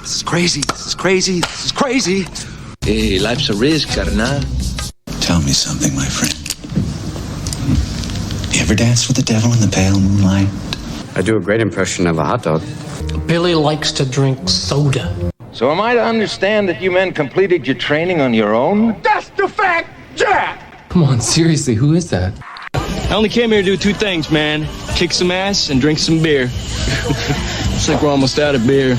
This is crazy. This is crazy. This is crazy. Hey, life's a risk, carnal. Tell me something, my friend. You ever dance with the devil in the pale moonlight? I do a great impression of a hot dog. Billy likes to drink soda. So am I to understand that you men completed your training on your own? That's the fact, Jack! Come on, seriously, who is that? I only came here to do two things, man. Kick some ass and drink some beer. Looks like we're almost out of beer.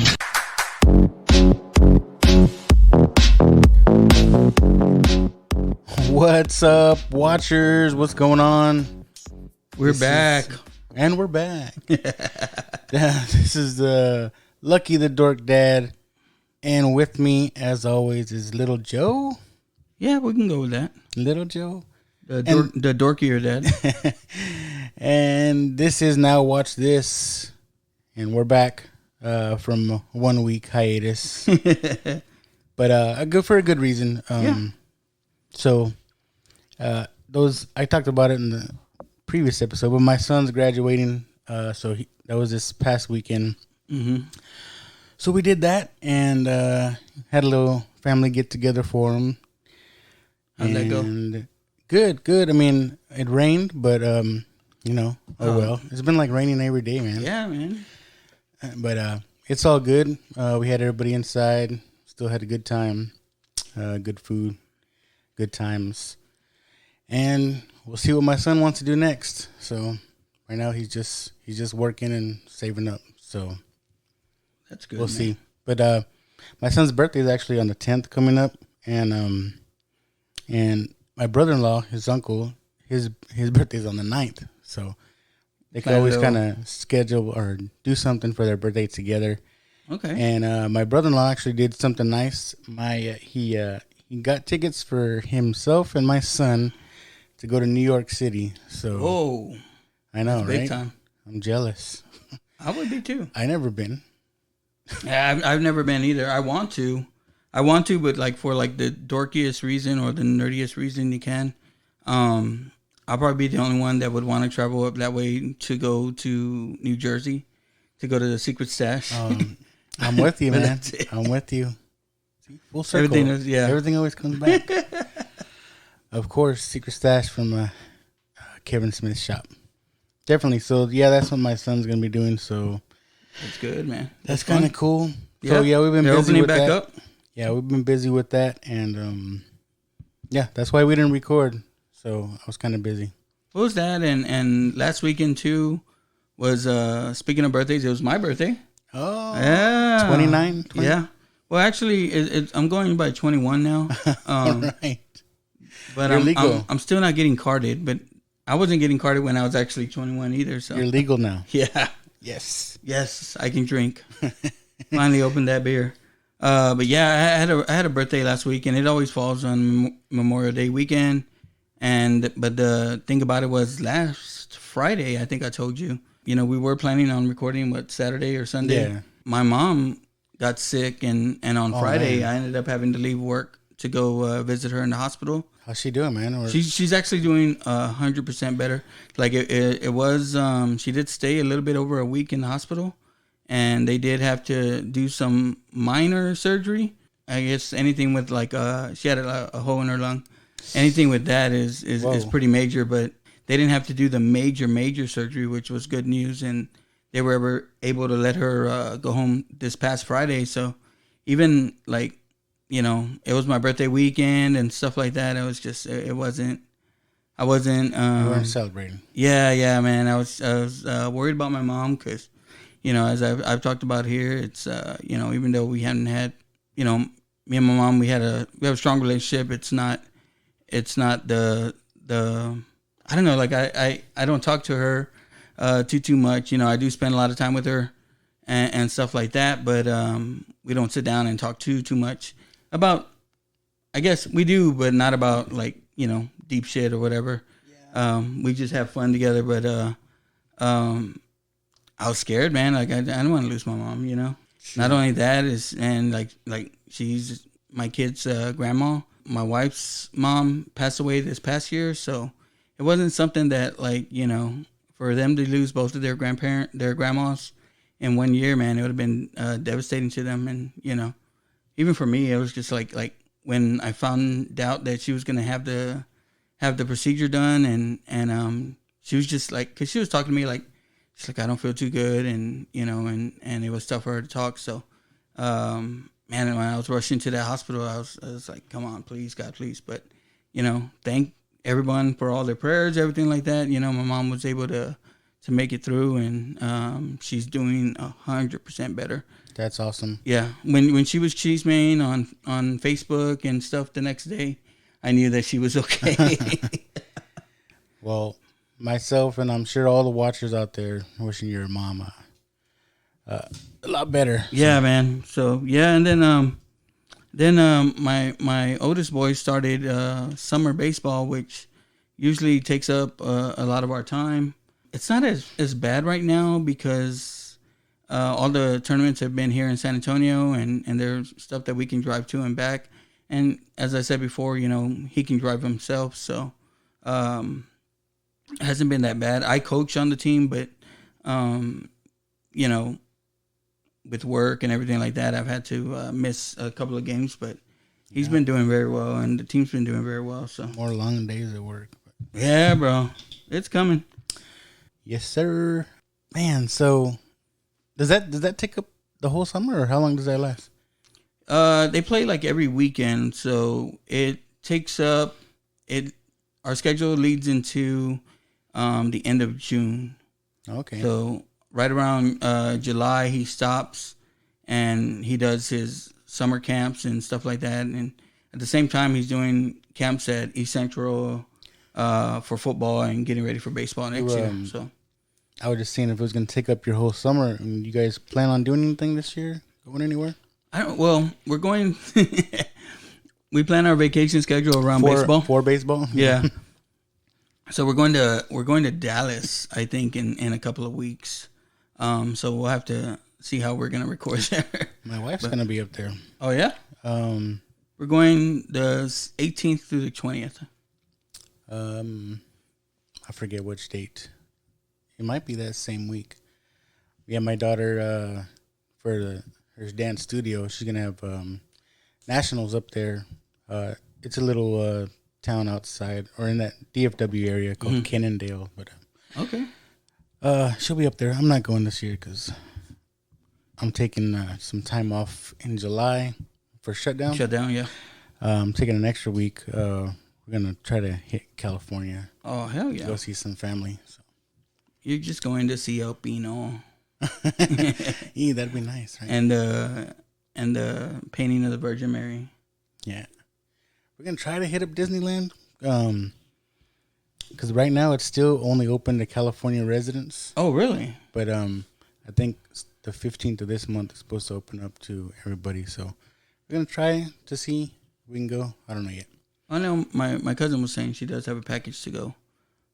What's up, watchers? What's going on? We're back. And we're back. This is the Lucky the Dork Dad. And with me, as always, is Little Joe. Yeah, we can go with that. Little Joe. The dorkier dad. And this is Now Watch This. And we're back from a 1 week hiatus. But good for a good reason. So those I talked about it in the previous episode, but my son's graduating. So that was this past weekend. Mm-hmm. So we did that and had a little family get together for him. How'd that go? Good. I mean, it rained, but well. It's been like raining every day, man. Yeah, man. But it's all good. We had everybody inside. Still had a good time. Good food, good times, and we'll see what my son wants to do next. So right now he's just working and saving up. So that's good. We'll see. But my son's birthday is actually on the 10th coming up, and my brother-in-law, his uncle, his birthday is on the 9th. So they can always kind of schedule or do something for their birthday together. Okay. And my brother-in-law actually did something nice. He got tickets for himself and my son to go to New York City. So whoa, I know, that's right? big time. I'm jealous. I would be too. I never been. Yeah, I've never been either. I want to, but like for like the dorkiest reason or the nerdiest reason you can. I'll probably be the only one that would want to travel up that way to go to New Jersey to go to the secret stash. I'm with you, man. I'm with you. Full circle. Everything always comes back. Of course, secret stash from Kevin Smith's shop. Definitely. So yeah, that's what my son's gonna be doing. So that's good, man. That's kind of cool. Yep. So yeah, we've been busy with that. Up. Yeah, we've been busy with that, and yeah, that's why we didn't record. So I was kind of busy. What was that? And last weekend too was speaking of birthdays, it was my birthday. Oh, yeah, 29. Yeah. Well, actually, I'm going by 21 now. All right. But You're legal. I'm still not getting carded, but I wasn't getting carded when I was actually 21 either. So you're legal now. Yeah. Yes, I can drink. Finally opened that beer. But yeah, I had a birthday last week, and it always falls on Memorial Day weekend. But the thing about it was last Friday, I think I told you, we were planning on recording Saturday or Sunday. Yeah. My mom got sick, and on Friday, man, I ended up having to leave work to go visit her in the hospital. How's she doing, man? Or... She's actually doing 100% better. Like it was, she did stay a little bit over a week in the hospital, and they did have to do some minor surgery. I guess anything with she had a hole in her lung. Anything with that is pretty major, but they didn't have to do the major surgery, which was good news, and they were able to let her go home this past Friday. So even it was my birthday weekend and stuff like that. It was just I wasn't. You weren't celebrating. Yeah, man. I was worried about my mom because, as I've talked about here, it's even though we hadn't had, me and my mom, we have a strong relationship. It's not the I don't know, I don't talk to her too much. I do spend a lot of time with her and stuff like that, but we don't sit down and talk too much about, I guess we do, but not about deep shit or whatever. Yeah. We just have fun together, but I was scared, man. I don't want to lose my mom, Sure. Not only that and she's my kid's grandma. My wife's mom passed away this past year, so it wasn't something that for them to lose both of their grandmas, in 1 year, man, it would have been devastating to them. And, even for me, it was just like when I found out that she was going to have the procedure done, and she was just like, because she was talking to me like, she's like, I don't feel too good, and and it was tough for her to talk. So, man, when I was rushing to that hospital, I was like, come on, please, God, please. But, thank everyone for all their prayers, everything like that. My mom was able to make it through, and she's doing 100% better. That's awesome. Yeah, when she was Cheese Main on Facebook and stuff the next day, I knew that she was okay. Well, myself and I'm sure all the watchers out there wishing your mom a lot better. Yeah, man. So yeah, and then my oldest boy started summer baseball, which usually takes up a lot of our time. It's not as bad right now because all the tournaments have been here in San Antonio, and there's stuff that we can drive to and back. And as I said before, he can drive himself, so it hasn't been that bad. I coach on the team, but with work and everything like that, I've had to miss a couple of games. But he's been doing very well, and the team's been doing very well. So more long days at work. Yeah, bro, it's coming. Yes, sir. Man, so does that take up the whole summer, or how long does that last? They play like every weekend, so it takes up it. Our schedule leads into the end of June. Okay. So right around July, he stops and he does his summer camps and stuff like that. And at the same time, he's doing camps at East Central for football and getting ready for baseball next year. So I was just seeing if it was going to take up your whole summer. And you guys plan on doing anything this year? Going anywhere? We're going. We plan our vacation schedule around baseball. For baseball? Yeah. So we're going to Dallas, I think, in a couple of weeks. So we'll have to see how we're gonna record there. My wife's gonna be up there. Oh yeah. We're going the 18th through the 20th. I forget which date. It might be that same week. Yeah, my daughter for her dance studio, she's gonna have nationals up there. It's a little town outside or in that DFW area called Cannondale. But okay, she'll be up there. I'm not going this year because I'm taking some time off in July for shutdown. Yeah. I'm taking an extra week. We're gonna try to hit California. Oh hell yeah! Go see some family. So. You're just going to see El Pino. Yeah, that'd be nice, right? And the painting of the Virgin Mary. Yeah. We're going to try to hit up Disneyland. Because right now it's still only open to California residents. Oh, really? But I think the 15th of this month is supposed to open up to everybody. So we're going to try to see if we can go. I don't know yet. I know my cousin was saying she does have a package to go.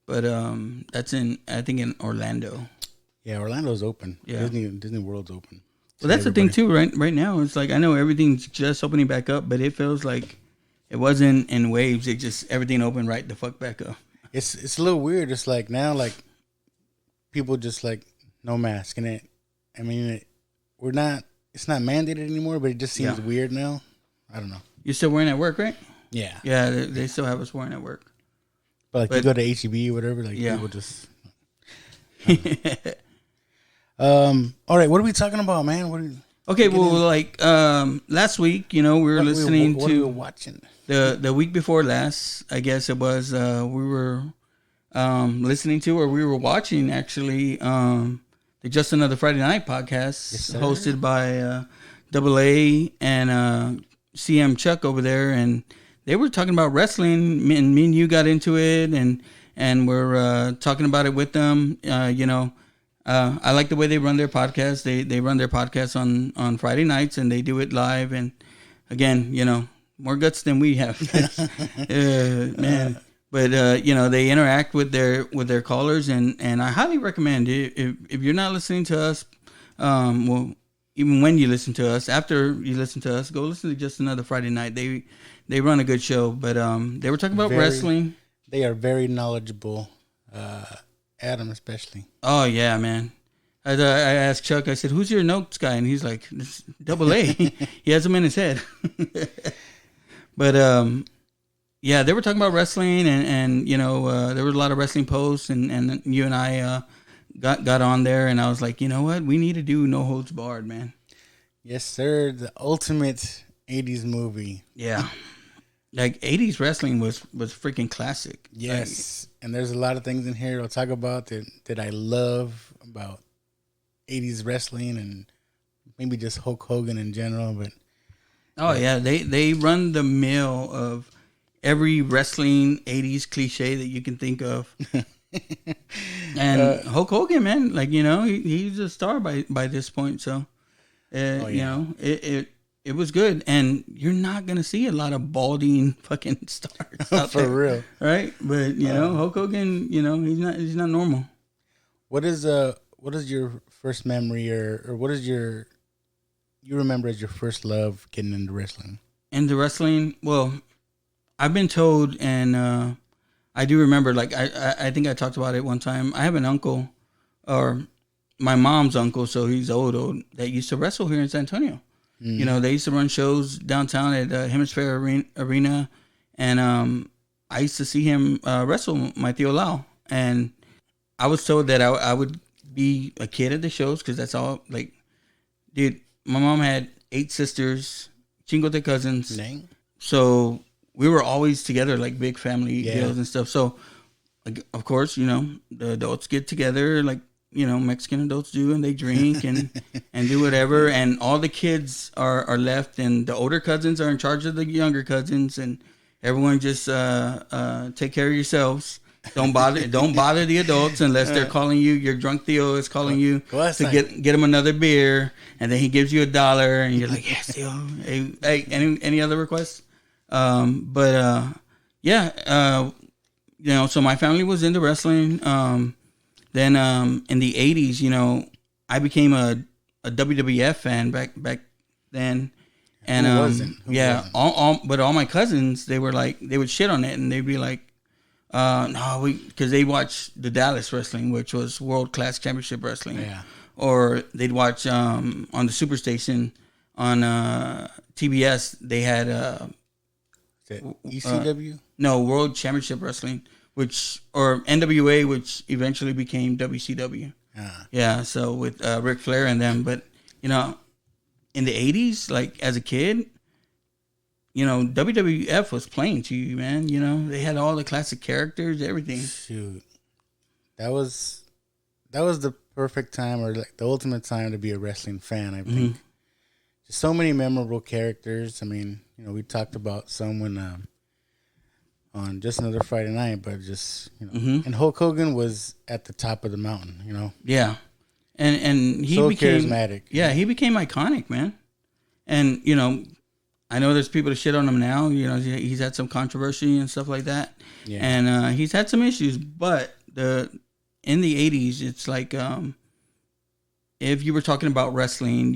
But that's in Orlando. Yeah, Orlando's open. Yeah. Disney World's open. Well, that's the thing too, right now. It's like I know everything's just opening back up, but it feels like it wasn't in waves. It just everything opened right the fuck back up. It's a little weird. It's like now, like people just like no mask, and it's not mandated anymore, but it just seems weird now. I don't know. You're still wearing it at work, right? Yeah. Yeah, they still have us wearing it at work. But you go to HEB or whatever, like people just. All right, what are we talking about, man? Last week, we were listening what to. we were watching. The week before last, I guess it was. We were listening to, or we were watching actually, the Just Another Friday Night podcast, hosted by Double A and CM Chuck over there, and they were talking about wrestling. Me and you got into it, and we're talking about it with them. I like the way they run their podcast. They run their podcast on Friday nights, and they do it live. And again, more guts than we have, man. But they interact with their callers, and I highly recommend it. If you're not listening to us, even when you listen to us, after you listen to us, go listen to Just Another Friday Night. They run a good show, but they were talking about wrestling. They are very knowledgeable. Adam especially. Oh yeah, man. I asked Chuck, I said, who's your notes guy? And he's like, this double A. He has them in his head. But, yeah, they were talking about wrestling and there was a lot of wrestling posts and you and I got on there and I was like, you know what? We need to do No Holds Barred, man. Yes, sir. The ultimate 80s movie. Yeah. Like 80s wrestling was freaking classic. Yes. And there's a lot of things in here I'll talk about that I love about 80s wrestling and maybe just Hulk Hogan in general. But yeah, they run the mill of every wrestling 80s cliche that you can think of. And Hulk Hogan, man, like, he's a star by this point. So, it was good. And you're not going to see a lot of balding fucking stars out for there, real. right? But, Hulk Hogan, he's not normal. What is your first memory or what is you remember as your first love getting into wrestling? Into wrestling? Well, I've been told, and I do remember, like, I think I talked about it one time. I have an uncle, or my mom's uncle, so he's old, that used to wrestle here in San Antonio. Mm. They used to run shows downtown at Hemisphere Arena, and I used to see him wrestle my Tío Lau. And I was told that I would be a kid at the shows because that's all, like, dude, my mom had 8 sisters, chingo de cousins. Dang. So we were always together, like big family deals and stuff. So, like, of course, the adults get together, like, Mexican adults do, and they drink and do whatever. And all the kids are left, and the older cousins are in charge of the younger cousins, and everyone just take care of yourselves. Don't bother the adults unless they're calling you. Your drunk Theo is calling you to get him another beer, and then he gives you $1, and you're like, yes, Theo. Hey, any other requests? So my family was into wrestling. Then in the 80s, I became a WWF fan back then. And Who wasn't? But all my cousins, they would shit on it, and they'd be like, because they watched the Dallas wrestling, which was World Class Championship Wrestling. Yeah. Or they'd watch on the Superstation on TBS. They had ECW? No, World Championship Wrestling, or NWA, which eventually became WCW. Yeah, so with Ric Flair and them. But, in the 80s, like, as a kid, WWF was playing to you, man. They had all the classic characters, everything. Shoot. That was the perfect time, or like the ultimate time to be a wrestling fan, I think. Just so many memorable characters. I mean, we talked about some when on Just Another Friday Night, but just, and Hulk Hogan was at the top of the mountain, Yeah. And he became charismatic. Yeah, he became iconic, man. And, I know there's people to shit on him now. He's had some controversy and stuff like that. Yeah. And he's had some issues, but in the 80s, it's like if you were talking about wrestling,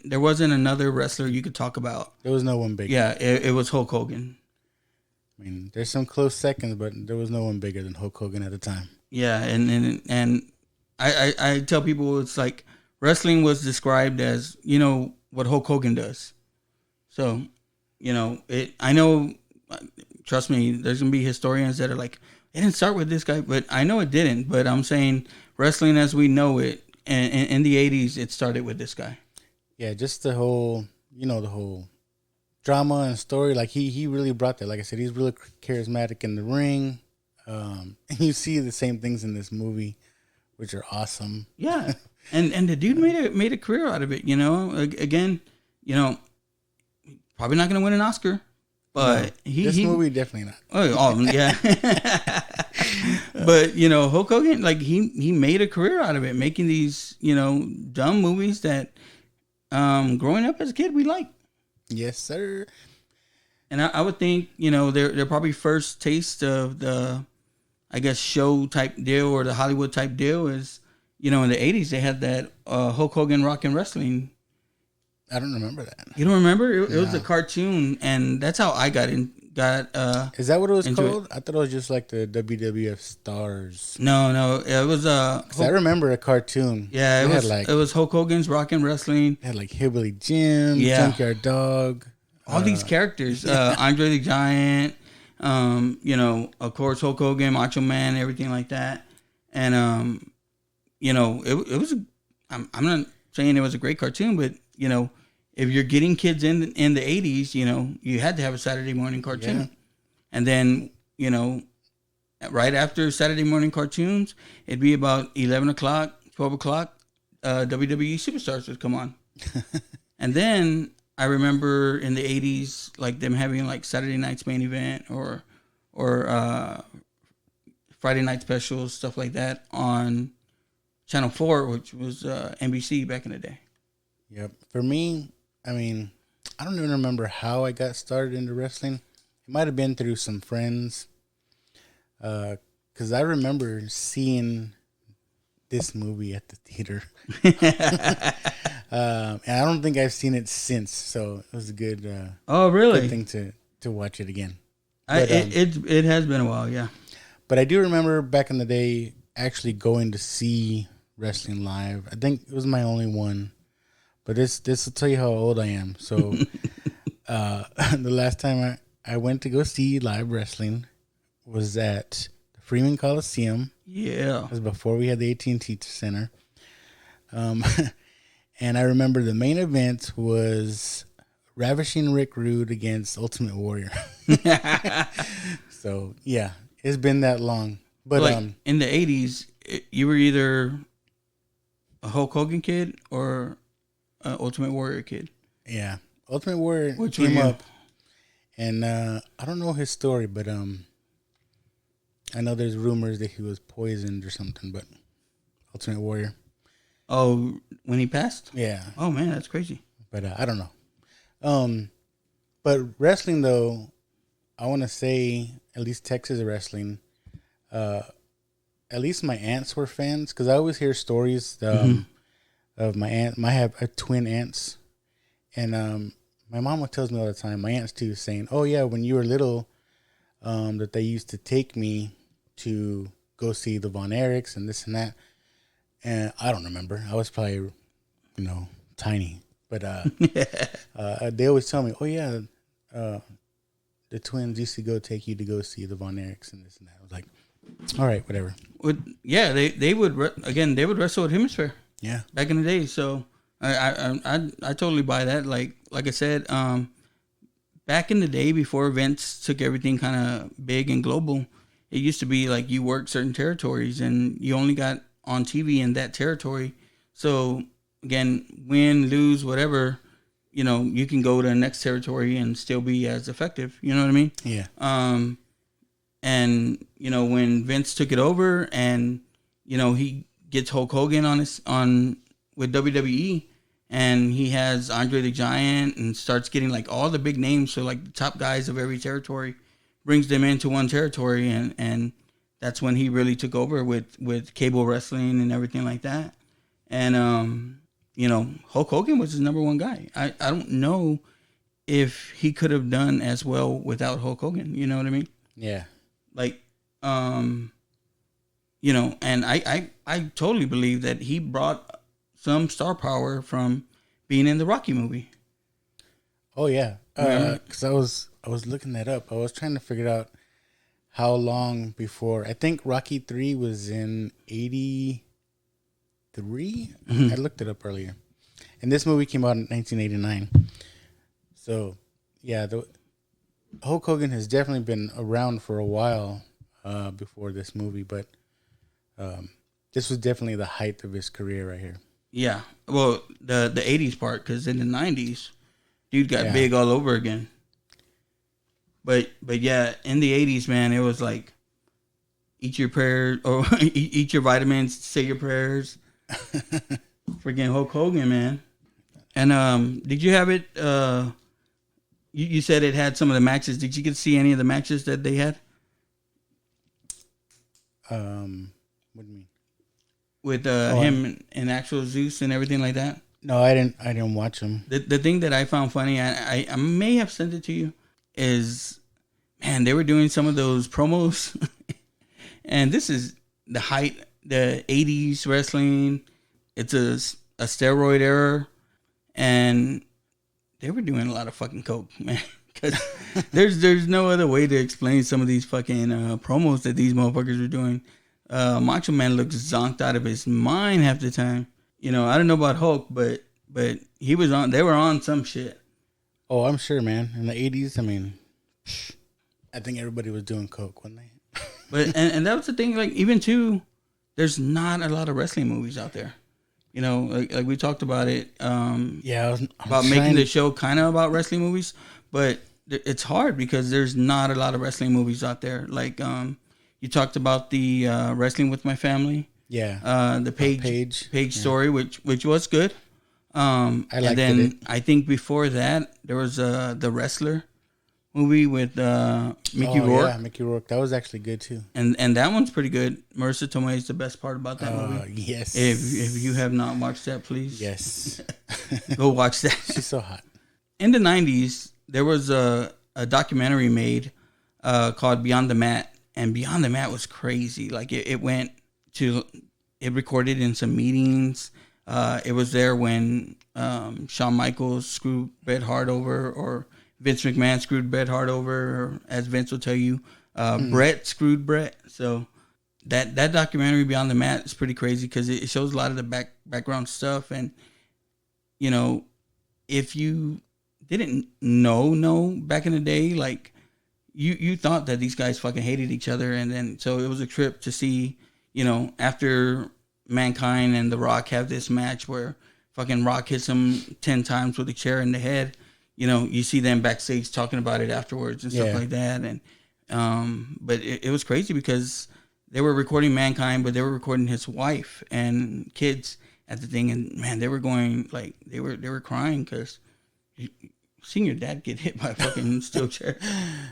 there wasn't another wrestler you could talk about. There was no one bigger. Yeah, it was Hulk Hogan. I mean, there's some close seconds, but there was no one bigger than Hulk Hogan at the time. Yeah, and I tell people it's like wrestling was described as, what Hulk Hogan does. So, I know, trust me, there's going to be historians that are like, it didn't start with this guy, but I know it didn't. But I'm saying wrestling as we know it, and in the 80s, it started with this guy. Yeah, just the whole, the whole drama and story. Like, he really brought that. Like I said, he's really charismatic in the ring. And you see the same things in this movie, which are awesome. Yeah. And the dude made a career out of it, Again, probably not going to win an Oscar, but this movie definitely not. Oh yeah. But Hulk Hogan, like he made a career out of it, making these dumb movies that growing up as a kid we liked. Yes, sir. And I would think their probably first taste of the, I guess, show type deal or the Hollywood type deal is in the 80s they had that Hulk Hogan Rock and Wrestling. I don't remember that. You don't remember? It was a cartoon, and that's how I got got Is that what it was into called? I thought it was just like the WWF Stars. No, it was 'Cause I remember a cartoon. Yeah, it was had like it was Hulk Hogan's Rockin' Wrestling. it had like Hillbilly Jim, Yeah. Junkyard Dog, All these characters, Andre the Giant, of course Hulk Hogan, Macho Man, everything like that, and it was. I'm not saying it was a great cartoon, but if you're getting kids in the 80s, you had to have a Saturday morning cartoon, Yeah. and then right after Saturday morning cartoons, it'd be about 11 o'clock, 12 o'clock, WWE Superstars would come on, and then. I remember in the 80s, like them having like Saturday night's main event or Friday night specials, stuff like that on Channel 4, which was NBC back in the day. Yep. For me, I mean, I don't even remember how I got started into wrestling. It might have been through some friends. Because I remember seeing this movie at the theater. And I don't think I've seen it since, so it was a good. Oh, really? Good thing to watch it again. It has been a while, yeah. But I do remember back in the day actually going to see wrestling live. I think it was my only one, but this will tell you how old I am. So, the last time I went to go see live wrestling was at the Freeman Coliseum. Yeah, it was before we had the AT&T Center. And I remember the main event was Ravishing Rick Rude against Ultimate Warrior. So, yeah, it's been that long. But in the 80s, you were either a Hulk Hogan kid or an Ultimate Warrior kid. Yeah, Ultimate Warrior Which came were you? up. And I don't know his story, but I know there's rumors that he was poisoned or something, but Ultimate Warrior. Oh, when he passed? Yeah. Oh, man, that's crazy. But I don't know. But wrestling, though, I want to say, at least Texas wrestling, at least my aunts were fans, because I always hear stories of my aunt. I have twin aunts, and my mama tells me all the time, my aunts too, saying, oh, yeah, when you were little, that they used to take me to go see the Von Erichs and this and that. And I don't remember. I was probably, tiny. But they always tell me, oh, yeah, the twins used to go take you to go see the Von Erichs and this and that. I was like, all right, whatever. Yeah, they would wrestle at Hemisphere. Yeah. Back in the day. So I totally buy that. Like I said, back in the day before Vince took everything kind of big and global, it used to be like you worked certain territories and you only got on TV in that territory. So again, win, lose, whatever, you can go to the next territory and still be as effective. You know what I mean? Yeah. And when Vince took it over and he gets Hulk Hogan with WWE and he has Andre the Giant and starts getting like all the big names, so like the top guys of every territory, brings them into one territory, and that's when he really took over with cable wrestling and everything like that. And, Hulk Hogan was his number one guy. I don't know if he could have done as well without Hulk Hogan. You know what I mean? Yeah. Like, and I totally believe that he brought some star power from being in the Rocky movie. Oh, yeah. Because I was looking that up. I was trying to figure out how long before. I think Rocky 3 was in 83. I looked it up earlier. And this movie came out in 1989. So, yeah, Hulk Hogan has definitely been around for a while before this movie, but this was definitely the height of his career right here. Yeah. Well, the 80s part, because in the 90s, dude got big all over again. But yeah, in the 80s, man, it was like eat your prayers or eat your vitamins, say your prayers. Freaking Hulk Hogan, man. And did you have it? You said it had some of the matches. Did you get to see any of the matches that they had? What do you mean? With him and actual Zeus and everything like that? No, I didn't watch them. The thing that I found funny, I may have sent it to you, is man, they were doing some of those promos. And this is the height, the 80s wrestling. It's a steroid era. And they were doing a lot of fucking coke, man. Because there's no other way to explain some of these fucking promos that these motherfuckers are doing. Macho Man looks zonked out of his mind half the time. You know, I don't know about Hulk, but he was on. They were on some shit. Oh, I'm sure, man. In the 80s, I mean, I think everybody was doing coke, wasn't they? But and that was the thing. Like even too, there's not a lot of wrestling movies out there. You know, like we talked about it. About making the show kind of about wrestling movies, but it's hard because there's not a lot of wrestling movies out there. Like you talked about the Wrestling with My Family. Yeah. The Page story, which was good. I liked and then it. I think before that there was the Wrestler movie with Mickey Rourke. Yeah, Mickey Rourke. That was actually good too. And that one's pretty good. Marissa Tomei is the best part about that movie. Yes. If you have not watched that, please. Yes. Go watch that. She's so hot. In the 90s, there was a documentary made called Beyond the Mat. And Beyond the Mat was crazy. Like it recorded in some meetings. It was there when Shawn Michaels screwed Bret Hart over, or Vince McMahon screwed Bret Hart over, or as Vince will tell you, Bret screwed Bret. So that documentary Beyond the Mat is pretty crazy because it shows a lot of the background stuff. And, you know, if you didn't know back in the day, like you thought that these guys fucking hated each other. And then, so it was a trip to see, you know, after Mankind and The Rock have this match where fucking Rock hits him 10 times with a chair in the head. You know, you see them backstage talking about it afterwards and stuff like that. And, but it was crazy because they were recording Mankind, but they were recording his wife and kids at the thing. And man, they were going like, they were crying because seeing your dad get hit by a fucking steel chair,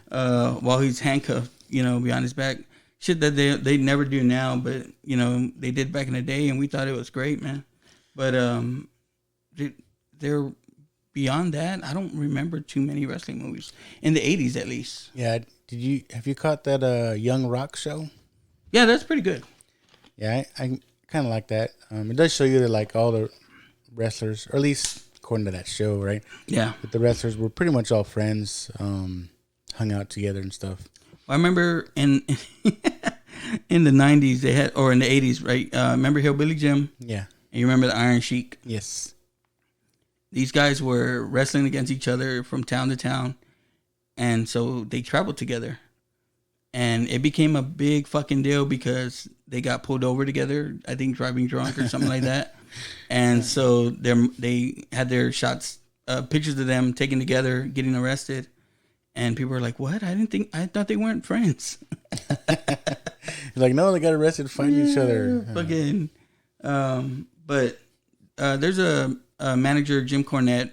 while he's handcuffed, you know, behind his back. Shit that they never do now, but you know, they did back in the day and we thought it was great, man. But, they're beyond that. I don't remember too many wrestling movies in the 80s, at least. Yeah. Have you caught that Young Rock show? Yeah, that's pretty good. Yeah, I kind of like that. It does show you that like all the wrestlers, or at least according to that show, right? Yeah. But the wrestlers were pretty much all friends, hung out together and stuff. I remember in in the 90s they had, or in the 80s, right? Remember Hillbilly Jim? Yeah. And you remember the Iron Sheik? Yes. These guys were wrestling against each other from town to town. And so they traveled together. And it became a big fucking deal because they got pulled over together, I think driving drunk or something like that. And so they had their shots, pictures of them taken together, getting arrested. And people were like, what? I thought they weren't friends. Like, no, they got arrested fighting each other. Fucking, but there's a manager, Jim Cornette.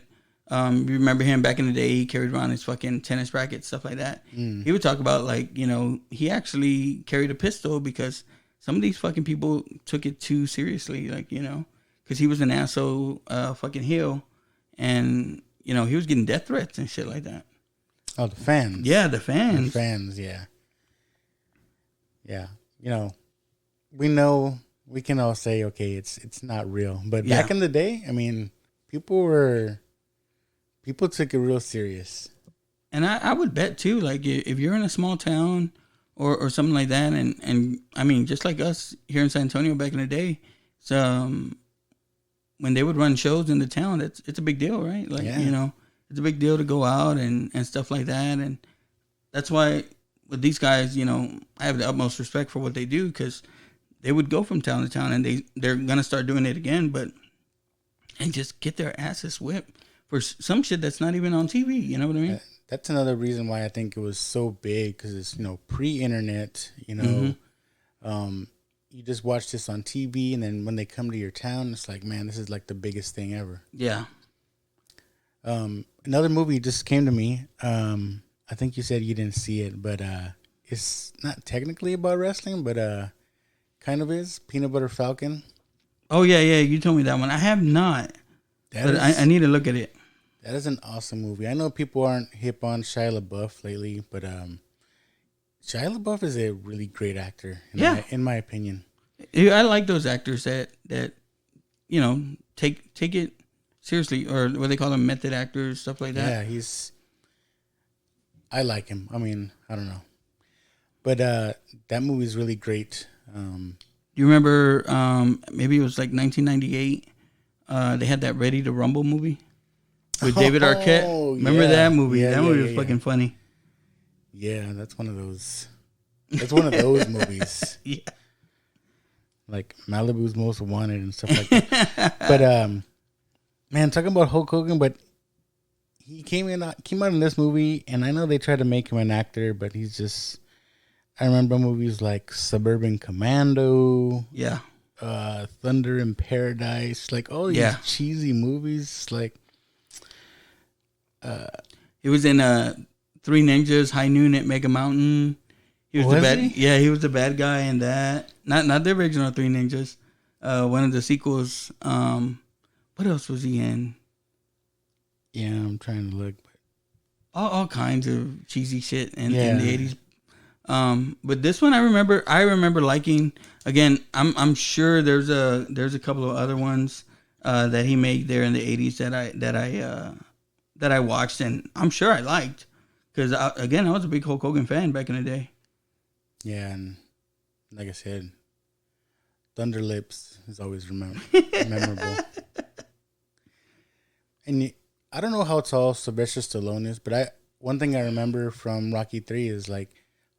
You remember him back in the day? He carried around his fucking tennis racket, stuff like that. He would talk about, like, you know, he actually carried a pistol because some of these fucking people took it too seriously, like, you know, because he was an asshole fucking heel, and you know, he was getting death threats and shit like that. Oh, the fans. Yeah, the fans. The fans, yeah. Yeah. You know, we can all say, okay, it's not real. But back in the day, I mean, people took it real serious. And I would bet too, like if you're in a small town or something like that, and I mean, just like us here in San Antonio back in the day, so when they would run shows in the town, it's a big deal, right? Like, you know, it's a big deal to go out and stuff like that. And that's why with these guys, you know, I have the utmost respect for what they do, because they would go from town to town, and they're going to start doing it again, and just get their asses whipped for some shit that's not even on TV. You know what I mean? That's another reason why I think it was so big, because it's, you know, pre-internet, you know, you just watch this on TV, and then when they come to your town, it's like, man, this is like the biggest thing ever. Yeah. Another movie just came to me. I think you said you didn't see it, but it's not technically about wrestling, but kind of is. Peanut Butter Falcon. Oh, yeah. You told me that one. I have not. I need to look at it. That is an awesome movie. I know people aren't hip on Shia LaBeouf lately, but Shia LaBeouf is a really great actor. In my opinion. Yeah, I like those actors that take it seriously, or what they call them, method actors, stuff like that. Yeah, I like him. I mean, I don't know, but that movie is really great. Do you remember? Maybe it was like 1998. They had that Ready to Rumble movie with David Arquette. Remember that movie? Yeah, that movie was fucking funny. Yeah, that's one of those. That's one of those movies. Yeah. Like Malibu's Most Wanted and stuff like that. But man, talking about Hulk Hogan, but he came out in this movie, and I know they tried to make him an actor, but he's just. I remember movies like Suburban Commando. Yeah. Thunder in Paradise, like all these cheesy movies. Like, he was in Three Ninjas, High Noon at Mega Mountain. He was the bad. Yeah, he was the bad guy in that. Not the original Three Ninjas. One of the sequels. What else was he in? Yeah, I'm trying to look. But all kinds of cheesy shit in the 80s. But this one I remember liking. Again, I'm sure there's a couple of other ones that he made there in the 80s that I watched, and I'm sure I liked, because I was a big Hulk Hogan fan back in the day. Yeah, and like I said, Thunder Lips is always memorable. And I don't know how tall Sylvester Stallone is, but one thing I remember from Rocky 3 is like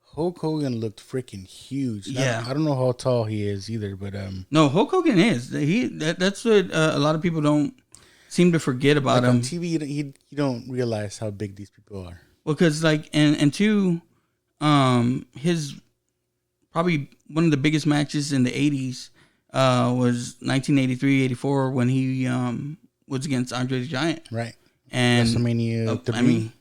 Hulk Hogan looked freaking huge. Yeah, I don't know how tall he is either, but no, Hulk Hogan is that's what a lot of people don't seem to forget about him. On TV, you don't realize how big these people are. Well, because like and two, his probably one of the biggest matches in the 80s was 1983-84 when he was against Andre the Giant. Right. And WrestleMania 3. I mean,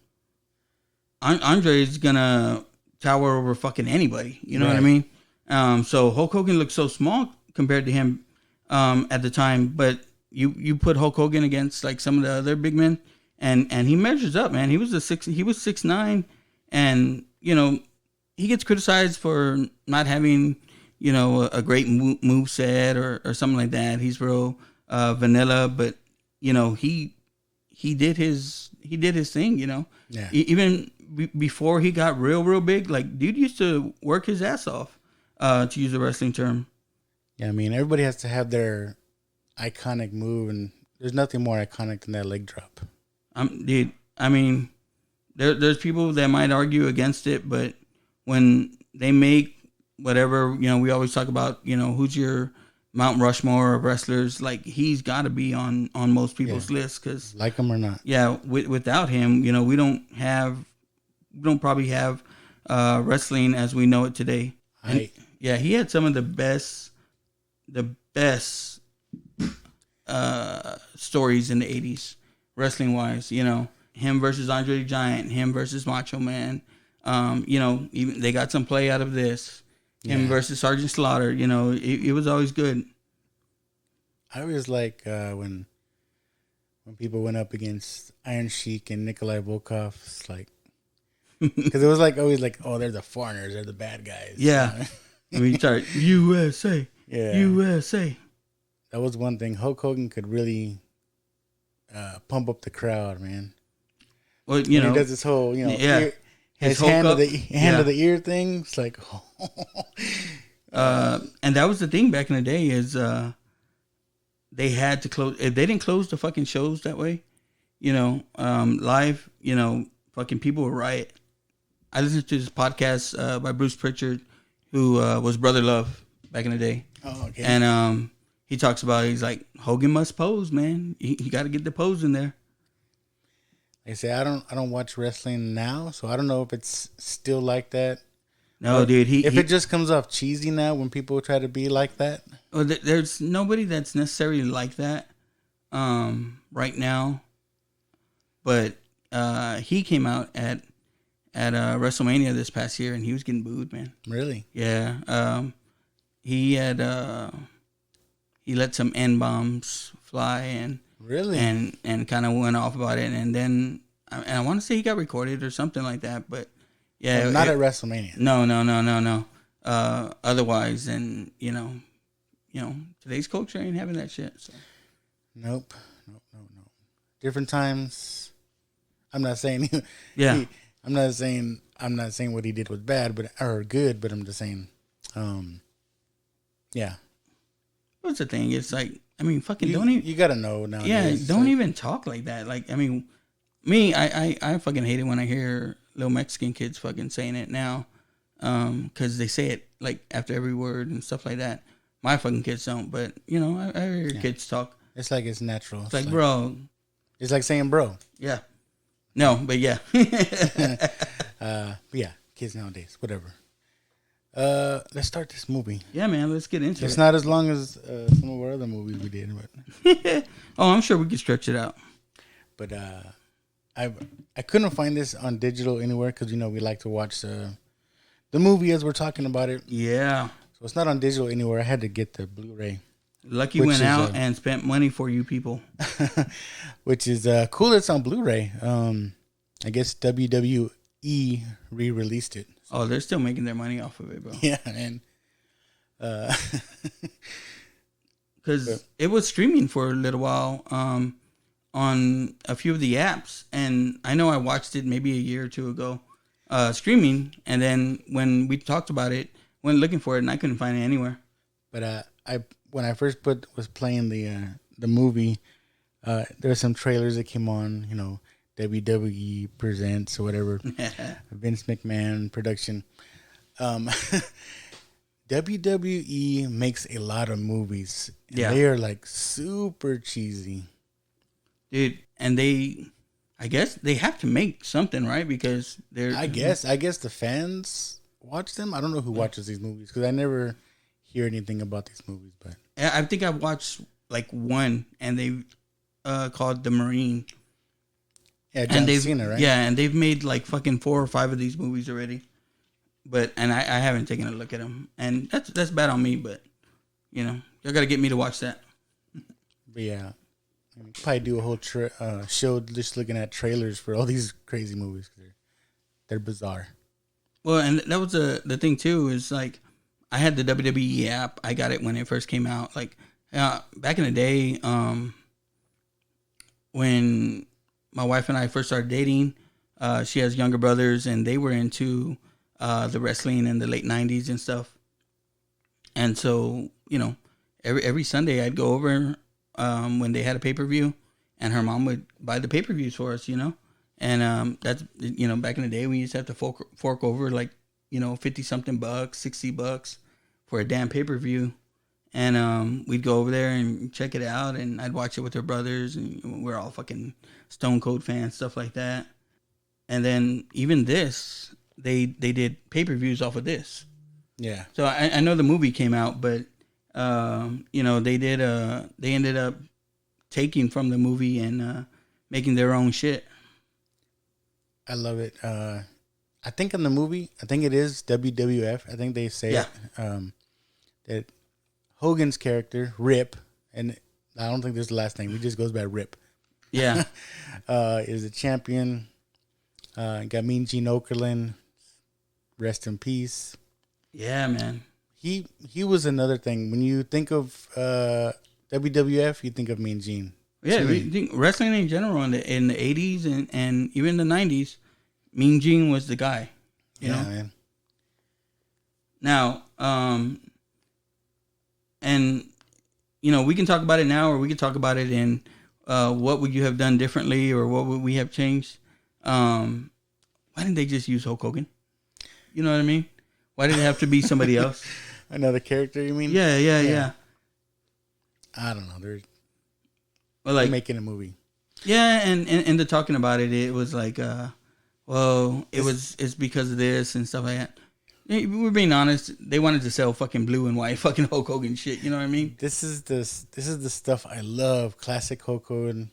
Andre is gonna tower over fucking anybody. You know what I mean? So Hulk Hogan looked so small compared to him at the time, but you put Hulk Hogan against like some of the other big men, and he measures up, man. He was 6'9", and he gets criticized for not having a great move set or something like that. He's real vanilla, but he did his thing. Yeah. Even before he got real big, like dude used to work his ass off, to use a wrestling term. Yeah, I mean everybody has to have their iconic move, and there's nothing more iconic than that leg drop. Dude, I mean, there's people that might argue against it, but when they make whatever, we always talk about, who's your Mount Rushmore of wrestlers, like he's got to be on most people's lists, because like him or not. Yeah, without him, we don't probably have wrestling as we know it today. Yeah, he had some of the best stories in the 80s, wrestling wise. Him versus Andre the Giant, him versus Macho Man. Even they got some play out of this. Him versus Sergeant Slaughter. It was always good. I always like when people went up against Iron Sheik and Nikolai Volkov. It's like, because it was like always like, oh, they're the foreigners, they're the bad guys. Yeah. We start USA. Yeah. USA. That was one thing. Hulk Hogan could really pump up the crowd, man. Well, he does this whole, his hand of the ear thing. It's like, and that was the thing back in the day is they had to close. If they didn't close the fucking shows that way, live, fucking people would riot. I listened to this podcast by Bruce Pritchard, who was Brother Love back in the day. Oh, okay. And he talks about, he's like, Hogan must pose, man. You got to get the pose in there. Like I say, I don't watch wrestling now, so I don't know if it's still like that. No, but dude. It just comes off cheesy now when people try to be like that. Well, there's nobody that's necessarily like that right now. But he came out at WrestleMania this past year, and he was getting booed, man. Really? Yeah. He had he let some N-bombs fly, and really, and kind of went off about it, and then I want to say he got recorded or something like that, but Yeah, not at WrestleMania. No. Otherwise, and today's culture ain't having that shit. So. Nope. Different times. I'm not saying. Yeah. I'm not saying what he did was bad, or good, but I'm just saying. Yeah. What's the thing? It's like, I mean, fucking you gotta know now. Yeah, don't even talk like that. Like, I mean, me, I fucking hate it when I hear little Mexican kids fucking saying it now, because they say it like after every word and stuff like that. My fucking kids don't, but I hear kids talk. It's like it's natural. It's like, bro. It's like saying bro. Yeah. No, but yeah. But yeah, kids nowadays, whatever. Let's start this movie. Yeah, man, let's get into it. It's not as long as some of our other movies we did, but oh, I'm sure we could stretch it out. But I couldn't find this on digital anywhere because we like to watch the movie as we're talking about it. Yeah. So it's not on digital anywhere. I had to get the Blu-ray. Lucky went out and spent money for you people. Which is cool. It's on Blu-ray. I guess WWE re-released it. Oh, they're still making their money off of it, bro. Yeah, man. Because it was streaming for a little while on a few of the apps. And I know I watched it maybe a year or two ago streaming. And then when we talked about it, went looking for it and I couldn't find it anywhere. But when I first was playing the movie, there were some trailers that came on, WWE Presents or whatever, Vince McMahon production. WWE makes a lot of movies. And they are like super cheesy. Dude, and I guess they have to make something, right? Because they're... I guess the fans watch them. I don't know who watches these movies because I never hear anything about these movies. But I think I watched like one, and they called The Marine. Yeah, John Cena, right? Yeah, and they've made like fucking 4 or 5 of these movies already. But I haven't taken a look at them, and that's bad on me. But y'all got to get me to watch that. But yeah, probably do a whole show just looking at trailers for all these crazy movies. They're bizarre. Well, and that was the thing too. Is like I had the WWE app. I got it when it first came out. Like back in the day, when my wife and I first started dating, she has younger brothers, and they were into the wrestling in the late 90s and stuff. And so, every Sunday I'd go over when they had a pay-per-view, and her mom would buy the pay-per-views for us, And that's, back in the day, we used to have to fork over like, $50-something, $60 for a damn pay-per-view. And we'd go over there and check it out, and I'd watch it with her brothers, and we're all fucking Stone Cold fans, stuff like that. And then even this, they did pay-per-views off of this. Yeah. So I know the movie came out, but they ended up taking from the movie and making their own shit. I love it. I think in the movie, I think it is WWF. I think they say it, that Hogan's character, Rip, and I don't think there's the last name. He just goes by Rip. Yeah. Is a champion. Got Mean Gene Okerlund. Rest in peace. Yeah, man. He was another thing. When you think of WWF, you think of Mean Gene. Yeah, we think wrestling in general in the 80s and even the 90s, Mean Gene was the guy. You know? Man. Now, and we can talk about it now, or we can talk about it in what would you have done differently, or what would we have changed. Why didn't they just use Hulk Hogan? You know what I mean? Why did it have to be somebody else? Another character, you mean? Yeah. I don't know. They're like making a movie. Yeah, and the talking about it, it was like, it's because of this and stuff like that. We're being honest. They wanted to sell fucking blue and white fucking Hulk Hogan shit. You know what I mean? This is the stuff I love. Classic Hulk Hogan.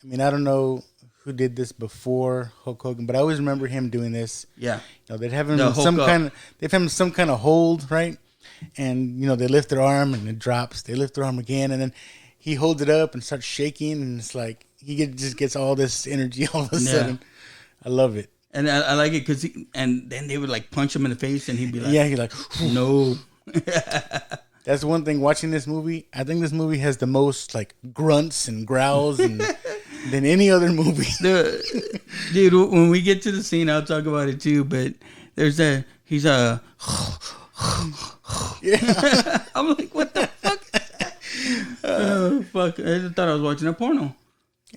I mean, I don't know who did this before Hulk Hogan, but I always remember him doing this. Yeah. They'd have him some kind of hold, right? And they lift their arm and it drops. They lift their arm again, and then he holds it up and starts shaking, and it's like he just gets all this energy all of a sudden. I love it. And I like it because and then they would like punch him in the face, and he'd be like, yeah, he's like, no. That's one thing. Watching this movie, I think this movie has the most like grunts and growls than any other movie. Dude, when we get to the scene, I'll talk about it too. But there's he's a. Yeah. I'm like, what the fuck? Oh, fuck! I just thought I was watching a porno.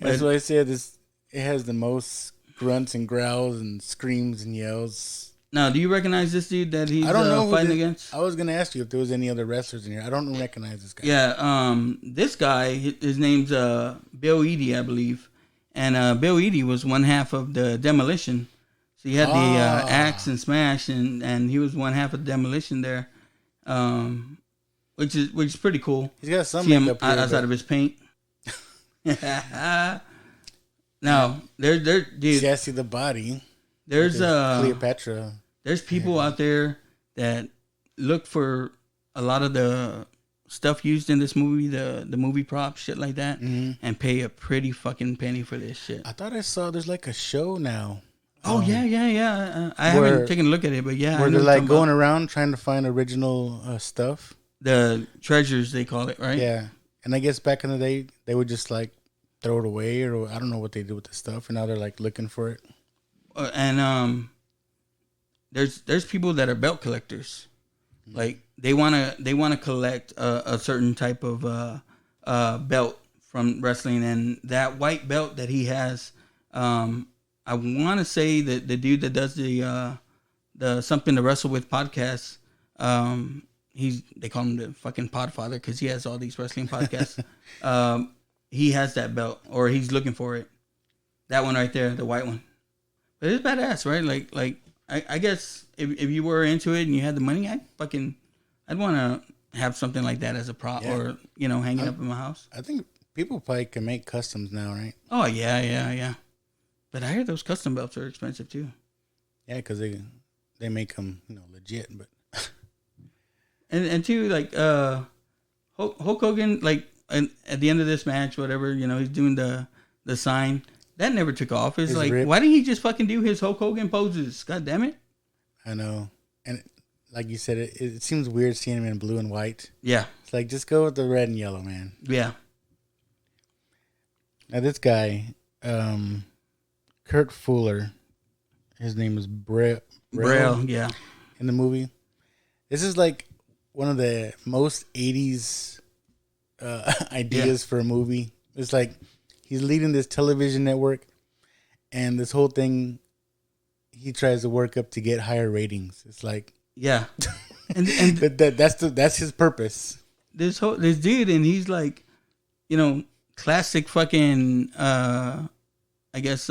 That's what I said. It has the most grunts and growls and screams and yells. Now, do you recognize this dude that he's I don't know fighting against? I was gonna ask you if there was any other wrestlers in here. I don't recognize this guy. Yeah, this guy, his name's Bill Eadie, I believe, and Bill Eadie was one half of the Demolition. So he had the Axe and Smash, and he was one half of the Demolition there, which is pretty cool. He's got some See him makeup here, outside of his paint. Now, dude. Jesse the Body. There's Cleopatra. There's people out there that look for a lot of the stuff used in this movie, the movie props, shit like that, and pay a pretty fucking penny for this shit. I thought I saw there's like a show now. Oh yeah. I haven't taken a look at it, but yeah, where they're like going around trying to find original stuff. The treasures, they call it, right? Yeah, and I guess back in the day they would just like throw it away, or I don't know what they did with the stuff, and now they're like looking for it. And there's people that are belt collectors, like they wanna collect a certain type of belt from wrestling, and that white belt that he has, I want to say that the dude that does the Something to Wrestle With podcast, they call him the fucking Podfather because he has all these wrestling podcasts. He has that belt, or he's looking for it. That one right there, the white one. But it's badass, right? Like I guess if you were into it and you had the money, I'd want to have something like that as a prop, or hanging up in my house. I think people probably can make customs now, right? Oh yeah. But I hear those custom belts are expensive too. Yeah, because they make them legit, but and too, like Hulk Hogan, like at the end of this match, whatever, he's doing the sign. That never took off. It's like, why didn't he just fucking do his Hulk Hogan poses? God damn it. I know. And like you said, it seems weird seeing him in blue and white. Yeah. It's like, just go with the red and yellow, man. Yeah. Now this guy, Kurt Fuller, his name is Braille, yeah. In the movie. This is like one of the most 80s ideas for a movie. It's like he's leading this television network, and this whole thing he tries to work up to get higher ratings. It's like, yeah, and that's his purpose. This dude, and he's like, classic fucking, I guess,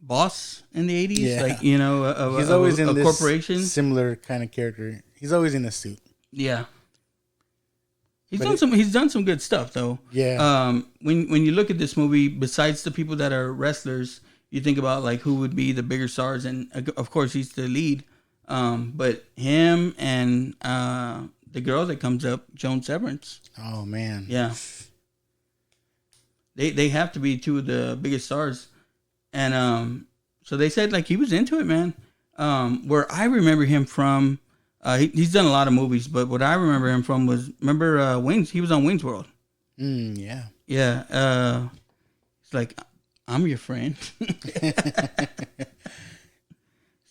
boss in the 80s. Yeah. Like, he's always in this corporation, similar kind of character. He's always in a suit. Yeah. He's done some good stuff though. Yeah. When you look at this movie, besides the people that are wrestlers, you think about like who would be the bigger stars, and of course he's the lead. But him and the girl that comes up, Joan Severance. Oh man. Yeah. They have to be two of the biggest stars, and so they said like he was into it, man. Where I remember him from. He's done a lot of movies, but what I remember him from was, Wayne's? He was on Wayne's World. Yeah. Yeah. It's like, I'm your friend. It's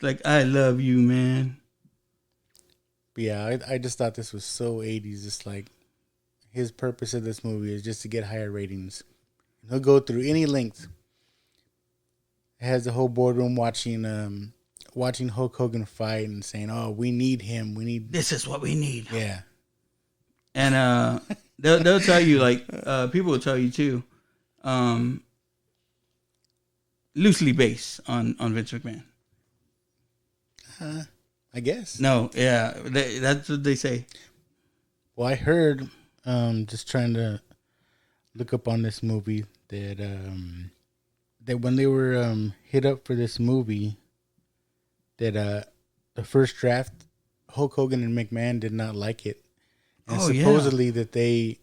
like, I love you, man. But yeah, I just thought this was so 80s. It's like his purpose of this movie is just to get higher ratings. He'll go through any length. It has the whole boardroom watching Hulk Hogan fight and saying, "Oh, we need him. This is what we need." Yeah, and they'll tell you, like, people will tell you too, loosely based on Vince McMahon. I guess. No, yeah, that's what they say. Well, I heard, just trying to look up on this movie, that when they were hit up for this movie, that the first draft, Hulk Hogan and McMahon did not like it, and supposedly that they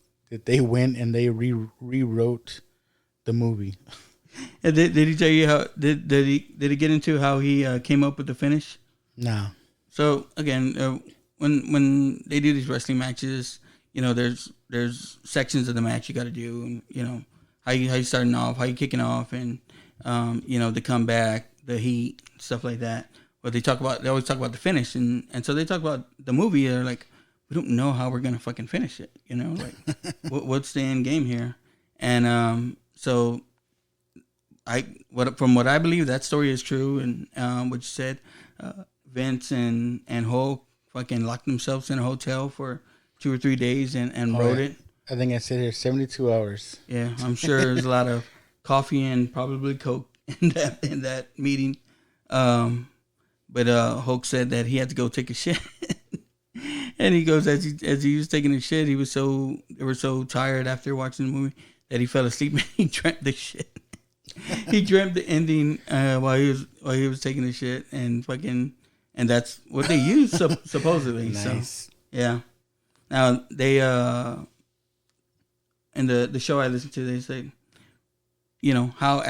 went and they rewrote the movie. And did he tell you how did he get into how he came up with the finish? No. So again, when they do these wrestling matches, there's sections of the match you got to do, and how you starting off, how you kicking off, and the comeback, the heat, stuff like that. But they always talk about the finish, and so they talk about the movie. They're like, we don't know how we're gonna fucking finish it, like what's the end game here, and so from what I believe, that story is true, and what you said, Vince and Hulk fucking locked themselves in a hotel for 2 or 3 days and wrote it. I think I said here 72 hours. Yeah, I'm sure there's a lot of coffee and probably Coke in that meeting. But Hulk said that he had to go take a shit, and he goes as he was taking a shit, they were so tired after watching the movie that he fell asleep and he dreamt the shit. He dreamt the ending while he was taking the shit, and that's what they used supposedly. Nice. So yeah. Now they in the show I listened to, they say, how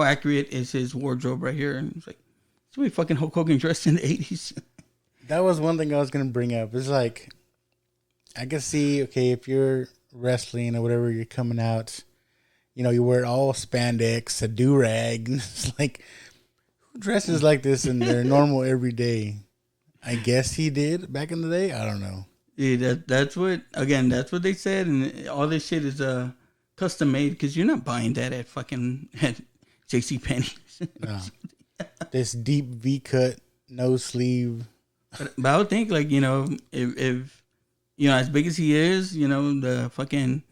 accurate is his wardrobe right here, and it's like, it's the way fucking Hulk Hogan dressed in the 80s. That was one thing I was gonna bring up. It's like, I can see, okay, if you're wrestling or whatever, you're coming out, you wear all spandex, a do-rag. It's like, who dresses like this in their normal everyday? I guess he did back in the day. I don't know. Yeah, that's what they said, and all this shit is custom made because you're not buying that at JCPenney. No. This deep V cut, no sleeve. But I would think, like, if as big as he is, the fucking,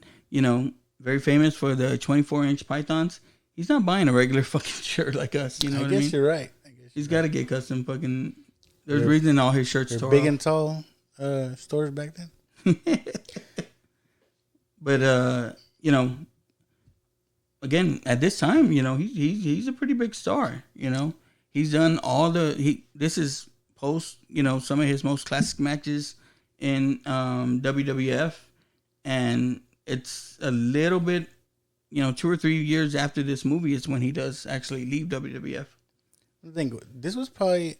very famous for the 24-inch pythons, he's not buying a regular fucking shirt like us. You know what I mean? I guess you're right. He's got to get custom fucking. There's a reason all his shirts tore big off. and tall stores back then. But again, at this time, he's a pretty big star. He's done all this is post, some of his most classic matches in WWF, and it's a little bit, 2 or 3 years after this movie is when he does actually leave WWF. I think this was probably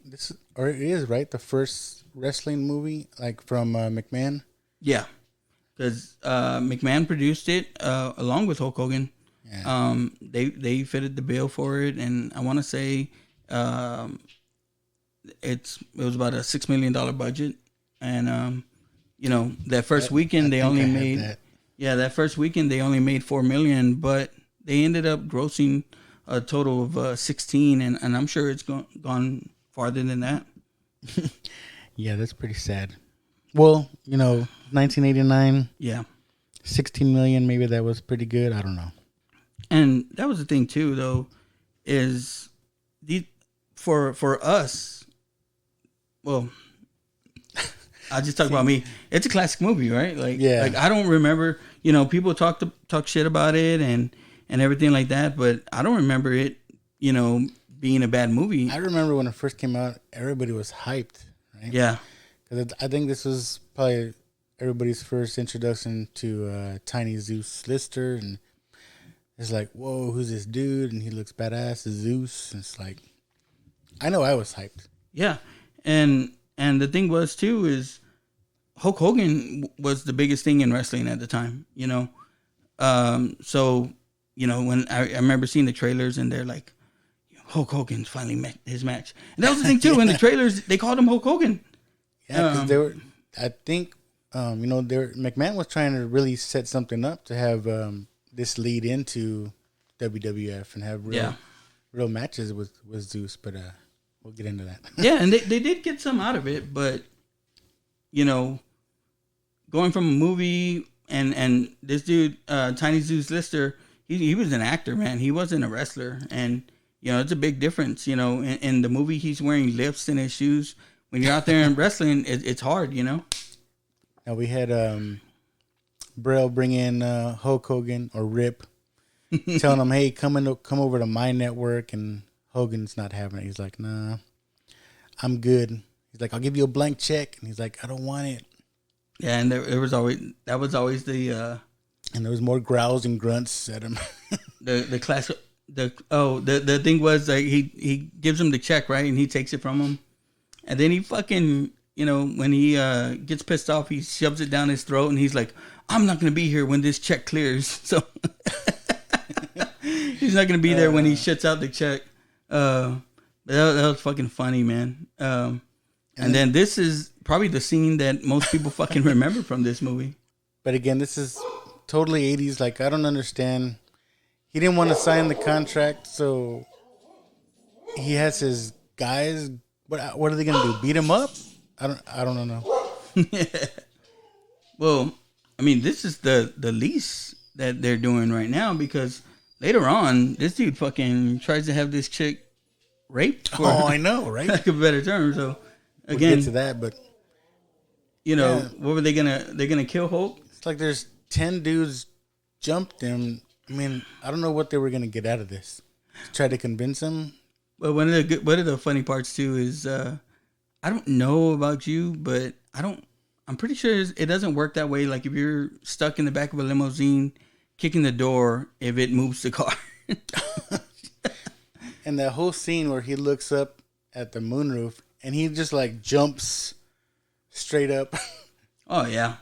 or it is, right, the first wrestling movie like from McMahon. Yeah, because McMahon produced it along with Hulk Hogan. Yeah. They fitted the bill for it, and I want to say it was about a $6 million budget, and that first weekend they only made that first weekend they only made $4 million, but they ended up grossing a total of 16, and I'm sure it's gone farther than that. Yeah, that's pretty sad. Well, 1989. Yeah, 16 million. Maybe that was pretty good. I don't know. And that was the thing too, though, is for us. Well, I'll just talk about me. It's a classic movie, right? Like I don't remember. People talk shit about it and everything like that, but I don't remember it. Being a bad movie. I remember when it first came out, everybody was hyped. Right? Yeah, because I think this was probably everybody's first introduction to Tiny Zeus Lister, and it's like, whoa, who's this dude? And he looks badass as Zeus. And it's like, I know I was hyped. Yeah, and the thing was too is Hulk Hogan was the biggest thing in wrestling at the time. So when I remember seeing the trailers and they're like, Hulk Hogan's finally met his match. And that was the thing too. In the trailers, they called him Hulk Hogan. Yeah, because they were. I think McMahon was trying to really set something up to have this lead into WWF and have real matches with Zeus. But we'll get into that. Yeah, and they did get some out of it, but going from a movie and this dude Tiny Zeus Lister, he was an actor, man. He wasn't a wrestler, and it's a big difference. In the movie, he's wearing lifts in his shoes. When you're out there in wrestling, it's hard. Now we had Braille bring in Hulk Hogan or Rip, telling him, "Hey, come over to my network," and Hogan's not having it. He's like, "Nah, I'm good." He's like, "I'll give you a blank check," and he's like, "I don't want it." Yeah, and there was always the and there was more growls and grunts at him. the the thing was like he gives him the check, right, and he takes it from him, and then he fucking, when he gets pissed off, he shoves it down his throat, and he's like, I'm not gonna be here when this check clears, so he's not gonna be there when he shits out the check. That was fucking funny, man. And then this is probably the scene that most people fucking remember from this movie. But again, this is totally 80s. Like, I don't understand. He didn't want to sign the contract, so he has his guys. What are they gonna do? Beat him up? I don't know. Well, I mean, this is the lease that they're doing right now, because later on, this dude fucking tries to have this chick raped. For, I know, right? Like a better term. So We'll again, get to that, but what were they gonna? They're gonna kill Hulk? it's like there's 10 dudes jumped him. I mean, I don't know what they were gonna get out of this. Try to convince him. But one of the funny parts too is I don't know about you, but I'm pretty sure it doesn't work that way. Like if you're stuck in the back of a limousine, kicking the door, if it moves the car. And that whole scene where he looks up at the moonroof and he just like jumps straight up. Oh yeah.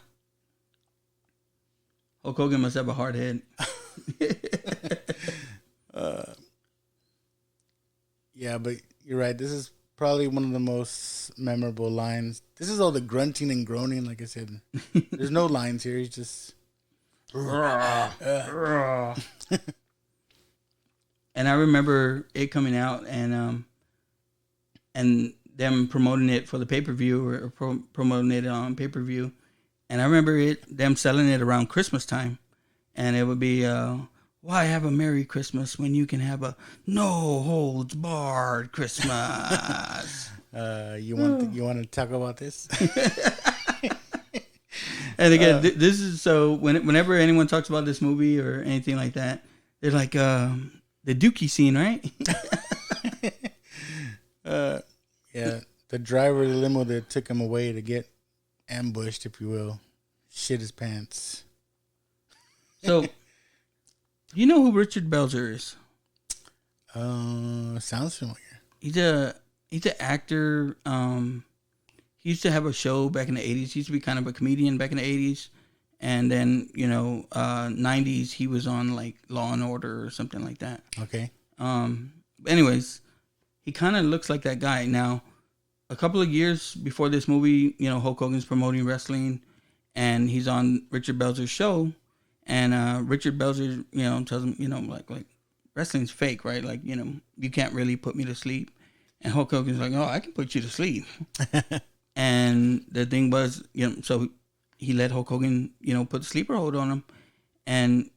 Hulk Hogan must have a hard head. Yeah, but you're right. This is probably one of the most memorable lines. This is all the grunting and groaning. Like I said, there's no lines here. He's just. And I remember it coming out and them promoting it for the pay-per-view or promoting it on pay-per-view. And I remember them selling it around Christmas time. And it would be, why have a Merry Christmas when you can have a no holds barred Christmas? You want to talk about this? And again, this is so whenever anyone talks about this movie or anything like that, they're like, the Dookie scene, right? Yeah, the driver of the limo that took him away to get ambushed, if you will, shit his pants. So, you know who Richard Belzer is? Sounds familiar. He's an actor. He used to have a show back in the 80s. He used to be kind of a comedian back in the 80s. And then, 90s, he was on like Law and Order or something like that. Okay. Anyways, he kind of looks like that guy. Now, a couple of years before this movie, Hulk Hogan's promoting wrestling and he's on Richard Belzer's show. And Richard Belzer, tells him, like wrestling's fake, right? Like, you can't really put me to sleep. And Hulk Hogan's like, oh, I can put you to sleep. And the thing was, so he let Hulk Hogan, put the sleeper hold on him. And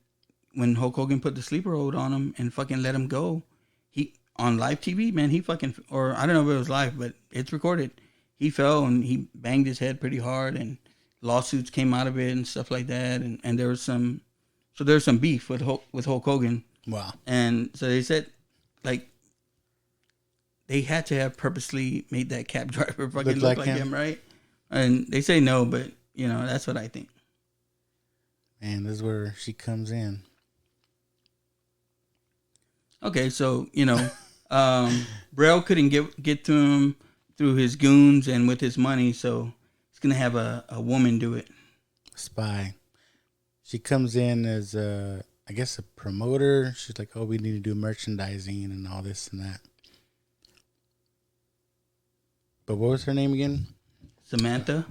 when Hulk Hogan put the sleeper hold on him and fucking let him go, he, on live TV, man, he fucking, or I don't know if it was live, but it's recorded. He fell and he banged his head pretty hard and lawsuits came out of it and stuff like that. And there was some beef with Hulk Hogan. Wow. And so they said, like, they had to have purposely made that cab driver fucking look like him, right? And they say no, but, that's what I think. Man, this is where she comes in. Okay, so, Braille couldn't get to him through his goons and with his money, so he's going to have a woman do it. Spy. She comes in as, I guess, a promoter. She's like, oh, we need to do merchandising and all this and that. But what was her name again? Samantha.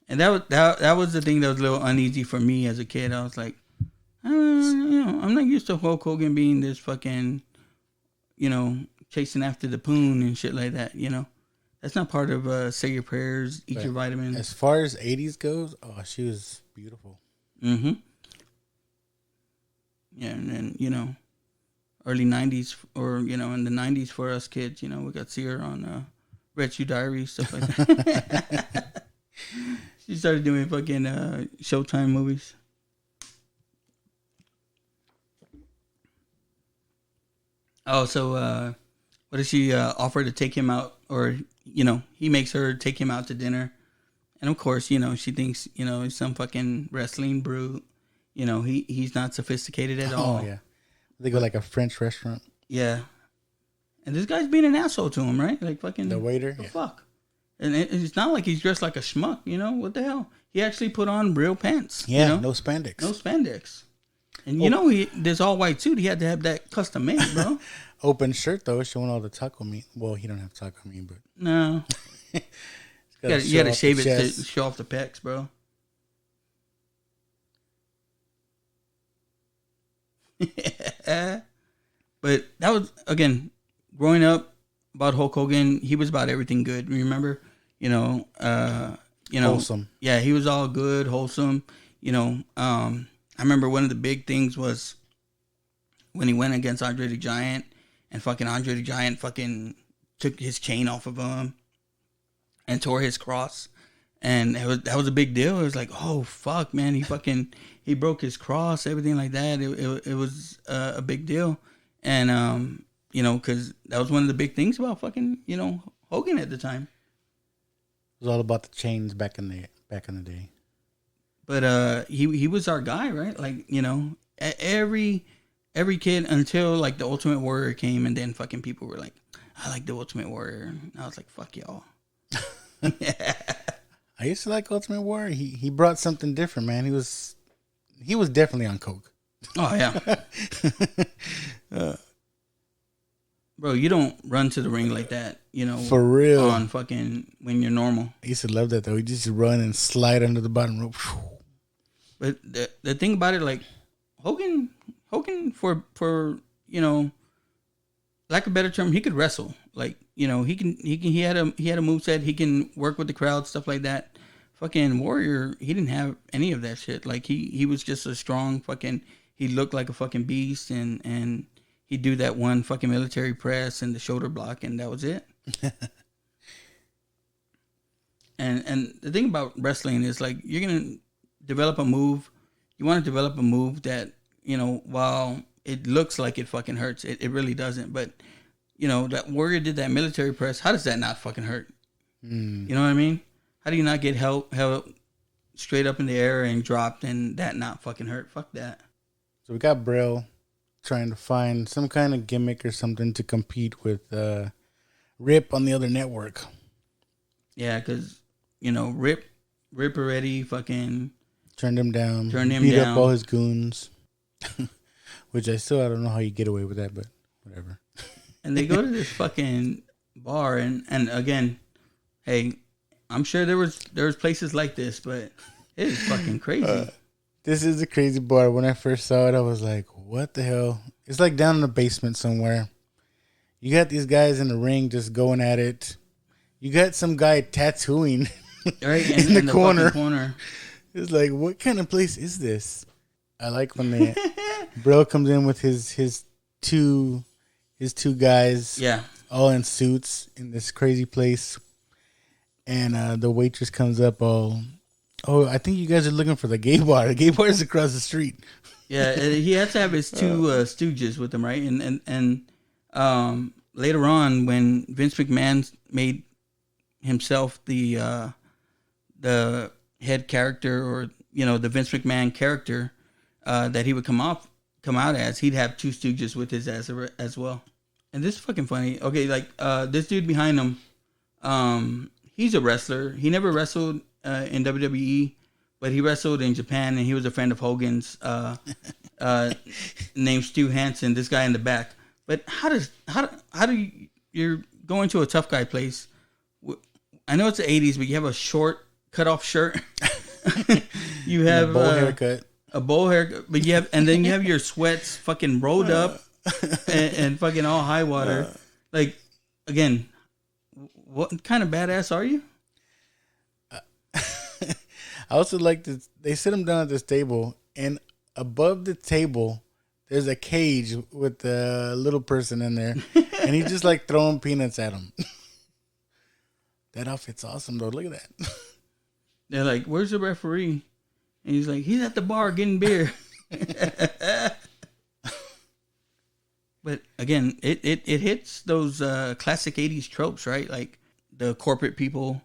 And that was the thing that was a little uneasy for me as a kid. I was like, I'm not used to Hulk Hogan being this fucking, chasing after the poon and shit like that, That's not part of say your prayers, eat your vitamins. As far as 80s goes, oh, she was beautiful. Mm-hmm. Yeah, and then, early 90s or, in the 90s for us kids, we got to see her on Red Shoe Diaries, stuff like that. She started doing fucking Showtime movies. Oh, so what does she offer to take him out? Or, he makes her take him out to dinner. And of course, she thinks, he's some fucking wrestling brute. You know, he's not sophisticated at all. Oh yeah, they go like a French restaurant. Yeah. And this guy's being an asshole to him, right? Like fucking The waiter. The fuck. And it's not like he's dressed like a schmuck. You know what the hell? He actually put on real pants. Yeah, you know? no spandex. No spandex. And you know, this all white suit, he had to have that custom made, bro. Open shirt though, showing all the taco meat. Well, he don't have taco meat, but No. You got to shave it to show off the pecs, bro. But that was, again, growing up about Hulk Hogan, he was about everything good. Remember, wholesome. Yeah, he was all good, wholesome. I remember one of the big things was when he went against Andre the Giant, and fucking Andre the Giant fucking took his chain off of him and tore his cross. And that was a big deal. It was like, oh fuck, man, he broke his cross, everything like that. It was a big deal, and because that was one of the big things about fucking Hogan at the time. It was all about the chains back in the day. But he was our guy, right? Like every kid until like the Ultimate Warrior came, and then fucking people were like, I like the Ultimate Warrior. And I was like, fuck y'all. Yeah. I used to like Ultimate Warrior. He brought something different, man. He was definitely on coke. Oh yeah. Bro, you don't run to the ring like that, For real. On fucking when you're normal. I used to love that though. He just run and slide under the bottom rope. But the thing about it, like Hogan for lack of a better term, he could wrestle. Like, he had a moveset, he can work with the crowd, stuff like that. Fucking Warrior, he didn't have any of that shit. Like he was just a strong fucking, he looked like a fucking beast, and he'd do that one fucking military press and the shoulder block, and that was it. and the thing about wrestling is, like, you're gonna develop a move. You want to develop a move that, while it looks like it fucking hurts, it really doesn't. But that Warrior did that military press. How does that not fucking hurt? You know what I mean? How do you not get held straight up in the air and dropped and that not fucking hurt? Fuck that. So we got Braille trying to find some kind of gimmick or something to compete with Rip on the other network. Yeah, because, Rip already fucking turned him down. Beat up all his goons. Which I don't know how you get away with that, but whatever. And they go to this fucking bar, and again, hey, I'm sure there was places like this, but it is fucking crazy. This is a crazy bar. When I first saw it, I was like, what the hell? It's like down in the basement somewhere. You got these guys in the ring just going at it. You got some guy tattooing right in the corner. It's like, what kind of place is this? I like when Bro comes in with his two guys, all in suits in this crazy place, and the waitress comes up I think you guys are looking for the gay bar. The gay bar is across the street. Yeah, he had to have his two stooges with him, right? And later on, when Vince McMahon made himself the head character, or the Vince McMahon character that he would come out as, he'd have two stooges with his as well. And this is fucking funny. Okay, like this dude behind him, he's a wrestler. He never wrestled in WWE, but he wrestled in Japan, and he was a friend of Hogan's named Stu Hansen, this guy in the back. But how do you're going to a tough guy place? I know it's the 80s, but you have a short cut off shirt. You have a bowl haircut, but then you have your sweats fucking rolled up and fucking all high water. Like, again, what kind of badass are you? I also like this. They sit him down at this table, and above the table, there's a cage with a little person in there, and he's just like throwing peanuts at him. That outfit's awesome, though. Look at that. They're like, "Where's the referee?" And he's like, "He's at the bar getting beer." But again, it hits those classic 80s tropes, right? Like the corporate people,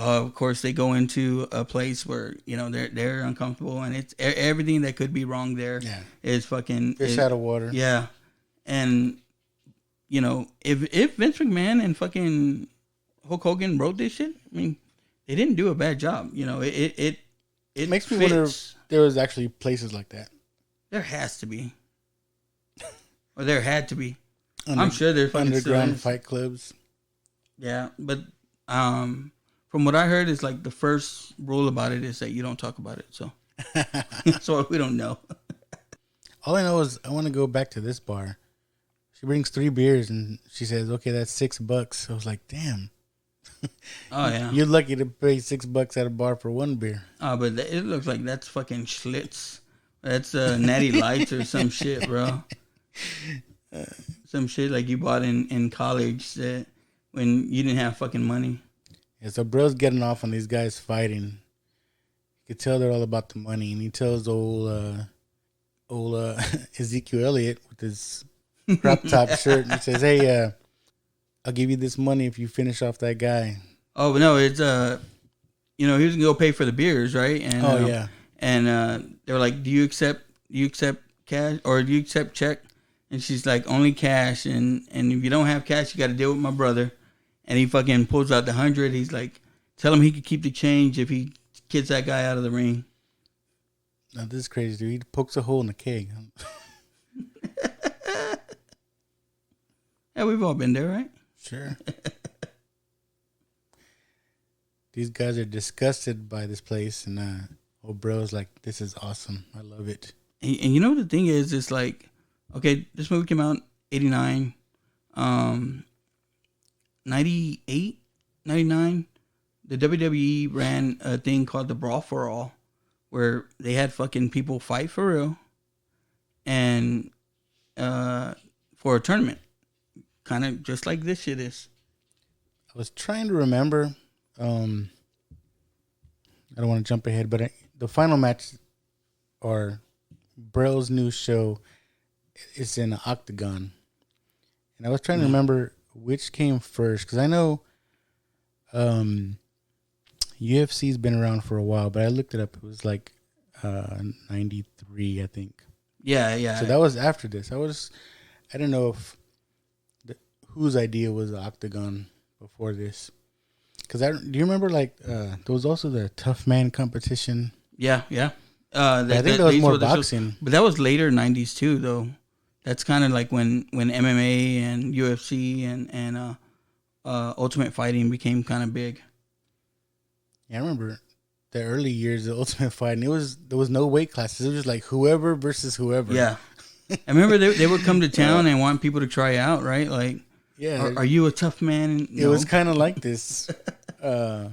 Of course, they go into a place where they're uncomfortable, and it's everything that could be wrong there is fucking fish out of water. Yeah, and if Vince McMahon and fucking Hulk Hogan wrote this shit, I mean, they didn't do a bad job. It makes me wonder if there was actually places like that. There has to be, or there had to be. I'm sure there's underground fight clubs. Yeah, but from what I heard, is like the first rule about it is that you don't talk about it. So, so we don't know. All I know is I want to go back to this bar. She brings 3 beers and she says, "Okay, that's $6." I was like, "Damn." Oh yeah, you're lucky to pay $6 at a bar for 1 beer. Oh, but it looks like that's fucking Schlitz. That's Natty Lights or some shit, bro. Some shit like you bought in college that when you didn't have fucking money. Yeah, so bro's getting off on these guys fighting. You could tell they're all about the money, and he tells old Ezekiel Elliott with his crop top shirt, and he says, "Hey, I'll give you this money if you finish off that guy." Oh, but no, it's he was gonna go pay for the beers, right? And yeah. And they were like, "Do you accept cash or do you accept check?" And she's like, "Only cash, and if you don't have cash, you got to deal with my brother." And he fucking pulls out the 100. He's like, "Tell him he could keep the change if he kicks that guy out of the ring." Now this is crazy, dude. He pokes a hole in the keg. Yeah, we've all been there, right? Sure. These guys are disgusted by this place, and old bro's like, "This is awesome. I love it." And you know the thing is, it's like, okay, this movie came out in 89. 98, 99, the WWE ran a thing called the Brawl for All, where they had fucking people fight for real, and for a tournament, kind of just like this shit is. I was trying to remember. I don't want to jump ahead, but the final match, or Bro's new show, is in an octagon, and I was trying to remember which came first, because I know UFC's been around for a while, but I looked it up. It was like 93, I think. Yeah. So that was after this. I don't know if whose idea was the octagon before this. Because do you remember there was also the Tough Man competition? Yeah. I think that was more boxing, but that was later 90s too, though. That's kind of like when MMA and UFC and Ultimate Fighting became kind of big. Yeah, I remember the early years of Ultimate Fighting. There was no weight classes. It was just like whoever versus whoever. Yeah, I remember they would come to town and want people to try out, right? Like, yeah, are you a tough man? It was kind of like this. I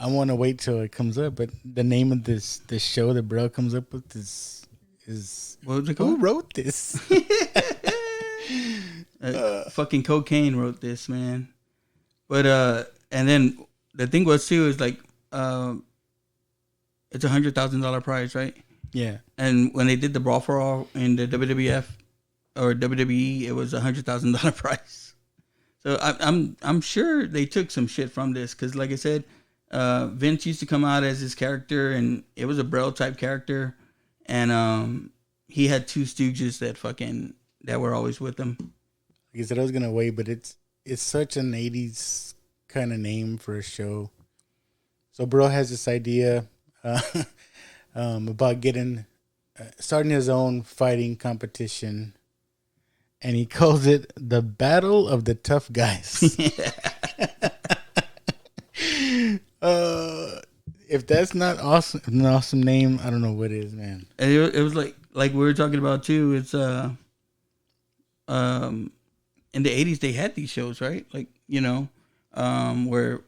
want to wait till it comes up, but the name of this show that Bro comes up with is what was it called? Who wrote this? Fucking Cocaine wrote this, man. But and then the thing was too is like it's $100,000 prize, right? Yeah. And when they did the Brawl for All in the WWF or WWE, it was $100,000 prize. So I'm sure they took some shit from this, because like I said, Vince used to come out as his character, and it was a Braille type character, and he had 2 stooges that were always with him. Like I said, I was gonna wait, but it's such an 80s kind of name for a show. So Bro has this idea about starting his own fighting competition, and he calls it the Battle of the Tough Guys. If that's not an awesome name, I don't know what is, man. And it was like we were talking about too. It's in the 80s they had these shows, right? Like, where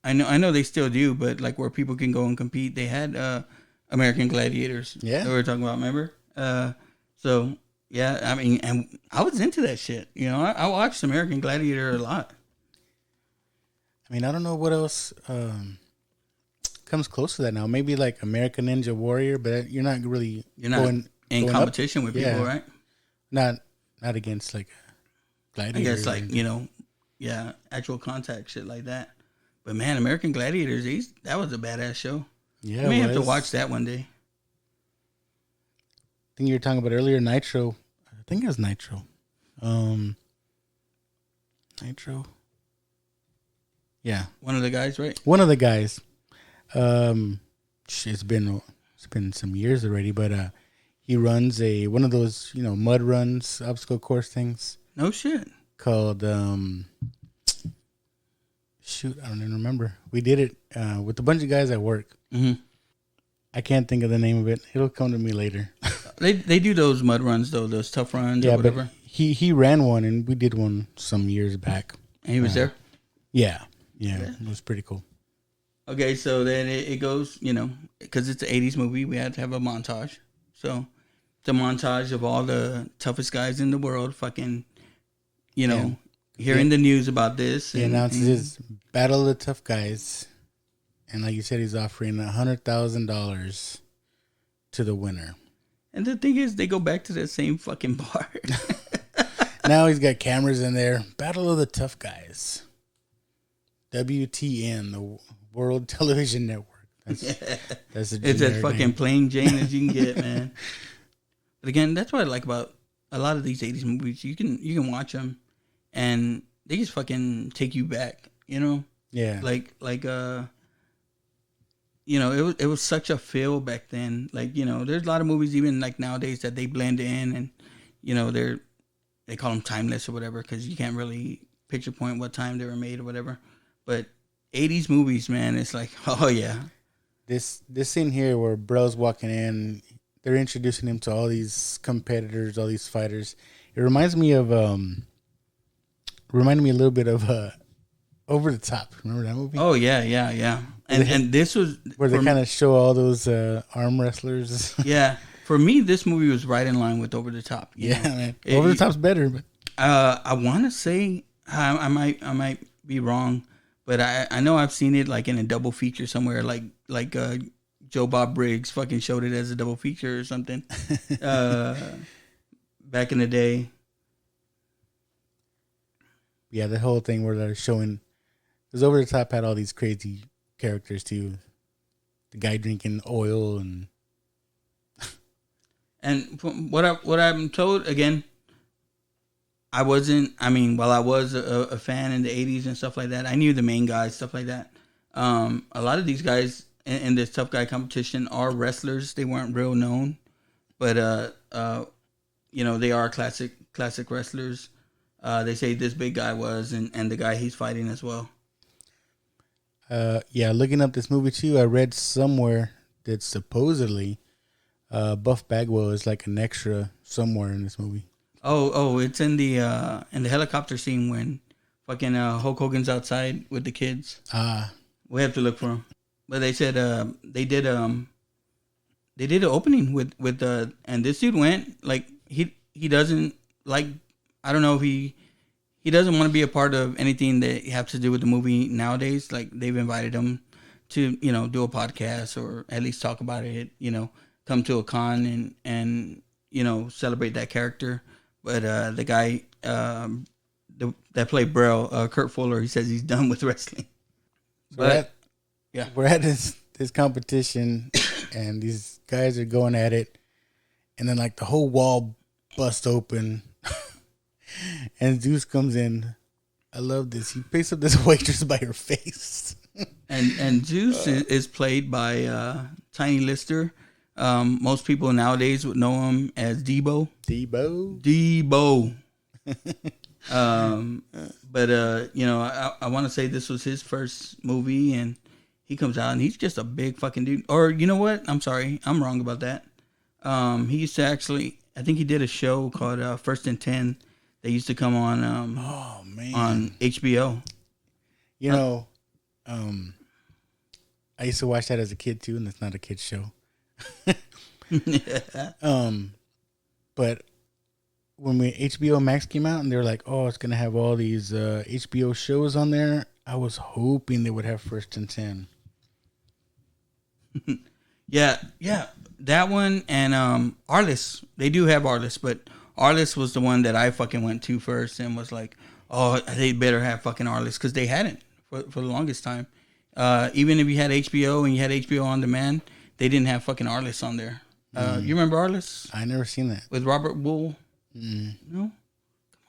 I know they still do, but like where people can go and compete. They had American Gladiators. Yeah, that we were talking about. Remember? So yeah, I mean, and I was into that shit. I watched American Gladiator a lot. I mean, I don't know what else comes close to that now. Maybe like American Ninja Warrior, but you're not going in competition with people, right? Not against like Gladiator. I guess like actual contact shit like that. But man, American Gladiators, that was a badass show. Yeah, I may have to watch that one day. I think you were talking about earlier, Nitro. I think it was Nitro. Nitro. Yeah. One of the guys, right? One of the guys. It's been some years already, but he runs one of those, mud runs, obstacle course things. No shit. Called shoot, I don't even remember. We did it with a bunch of guys at work. Mm-hmm. I can't think of the name of it. It'll come to me later. They do those mud runs though, those tough runs or whatever. But he ran one, and we did one some years back. And he was there? Yeah. It was pretty cool. Okay, so then it goes, because it's an 80s movie, we had to have a montage. So it's a montage of all the toughest guys in the world fucking, hearing the news about this. He announces his Battle of the Tough Guys. And like you said, he's offering $100,000 to the winner. And the thing is, they go back to that same fucking bar. Now he's got cameras in there. Battle of the Tough Guys. WTN, the World Television Network. That's it's as fucking plain Jane as you can get, man. But again, that's what I like about a lot of these 80s movies. You can watch them, and they just fucking take you back, Yeah. It was such a feel back then. There's a lot of movies even like nowadays that they blend in, and they call them timeless or whatever because you can't really picture point what time they were made or whatever. But 80s movies, man, it's like, oh yeah. This scene here where bro's walking in, they're introducing him to all these competitors, all these fighters. It reminds me of a little bit of Over the Top. Remember that movie? Oh yeah. And this was where they kind of show all those arm wrestlers. Yeah, for me, this movie was right in line with Over the Top. Man. Over the Top's better, but I want to say I might be wrong, but I know I've seen it like in a double feature somewhere, like Joe Bob Briggs fucking showed it as a double feature or something back in the day. Yeah, the whole thing where they're showing, because Over the Top had all these crazy characters too. The guy drinking oil and from what I'm told, again, I was a fan in the 80s and stuff like that. I knew the main guys, stuff like that. A lot of these guys in this tough guy competition are wrestlers. They weren't real known, but they are classic wrestlers. They say this big guy was, and the guy he's fighting as well. Looking up this movie too, I read somewhere that supposedly Buff Bagwell is like an extra somewhere in this movie. Oh, it's in the helicopter scene when fucking Hulk Hogan's outside with the kids. We have to look for him. But they said they did an opening with and this dude went like he doesn't like, I don't know if he doesn't want to be a part of anything that has to do with the movie nowadays. Like they've invited him to do a podcast or at least talk about it. Come to a con and celebrate that character. But the guy that played Braille, Kurt Fuller, he says he's done with wrestling. We're at this competition, and these guys are going at it, and then like the whole wall busts open, and Zeus comes in. I love this. He picks up this waitress by her face, and Zeus is played by Tiny Lister. Most people nowadays would know him as Debo. But I want to say this was his first movie, and he comes out and he's just a big fucking dude. Or you know what? I'm sorry, I'm wrong about that. He used to actually, I think he did a show called First and 10. They used to come on on HBO. I used to watch that as a kid too, and it's not a kid's show. But when HBO Max came out and they were like, oh, it's gonna have all these HBO shows on there, I was hoping they would have First and 10. yeah, that one and Arliss. They do have Arliss, but Arliss was the one that I fucking went to first and was like, oh, they better have fucking Arliss because they hadn't for the longest time. Even if you had HBO and you had HBO on demand, they didn't have fucking Arliss on there. You remember Arliss? I never seen that. With Robert Wool? No?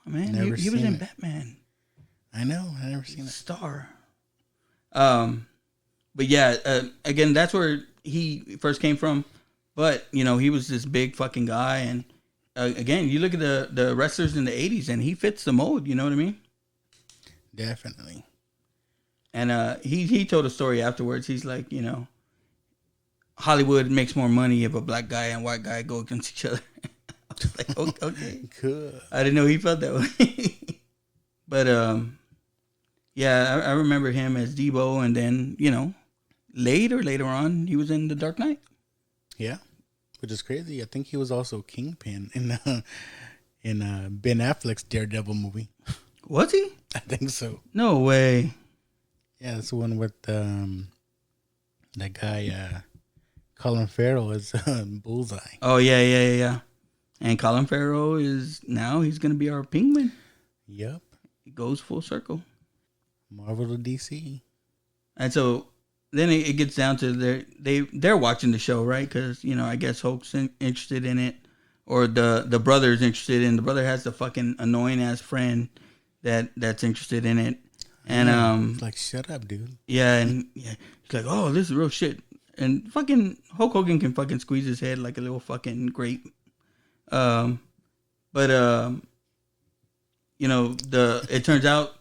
Come on, man. He was in Batman. I know. I never seen that. Star. But yeah, again, that's where he first came from. But, you know, he was this big fucking guy. And again, you look at the wrestlers in the 80s and he fits the mold. You know what I mean? Definitely. And he told a story afterwards. He's like, you know, Hollywood makes more money if a black guy and white guy go against each other. I was like, okay. Cool. I didn't know he felt that way. But, yeah, I remember him as Debo. And then, you know, later on, he was in The Dark Knight. Yeah, which is crazy. I think he was also Kingpin in Ben Affleck's Daredevil movie. Was he? I think so. No way. Yeah, that's the one with that guy Colin Farrell as Bullseye. Oh yeah. And Colin Farrell he's going to be our Penguin. Yep. It goes full circle. Marvel to DC. And so then it gets down to they're watching the show, right? Because, you know, I guess Hulk's interested in it, or the brother's interested in. The brother has the fucking annoying ass friend that's interested in it, and like, shut up, dude. Yeah, and yeah, he's like, oh, this is real shit, and fucking Hulk Hogan can fucking squeeze his head like a little fucking grape, but you know, it turns out.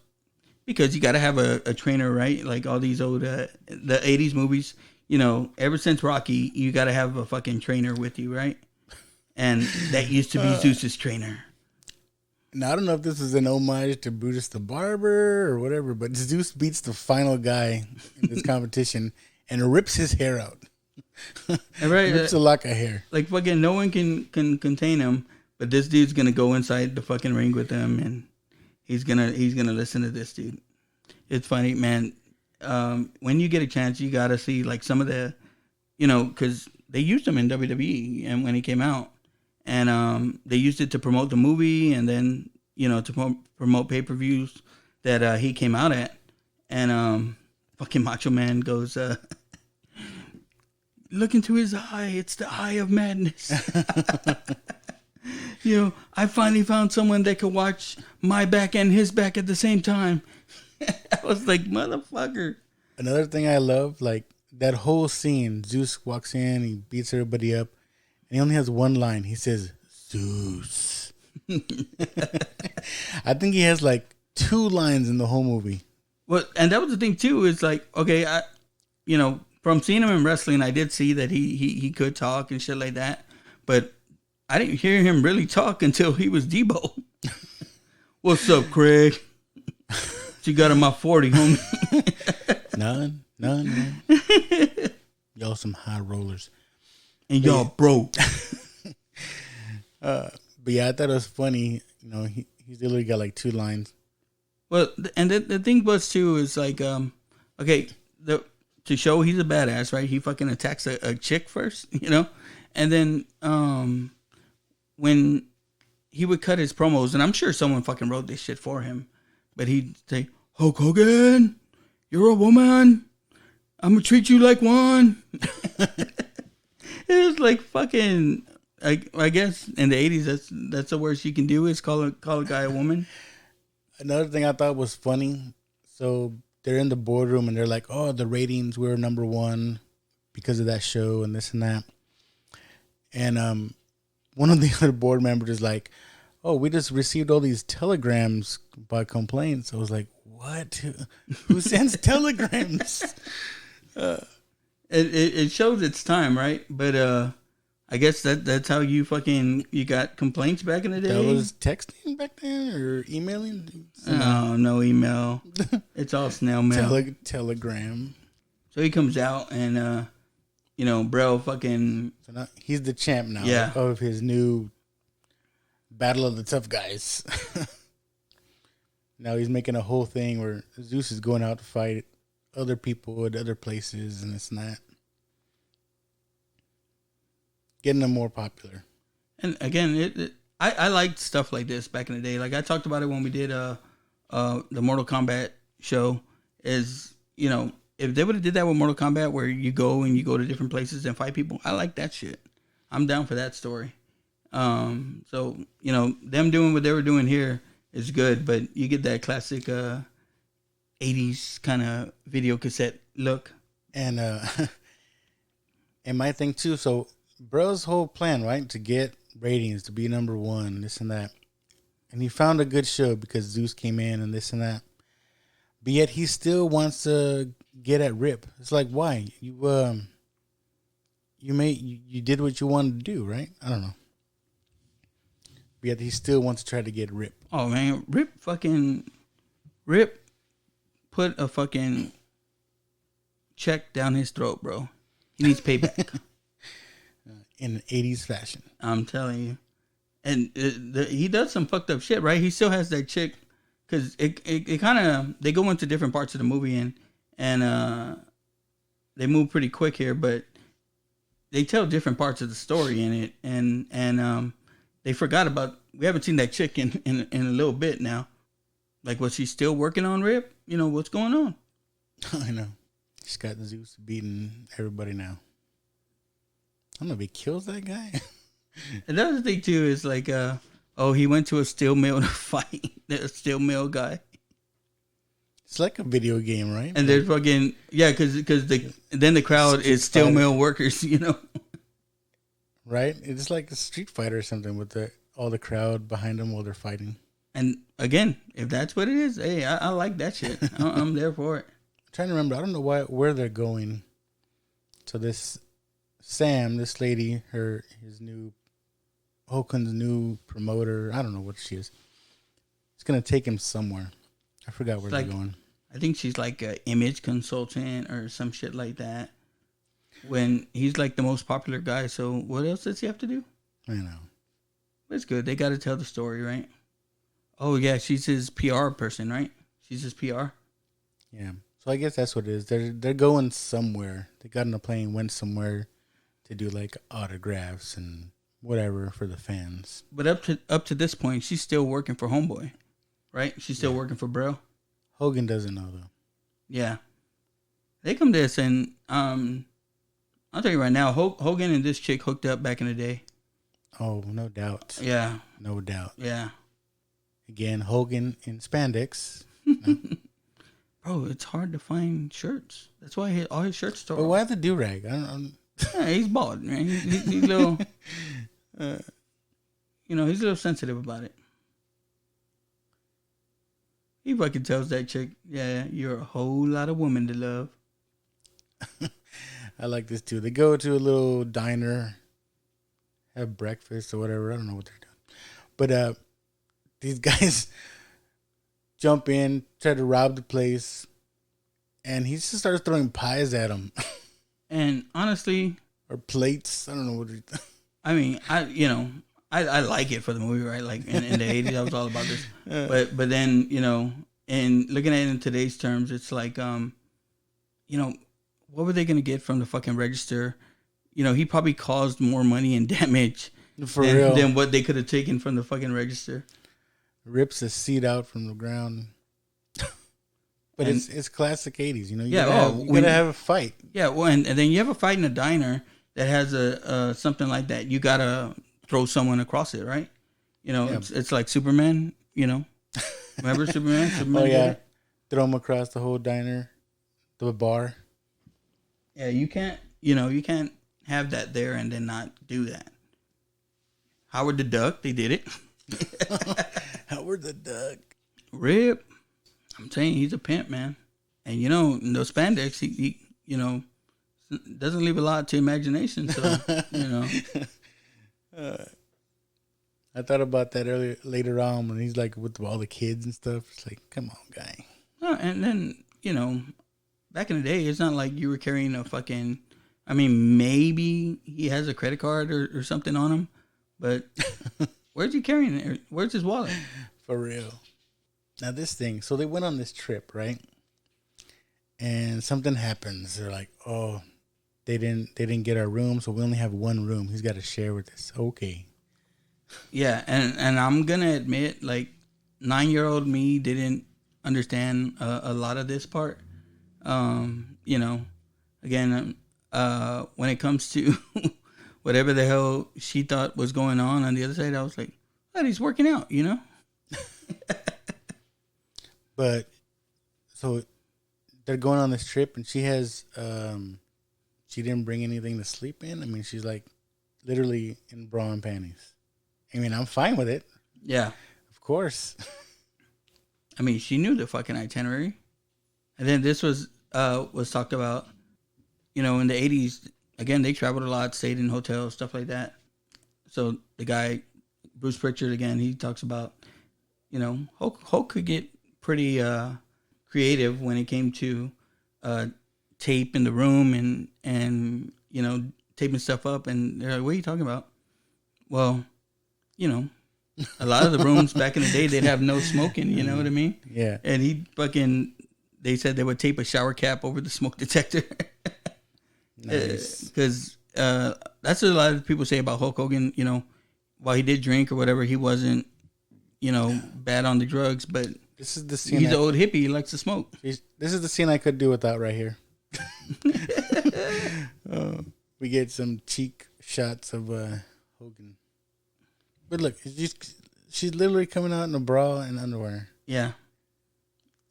Because you got to have a trainer, right? Like all these old, the 80s movies, you know, ever since Rocky, you got to have a fucking trainer with you, right? And that used to be Zeus's trainer. Now, I don't know if this is an homage to Brutus the Barber or whatever, but Zeus beats the final guy in this competition and rips his hair out. Right? Rips a lock of hair. Like fucking no one can contain him, but this dude's going to go inside the fucking ring with him and He's gonna listen to this dude. It's funny, man. When you get a chance, you gotta see like some of the, you know, because they used him in WWE and when he came out, and they used it to promote the movie and then, you know, to promote pay-per-views that he came out at, and fucking Macho Man goes, look into his eye. It's the eye of madness. You know, I finally found someone that could watch my back and his back at the same time. I was like, motherfucker. Another thing I love, like that whole scene, Zeus walks in, he beats everybody up, and he only has one line. He says, Zeus. I think he has like 2 lines in the whole movie. Well, and that was the thing too, is like, okay, you know, from seeing him in wrestling, I did see that he could talk and shit like that, but I didn't hear him really talk until he was Debo. What's up, Craig? What you got in my 40, homie? None. Y'all some high rollers. And y'all broke. But yeah, I thought it was funny. You know, he's literally got like 2 lines. Well, and the thing was too is like, okay, to show he's a badass, right? He fucking attacks a chick first, you know, and then when he would cut his promos, and I'm sure someone fucking wrote this shit for him, but he'd say, Hulk Hogan, you're a woman. I'm gonna treat you like one. It was like fucking, I guess in the 80s, that's the worst you can do is call a guy a woman. Another thing I thought was funny. So they're in the boardroom and they're like, oh, the ratings were number 1 because of that show and this and that. And one of the other board members is like, oh, we just received all these telegrams by complaints. I was like, what? Who sends telegrams? It shows its time, right? But I guess that's how you got complaints back in the day. That was texting back then or emailing? Oh, no email. It's all snail mail. Telegram. So he comes out and you know, bro, fucking. So now he's the champ now. Yeah. Of his new Battle of the Tough Guys. Now he's making a whole thing where Zeus is going out to fight other people at other places and this and that. Getting them more popular. And again, I liked stuff like this back in the day. Like I talked about it when we did the Mortal Kombat show. is, you know, if they would have did that with Mortal Kombat, where you go to different places and fight people, I like that shit. I'm down for that story. So, you know, them doing what they were doing here is good, but you get that classic 80s kind of video cassette look. And and my thing too, so bro's whole plan, right, to get ratings, to be number one, this and that. And he found a good show because Zeus came in and this and that. But yet he still wants to get at Rip. It's like, why? You did what you wanted to do, right? I don't know. But yet he still wants to try to get Rip. Oh man, Rip put a fucking check down his throat, bro. He needs payback. In 80s fashion. I'm telling you. And he does some fucked up shit, right? He still has that chick, because it kind of, they go into different parts of the movie and they move pretty quick here, but they tell different parts of the story in it, and they forgot about, we haven't seen that chick in a little bit now. Like, was she still working on Rip? You know, what's going on? I know. She's got Zeus beating everybody now. I don't know if he kills that guy. Another thing too is like, he went to a steel mill to fight a steel mill guy. It's like a video game, right? And they're fucking, yeah, because then the crowd is steel mill workers, you know. Right? It's like a Street Fighter or something with all the crowd behind them while they're fighting. And again, if that's what it is, hey, I like that shit. I'm there for it. I'm trying to remember. I don't know where they're going. So this Sam, this lady, Hogan's new promoter, I don't know what she is. It's going to take him somewhere. I forgot where they're going. I think she's like an image consultant or some shit like that. When he's like the most popular guy, so what else does he have to do? I know. It's good. They got to tell the story, right? Oh, yeah, she's his PR person, right? She's his PR. Yeah. So I guess that's what it is. They're going somewhere. They got on a plane, went somewhere to do like autographs and whatever for the fans. But up to this point, she's still working for Homeboy, right? She's still working for Bro. Hogan doesn't know though. Yeah. They come to this and I'll tell you right now, Hogan and this chick hooked up back in the day. Oh, no doubt. Yeah. No doubt. Yeah. Again, Hogan in spandex. No. Bro, it's hard to find shirts. That's why all his shirts are. But why the do-rag? I don't. Yeah, he's bald, man. He's a little, he's a little sensitive about it. He fucking tells that chick, yeah, you're a whole lot of woman to love. I like this too. They go to a little diner, have breakfast or whatever. I don't know what they're doing. But these guys jump in, try to rob the place, and he just starts throwing pies at them. And honestly, or plates. I don't know what. I mean, I like it for the movie, right? Like in the 80s, I was all about this. But then, and looking at it in today's terms, it's like, what were they going to get from the fucking register? He probably caused more money and damage than what they could have taken from the fucking register. Rips a seat out from the ground. But it's classic 80s, you Yeah, gotta have a fight. Yeah, well, and then you have a fight in a diner that has a something like that. You gotta throw someone across it, right? It's like Superman. Remember Superman? Oh yeah, throw him across the whole diner, the bar. Yeah, you can't have that there and then not do that. Howard the Duck, they did it. Howard the Duck. Rip. I'm saying he's a pimp, man. And no spandex, he doesn't leave a lot to imagination. So I thought about that later on when he's like with all the kids and stuff. It's like, come on, guy. And then back in the day, it's not like you were carrying a fucking. I mean, maybe he has a credit card or something on him, but where's he carrying it? Where's his wallet? For real. Now this thing, so they went on this trip, right? And something happens. They're like, oh, they didn't get our room, so we only have one room. He's got to share with us. Okay. Yeah, and I'm gonna admit, like 9-year-old me didn't understand a lot of this part. You know, again, when it comes to whatever the hell she thought was going on the other side, I was like, oh, he's working out, you know? But so they're going on this trip, and she has she didn't bring anything to sleep in. I mean, she's like literally in bra and panties. I mean, I'm fine with it. Yeah. Of course. I mean, she knew the fucking itinerary. And then this was talked about, you know, in the 80s. Again, they traveled a lot, stayed in hotels, stuff like that. So the guy, Bruce Pritchard, again, he talks about, you know, Hulk could get pretty creative when it came to tape in the room and you know, taping stuff up. And they're like, what are you talking about? Well, you know, a lot of the rooms back in the day, they'd have no smoking, you know what I mean? Yeah. And they said they would tape a shower cap over the smoke detector. Nice. Because that's what a lot of people say about Hulk Hogan, you know, while he did drink or whatever, he wasn't, you know, bad on the drugs, but this is the scene. He's an old hippie. He likes to smoke. This is the scene I could do without right here. We get some cheek shots of Hogan. But look, she's literally coming out in a bra and underwear. Yeah.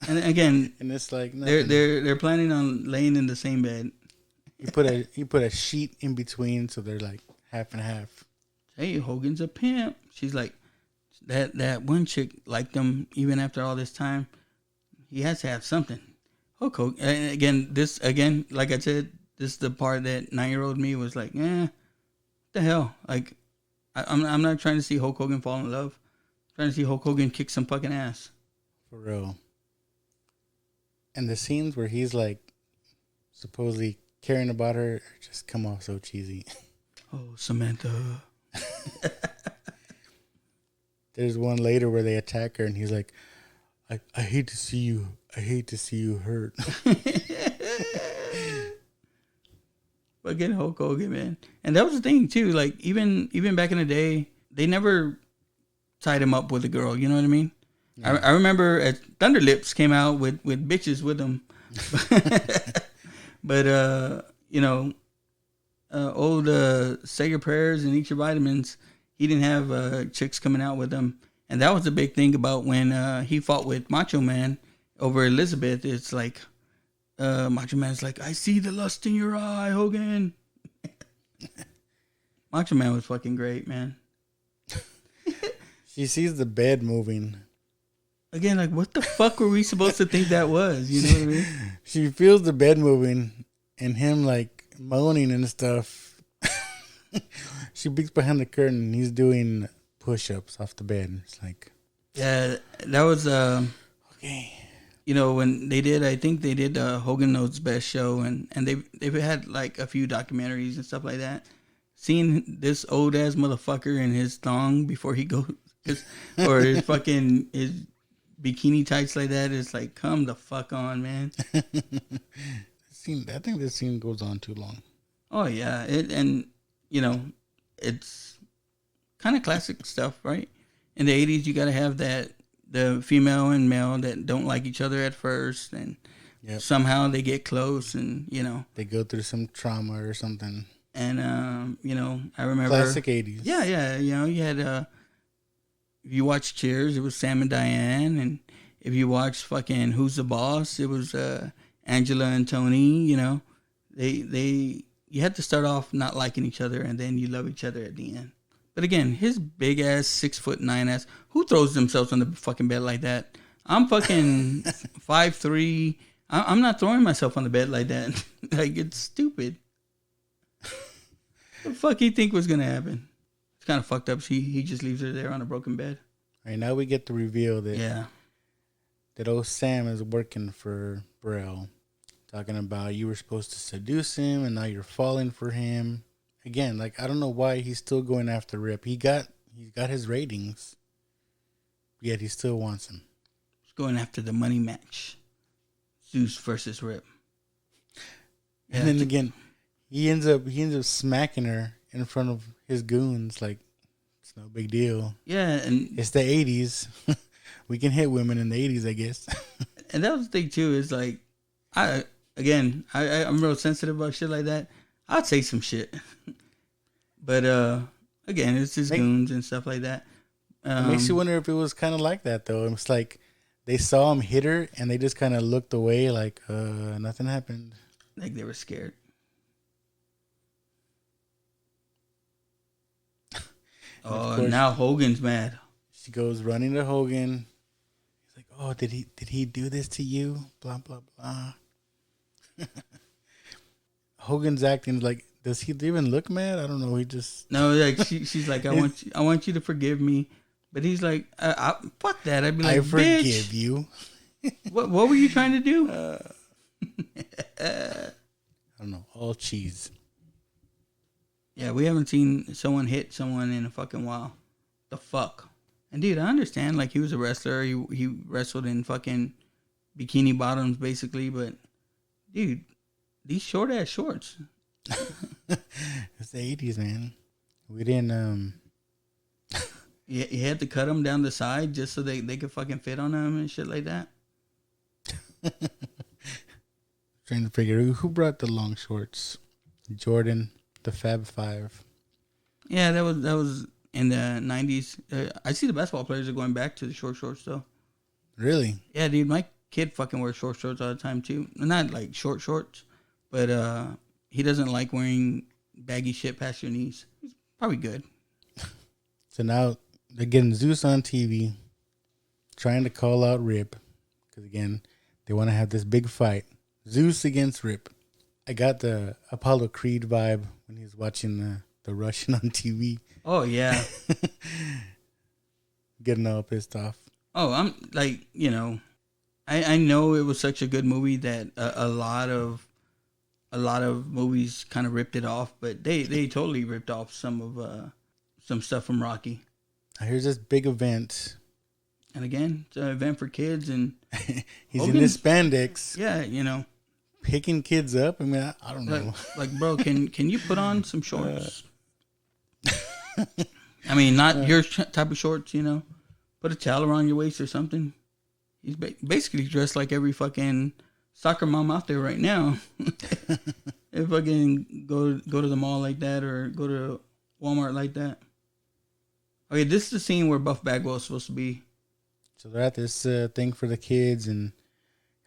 And again, and it's like they're planning on laying in the same bed. You put a sheet in between, so they're like half and half. Hey, Hogan's a pimp. She's like, that one chick liked him even after all this time. He has to have something. Hulk Hogan. And again, like I said, this is the part that 9-year-old me was like, what the hell? Like, I'm not trying to see Hulk Hogan fall in love. I'm trying to see Hulk Hogan kick some fucking ass. For real. And the scenes where he's like supposedly caring about her just come off so cheesy. Oh, Samantha. There's one later where they attack her and he's like, I hate to see you. I hate to see you hurt. Fucking Hulk Hogan, man. And that was the thing too. Like even back in the day, they never tied him up with a girl. You know what I mean? Yeah. I remember as Thunderlips came out with bitches with him. But you know, old say your prayers and eat your vitamins. He didn't have chicks coming out with him, and that was a big thing about when he fought with Macho Man over Elizabeth. It's like Macho Man's like, I see the lust in your eye, Hogan. Macho Man was fucking great, man. She sees the bed moving. Again, like, what the fuck were we supposed to think that was? You know what I mean? She feels the bed moving and him like moaning and stuff. She peeks behind the curtain and he's doing push-ups off the bed. It's like, yeah, that was okay. You know, when they did, I think they did Hogan Knows Best show, and they've had like a few documentaries and stuff like that. Seeing this old ass motherfucker in his thong before he goes, or his fucking his bikini tights like that, is like, come the fuck on, man. I think this scene goes on too long. Oh yeah, and you know, it's kind of classic stuff, right? In the 80s, you got to have that, the female and male that don't like each other at first, and somehow they get close, and you know, they go through some trauma or something. And you know, I remember classic 80s. Yeah. You know, you had if you watch Cheers, it was Sam and Diane, and if you watch fucking Who's the Boss, it was Angela and Tony. You know, they you had to start off not liking each other, and then you love each other at the end. But again, his big ass 6'9" ass, who throws themselves on the fucking bed like that? I'm fucking 5'3". I'm not throwing myself on the bed like that. Like, it's stupid. What the fuck he think was gonna happen? It's kind of fucked up. He just leaves her there on a broken bed. All right, now we get the reveal that that old Sam is working for Burrell, talking about you were supposed to seduce him and now you're falling for him. Again, like, I don't know why he's still going after Rip. He's got his ratings, yet he still wants him. He's going after the money match, Zeus versus Rip. And then again, he ends up smacking her in front of his goons. Like, it's no big deal. Yeah, and it's the 80s. We can hit women in the 80s, I guess. And that was the thing too. Is like, again, I'm real sensitive about shit like that. I'd say some shit. But again, it's just goons and stuff like that. It makes you wonder if it was kind of like that, though. It's like they saw him hit her, and they just kind of looked away like nothing happened. Like they were scared. Oh, now Hogan's mad. She goes running to Hogan. He's like, "Oh, did he do this to you?" Blah blah blah. Hogan's acting like, does he even look mad? I don't know. He just like she's like, I want you to forgive me, but he's like, fuck that. I'd be like, I forgive you. What were you trying to do? I don't know. All cheese. Yeah, we haven't seen someone hit someone in a fucking while. The fuck? And dude, I understand. Like, he was a wrestler. He wrestled in fucking bikini bottoms, basically. But dude, these short ass shorts. It's the 80s, man. We didn't. You had to cut them down the side just so they could fucking fit on them and shit like that. Trying to figure who brought the long shorts. Jordan, the Fab Five. Yeah, that was in the 90s. I see the basketball players are going back to the short shorts though. Really? Yeah, dude, my kid fucking wears short shorts all the time too. Not like short shorts, but he doesn't like wearing baggy shit past your knees. It's probably good. So now they're getting Zeus on TV, trying to call out Rip, because again, they want to have this big fight. Zeus against Rip. I got the Apollo Creed vibe when he was watching the Russian on TV. Oh, yeah. Getting all pissed off. Oh, I'm like, I know it was such a good movie that a lot of movies kind of ripped it off, but they totally ripped off some stuff from Rocky. Here's this big event. And again, it's an event for kids, and he's in this spandex. Yeah, picking kids up. I mean, I don't know. Like, bro, can you put on some shorts? I mean, not your type of shorts, Put a towel around your waist or something. He's basically dressed like every fucking soccer mom out there right now. If I can go to the mall like that or go to Walmart like that. Okay, this is the scene where Buff Bagwell is supposed to be. So they're at this thing for the kids, and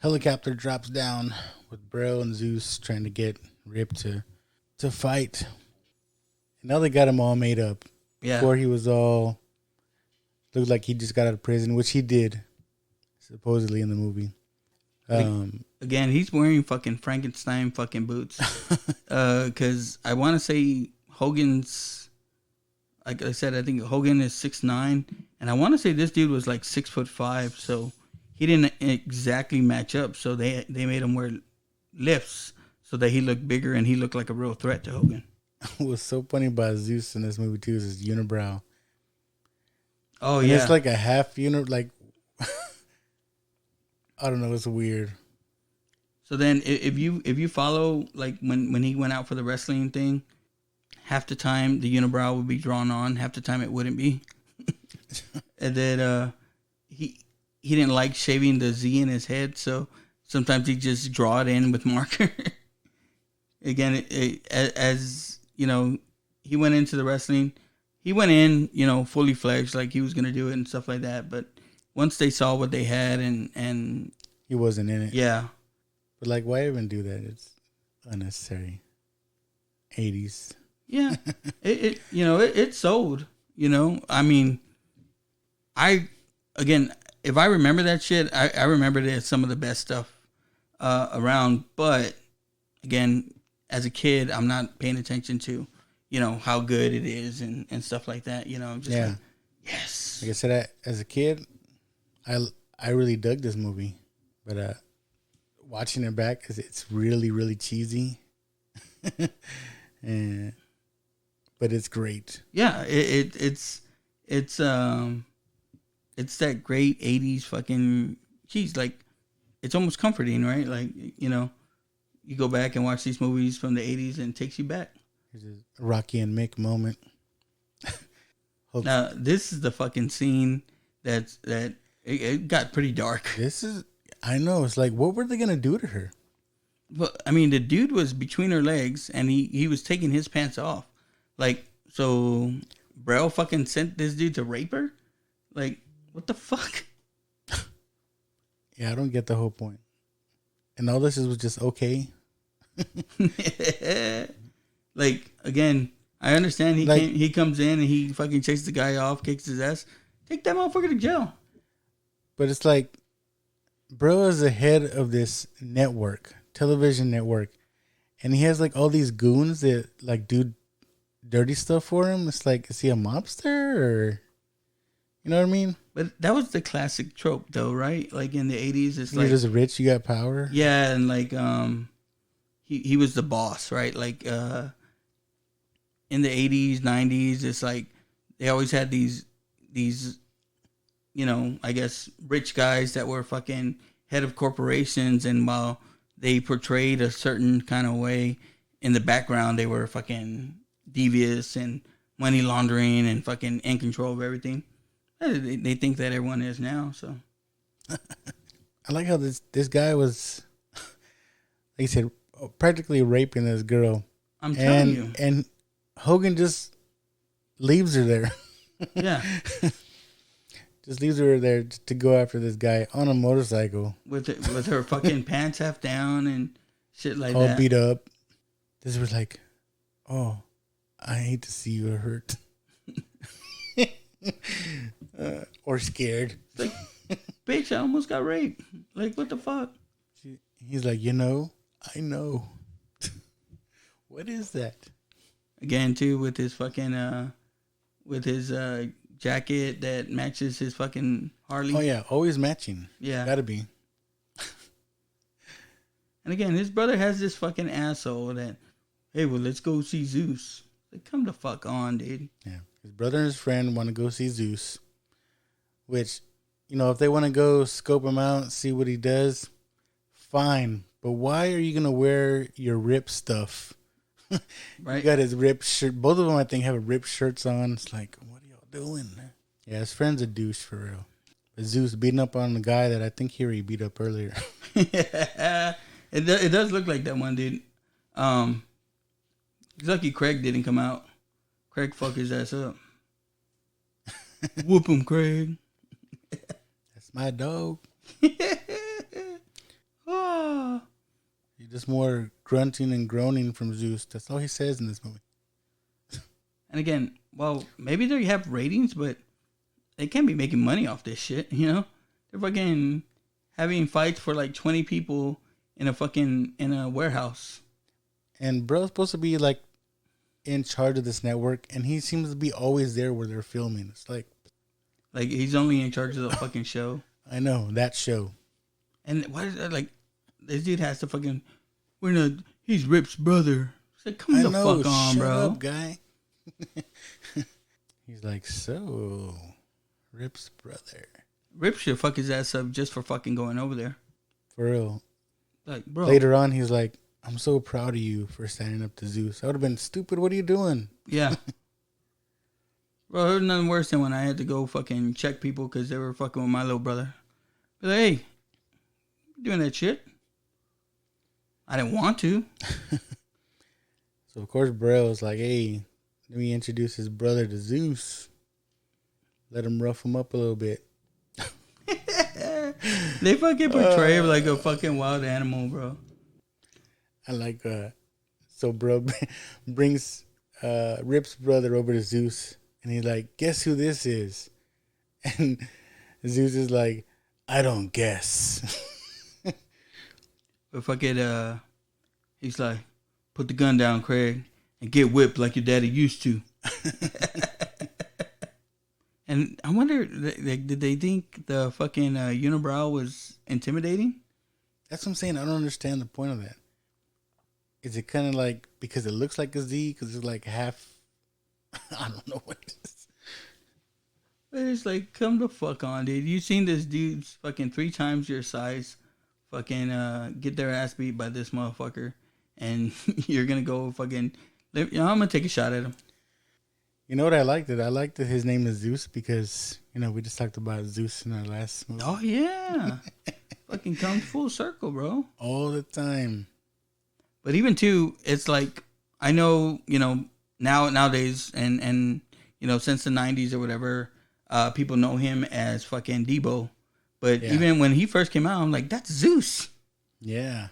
helicopter drops down with Bro and Zeus trying to get Rip to fight. And now they got him all made up. Yeah. Before he was all looked like he just got out of prison, which he did, supposedly in the movie. Again, he's wearing fucking Frankenstein fucking boots. Because I want to say Hogan's, like I said, I think Hogan is 6'9", and I want to say this dude was like 6'5", so he didn't exactly match up. So they made him wear lifts so that he looked bigger and he looked like a real threat to Hogan. What was so funny about Zeus in this movie too is his unibrow. Oh, and yeah. It's like a half like I don't know, it's weird. So then if you follow, like when he went out for the wrestling thing, half the time the unibrow would be drawn on, half the time it wouldn't be. And then he didn't like shaving the Z in his head, so sometimes he just draw it in with marker. Again, as he went into the wrestling, he went in, fully fledged, like he was gonna do it and stuff like that. But once they saw what they had and he wasn't in it. Yeah. But like, why even do that? It's unnecessary. 80s. Yeah. It sold. I mean, if I remember that shit, I remember it as some of the best stuff around. But again, as a kid, I'm not paying attention to, how good it is and stuff like that. I'm just like, yes. Like I said, as a kid, I really dug this movie, but watching it back, because it's really, really cheesy, but it's great. Yeah, it's that great 80s fucking cheese. Like, it's almost comforting, right? Like, you go back and watch these movies from the 80s and it takes you back. There's a Rocky and Mick moment. Now, this is the fucking scene that it got pretty dark. I know. It's like, what were they going to do to her? But I mean, the dude was between her legs, and he was taking his pants off. Like, so Braille fucking sent this dude to rape her? Like, what the fuck? Yeah, I don't get the whole point. And all this was just okay. Like, again, I understand he comes in and he fucking chases the guy off, kicks his ass. Take that motherfucker to jail. But it's like, bro is the head of this network, television network, and he has like all these goons that like do dirty stuff for him. It's like, is he a mobster or, you know what I mean? But that was the classic trope, though, right? Like in the 80s, it's You're like, just rich, you got power. yeah, and like he was the boss, right? Like in the 80s, 90s, it's like they always had these you know, I guess rich guys that were fucking head of corporations, and while they portrayed a certain kind of way, in the background they were fucking devious and money laundering and fucking in control of everything. They think that everyone is now, so. I like how this guy was, like you said, practically raping this girl. I'm telling you. And Hogan just leaves her there. Yeah. Just leaves her there to go after this guy on a motorcycle. With her fucking pants half down and shit like all that. beat up. This was like, oh, I hate to see you hurt. Or scared. Like, bitch, I almost got raped. Like, what the fuck? He's like, you know, I know. What is that? Again, too, with his fucking, with his jacket that matches his fucking Harley. Oh, yeah, always matching. Yeah. Gotta be. And again, his brother has this fucking asshole that, hey, well, let's go see Zeus. Like, come the fuck on, dude. Yeah. His brother and his friend want to go see Zeus. Which, you know, if they want to go scope him out, see what he does, fine. But why are you going to wear your rip stuff? Right? You got his ripped shirt. Both of them, I think, have ripped shirts on. It's like, what are y'all doing? Yeah, his friend's a douche for real. But Zeus beating up on the guy that I think he already beat up earlier. Yeah, it does look like that one, dude. It's lucky Craig didn't come out. Craig fuck his ass up. Whoop him, Craig. That's my dog. Oh. He's just more grunting and groaning from Zeus. That's all he says in this movie. And again, well, maybe they have ratings, but they can't be making money off this shit, you know? They're fucking having fights for like 20 people in a warehouse. And bro's supposed to be like in charge of this network, and he seems to be always there where they're filming. It's like he's only in charge of the fucking show. I know, that show. And why is that, like, this dude has to fucking, he's Rip's brother. It's like, come the fuck on, shut bro. up, guy. He's like, so, Rip's brother. Rip should fuck his ass up just for fucking going over there. For real. Like, bro. Later on, he's like, I'm so proud of you for standing up to Zeus. I would have been stupid. What are you doing? Yeah. Bro, there's nothing worse than when I had to go fucking check people because they were fucking with my little brother. But hey, you doing that shit? I didn't want to. So, of course, Braille was like, hey, let me introduce his brother to Zeus. Let him rough him up a little bit. They fucking portray him like a fucking wild animal, bro. I like, so bro brings Rip's brother over to Zeus, and he's like, guess who this is? And Zeus is like, I don't guess. But fucking, he's like, put the gun down, Craig, and get whipped like your daddy used to. And I wonder, like, did they think the fucking unibrow was intimidating? That's what I'm saying. I don't understand the point of that. Is it kind of like because it looks like a Z? Because it's like half. I don't know what it is. But it's like, come the fuck on, dude. You seen this dude's fucking 3 times your size fucking get their ass beat by this motherfucker. And you're going to go fucking. I'm going to take a shot at him. You know what I liked it? I liked that his name is Zeus because, you know, we just talked about Zeus in our last movie. Oh, yeah. Fucking comes full circle, bro. All the time. But even too, it's like I know, nowadays and since the 90s or whatever, people know him as fucking Debo. But even when he first came out, I'm like, that's Zeus. Yeah.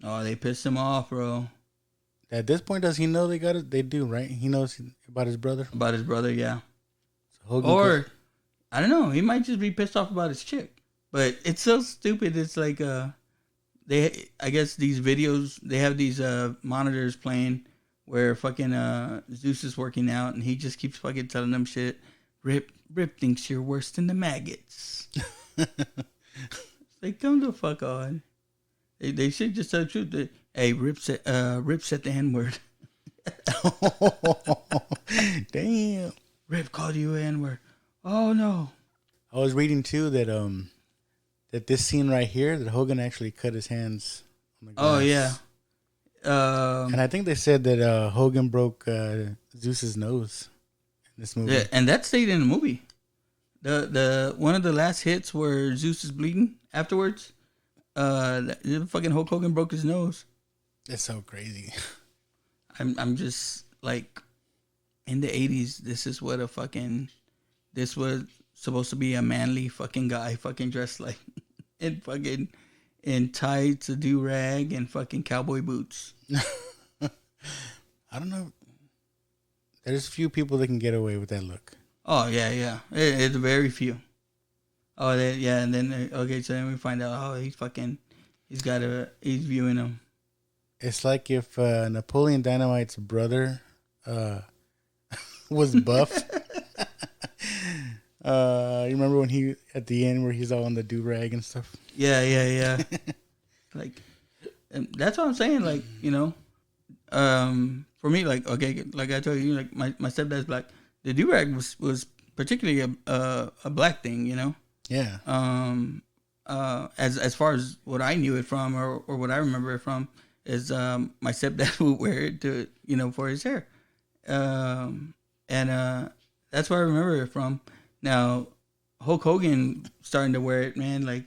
Oh, they pissed him off, bro. At this point, does he know they got it? They do, right? He knows about his brother? About his brother, yeah. So or, I don't know. He might just be pissed off about his chick. But it's so stupid. It's like, I guess these videos, they have these monitors playing where fucking Zeus is working out and he just keeps fucking telling them shit. Rip thinks you're worse than the maggots. It's like, come the fuck on. They should just tell the truth. Hey, Rip said the N-word. Damn. Rip called you N-word. Oh, no. I was reading, too, that this scene right here, that Hogan actually cut his hands on the glass. Oh, yeah. And I think they said that Hogan broke Zeus's nose in this movie. Yeah, and that stayed in the movie. The one of the last hits where Zeus is bleeding afterwards, fucking Hulk Hogan broke his nose. That's so crazy. I'm just like, in the 80s, this was supposed to be a manly fucking guy, fucking dressed like in tights, a do-rag, and fucking cowboy boots. I don't know. There's few people that can get away with that look. Oh, yeah. It's very few. Oh, and then, okay, so then we find out, oh, he's viewing him. It's like if Napoleon Dynamite's brother was buff. You remember when he, at the end, where he's all on the do-rag and stuff? Yeah. Like, that's what I'm saying, like, for me, like, okay, like I told you, like, my stepdad's black. The do-rag was particularly a black thing, Yeah. As far as what I knew it from or what I remember it from is my stepdad would wear it to, for his hair. And that's where I remember it from. Now, Hulk Hogan starting to wear it, man, like,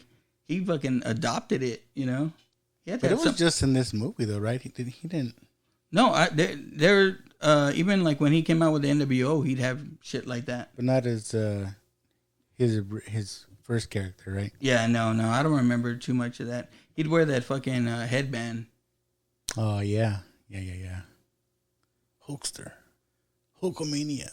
he fucking adopted it, He had but it was just in this movie, though, right? He didn't. No, there. Even like when he came out with the NWO, he'd have shit like that. But not as his first character, right? Yeah, no, I don't remember too much of that. He'd wear that fucking headband. Oh yeah. Hulkster, Hulkamania.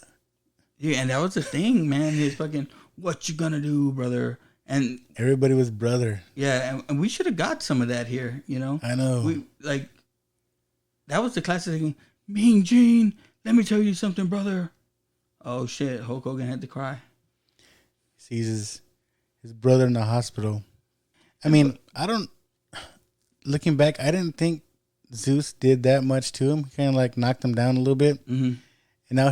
Yeah, and that was the thing, man. His fucking, what you gonna do, brother? And everybody was brother. Yeah, and we should have got some of that here. I know. We like that was the classic thing. Mean Gene, let me tell you something, brother. Oh shit, Hulk Hogan had to cry. He sees his brother in the hospital. I mean, looking back, I didn't think Zeus did that much to him. He kind of like knocked him down a little bit. Mm-hmm. And now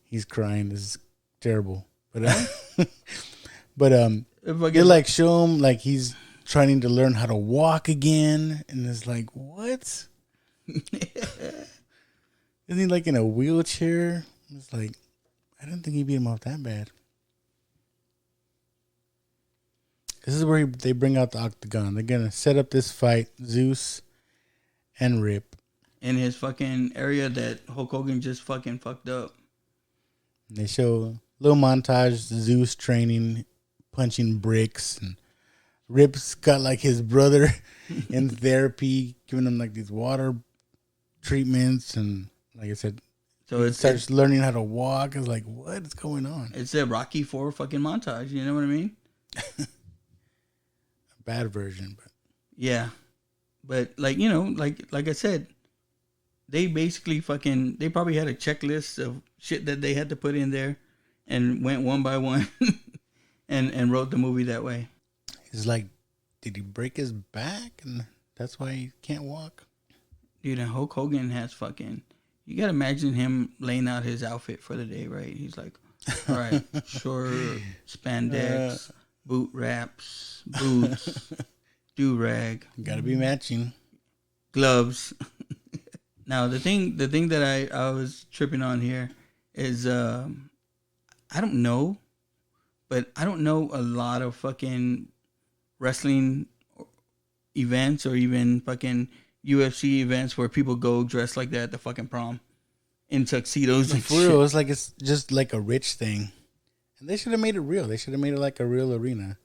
he's crying. This is terrible. But they like show him like he's trying to learn how to walk again. And it's like, what? Isn't he like in a wheelchair? It's like, I didn't think he beat him off that bad. This is where they bring out the octagon. They're gonna set up this fight, Zeus and Rip, in his fucking area that Hulk Hogan just fucking fucked up. And they show a little montage, Zeus training, punching bricks, and Rip's got like his brother in therapy, giving him like these water treatments, and like I said, so it starts learning how to walk. It's like, what is going on? It's a Rocky IV fucking montage. You know what I mean? A bad version, but yeah, but like like I said, they basically they probably had a checklist of shit that they had to put in there, and went one by one, and wrote the movie that way. It's like, did he break his back, and that's why he can't walk? Dude, and Hulk Hogan has fucking... You gotta imagine him laying out his outfit for the day, right? He's like, all right, short, spandex, boot wraps, boots, do-rag. Gotta be matching. Gloves. Now, the thing that I was tripping on here is, I don't know, but I don't know a lot of fucking wrestling events or even fucking UFC events where people go dressed like that at the fucking prom in tuxedos and For shit. real, it's just like a rich thing. And they should have made it real. They should have made it like a real arena.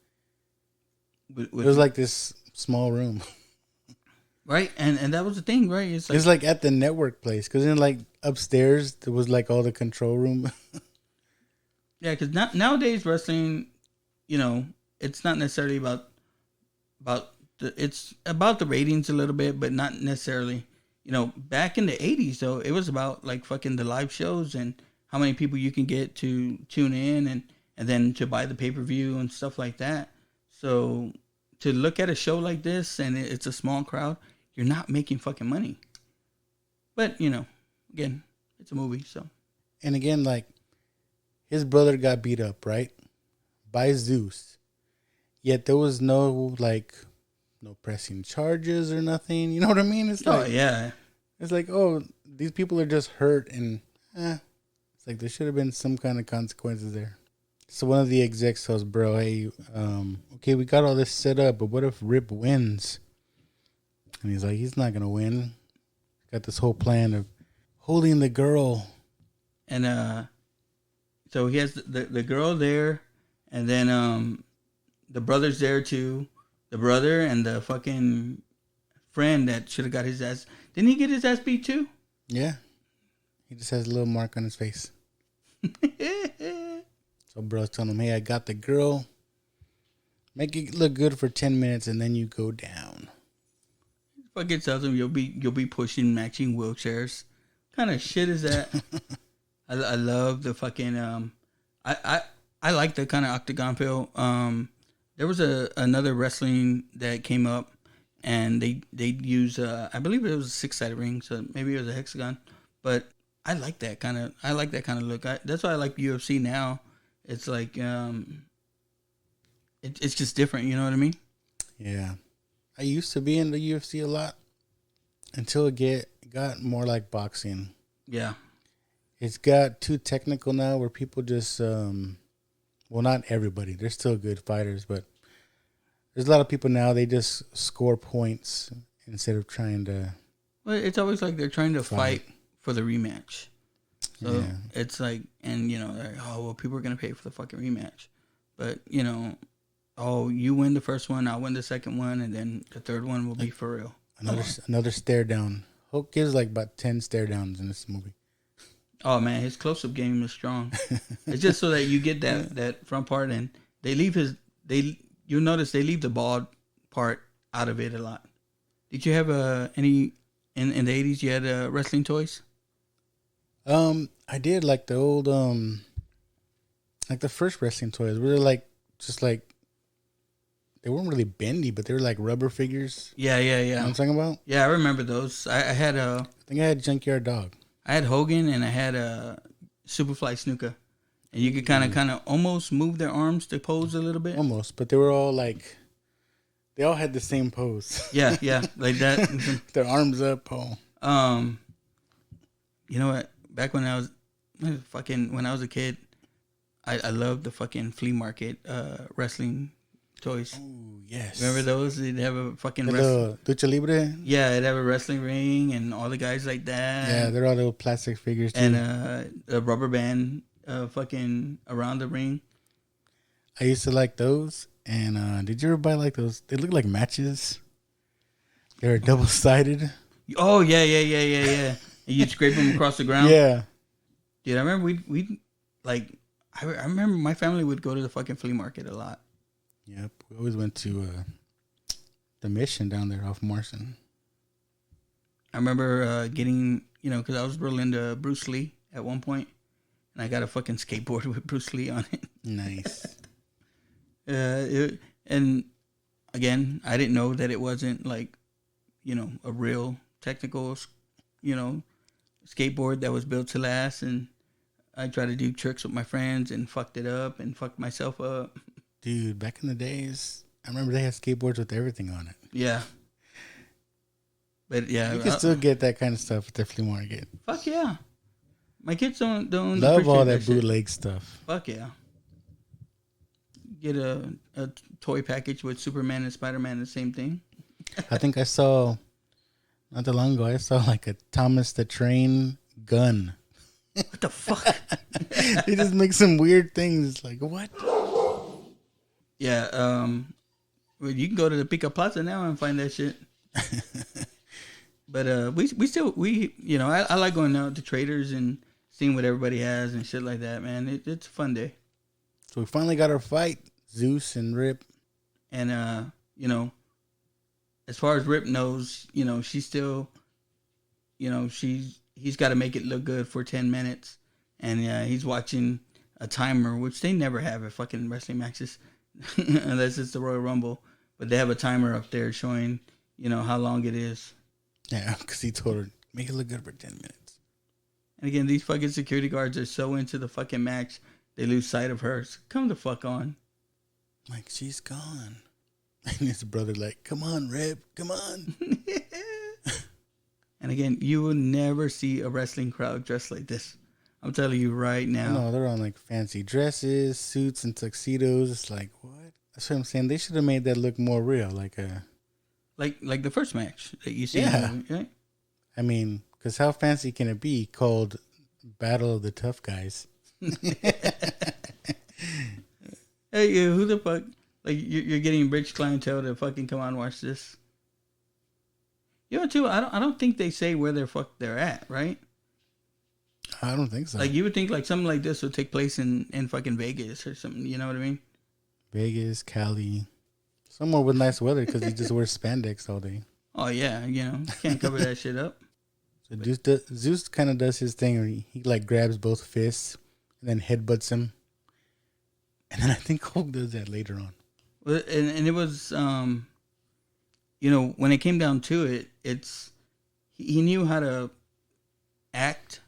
It was like this small room. Right? And that was the thing, right? It's like at the network place. Because then like upstairs, there was like all the control room. Yeah, because nowadays wrestling, it's not necessarily about it's about the ratings a little bit, but not necessarily. Back in the 80s, though, it was about like fucking the live shows and how many people you can get to tune in and then to buy the pay-per-view and stuff like that. So to look at a show like this and it's a small crowd, you're not making fucking money. But, again, it's a movie, so. And again, like, his brother got beat up, right? By Zeus. Yet there was no pressing charges or nothing. You know what I mean? It's like, yeah. It's like, oh, these people are just hurt and, it's like there should have been some kind of consequences there. So one of the execs tells bro, hey, okay, we got all this set up, but what if Rip wins? And he's like, he's not going to win. Got this whole plan of holding the girl. And so he has the girl there, and then the brother's there too. The brother and the fucking friend that should have got his ass. Didn't he get his ass beat too? Yeah. He just has a little mark on his face. So bro's telling him, hey, I got the girl. Make it look good for 10 minutes and then you go down. Fucking tells him you'll be pushing matching wheelchairs. What kind of shit is that? I love the fucking I like the kind of octagon feel. There was another wrestling that came up, and they use I believe it was a 6-sided ring, so maybe it was a hexagon, but I like that kind of look. That's why I like UFC now. It's like it's just different. You know what I mean? Yeah, I used to be in the UFC a lot until it got more like boxing. Yeah. It's got too technical now where people just, well, not everybody. They're still good fighters, but there's a lot of people now, they just score points instead of trying to. Well, it's always like they're trying to fight for the rematch. So Yeah. it's like, and they're like, oh, well, people are going to pay for the fucking rematch. But, oh, you win the first one, I'll win the second one, and then the third one will be for real. Another stare down. Hulk gives like about 10 stare downs in this movie. Oh man, his close-up game is strong. It's just so that you get that front part, and they leave you'll notice they leave the bald part out of it a lot. Did you have any in the 80s? You had wrestling toys? I did like the old like the first wrestling toys. Were like just like they weren't really bendy, but they were like rubber figures. Yeah. You know what I'm talking about? Yeah, I remember those. I had I think I had Junkyard Dog. I had Hogan and I had Superfly Snuka, and you could kind of almost move their arms to pose a little bit. Almost, but they were all like, they all had the same pose. Yeah, like that. Their arms up. Oh. You know what? Back when I was a kid, I loved the fucking flea market wrestling toys. Oh yes. Remember those? They'd have a fucking the Lucha Libre. Yeah, it'd have a wrestling ring and all the guys like that. Yeah, they're all little plastic figures too. And a rubber band fucking around the ring. I used to like those. And did you ever buy like those? They look like matches. They were double sided. Oh yeah. And you'd scrape them across the ground. Yeah. Dude, I remember we like I remember my family would go to the fucking flea market a lot. Yep, we always went to the Mission down there off Morrison. I remember getting, because I was real into Bruce Lee at one point, and I got a fucking skateboard with Bruce Lee on it. Nice. And again, I didn't know that it wasn't like, a real technical, skateboard that was built to last. And I tried to do tricks with my friends and fucked it up and fucked myself up. Dude, back in the days, I remember they had skateboards with everything on it. Yeah. But yeah. You can still get that kind of stuff at the flea market. Fuck yeah. My kids don't love all that shit. bootleg stuff. Fuck yeah. Get a toy package with Superman and Spider-Man, the same thing. I think I saw Not that long ago, I saw like a Thomas the Train gun. What the fuck? They just make some weird things. It's like, what? Yeah, well, you can go to the Pica Plaza now and find that shit. But we still you know, I like going out to traders and seeing what everybody has and shit like that, man. It's a fun day. So we finally got our fight, Zeus and Rip. And you know, as far as Rip knows, you know, she's still, you know, he's got to make it look good for 10 minutes, and he's watching a timer, which they never have at fucking wrestling matches, unless it's the Royal Rumble. But they have a timer up there showing, you know, how long it is. Yeah, because he told her, make it look good for 10 minutes. And again, these fucking security guards are so into the fucking match, they lose sight of her. So come the fuck on. Like, she's gone. And his brother like, come on, Rip, come on. And again, you will never see a wrestling crowd dressed like this. I'm telling you right now. No, they're on like fancy dresses, suits, and tuxedos. It's like, what? That's what I'm saying. They should have made that look more real. Like the first match that you see. Yeah. In the movie, right? I mean, because how fancy can it be called Battle of the Tough Guys? Hey, who the fuck? Like, you're getting rich clientele to fucking come on and watch this. You know, too, I don't think they say where they're at, right? I don't think so. Like, you would think like something like this would take place in fucking Vegas or something. You know what I mean? Vegas, Cali, somewhere with nice weather because he just wears spandex all day. Oh yeah, you know, can't cover that shit up. So Zeus kind of does his thing where he like grabs both fists and then headbutts him. And then I think Hulk does that later on. Well, and it was, you know, when it came down to it, he knew how to act,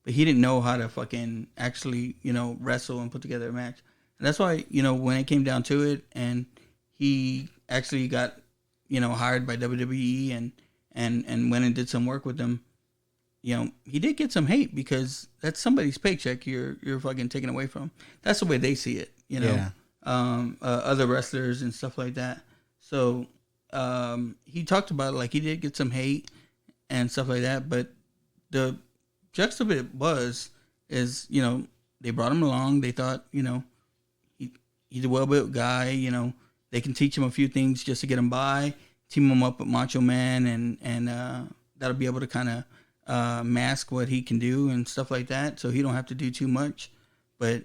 but he didn't know how to fucking actually, you know, wrestle and put together a match. And that's why, you know, when it came down to it, and he actually got, you know, hired by WWE and went and did some work with them, you know, he did get some hate because that's somebody's paycheck you're fucking taking away from. That's the way they see it, you know. Yeah. Other wrestlers and stuff like that. So he talked about it, like he did get some hate and stuff like that. But the gist of it is, you know, they brought him along. They thought, you know, he's a well-built guy. You know, they can teach him a few things just to get him by, team him up with Macho Man, and that'll be able to kind of mask what he can do and stuff like that. So he don't have to do too much. But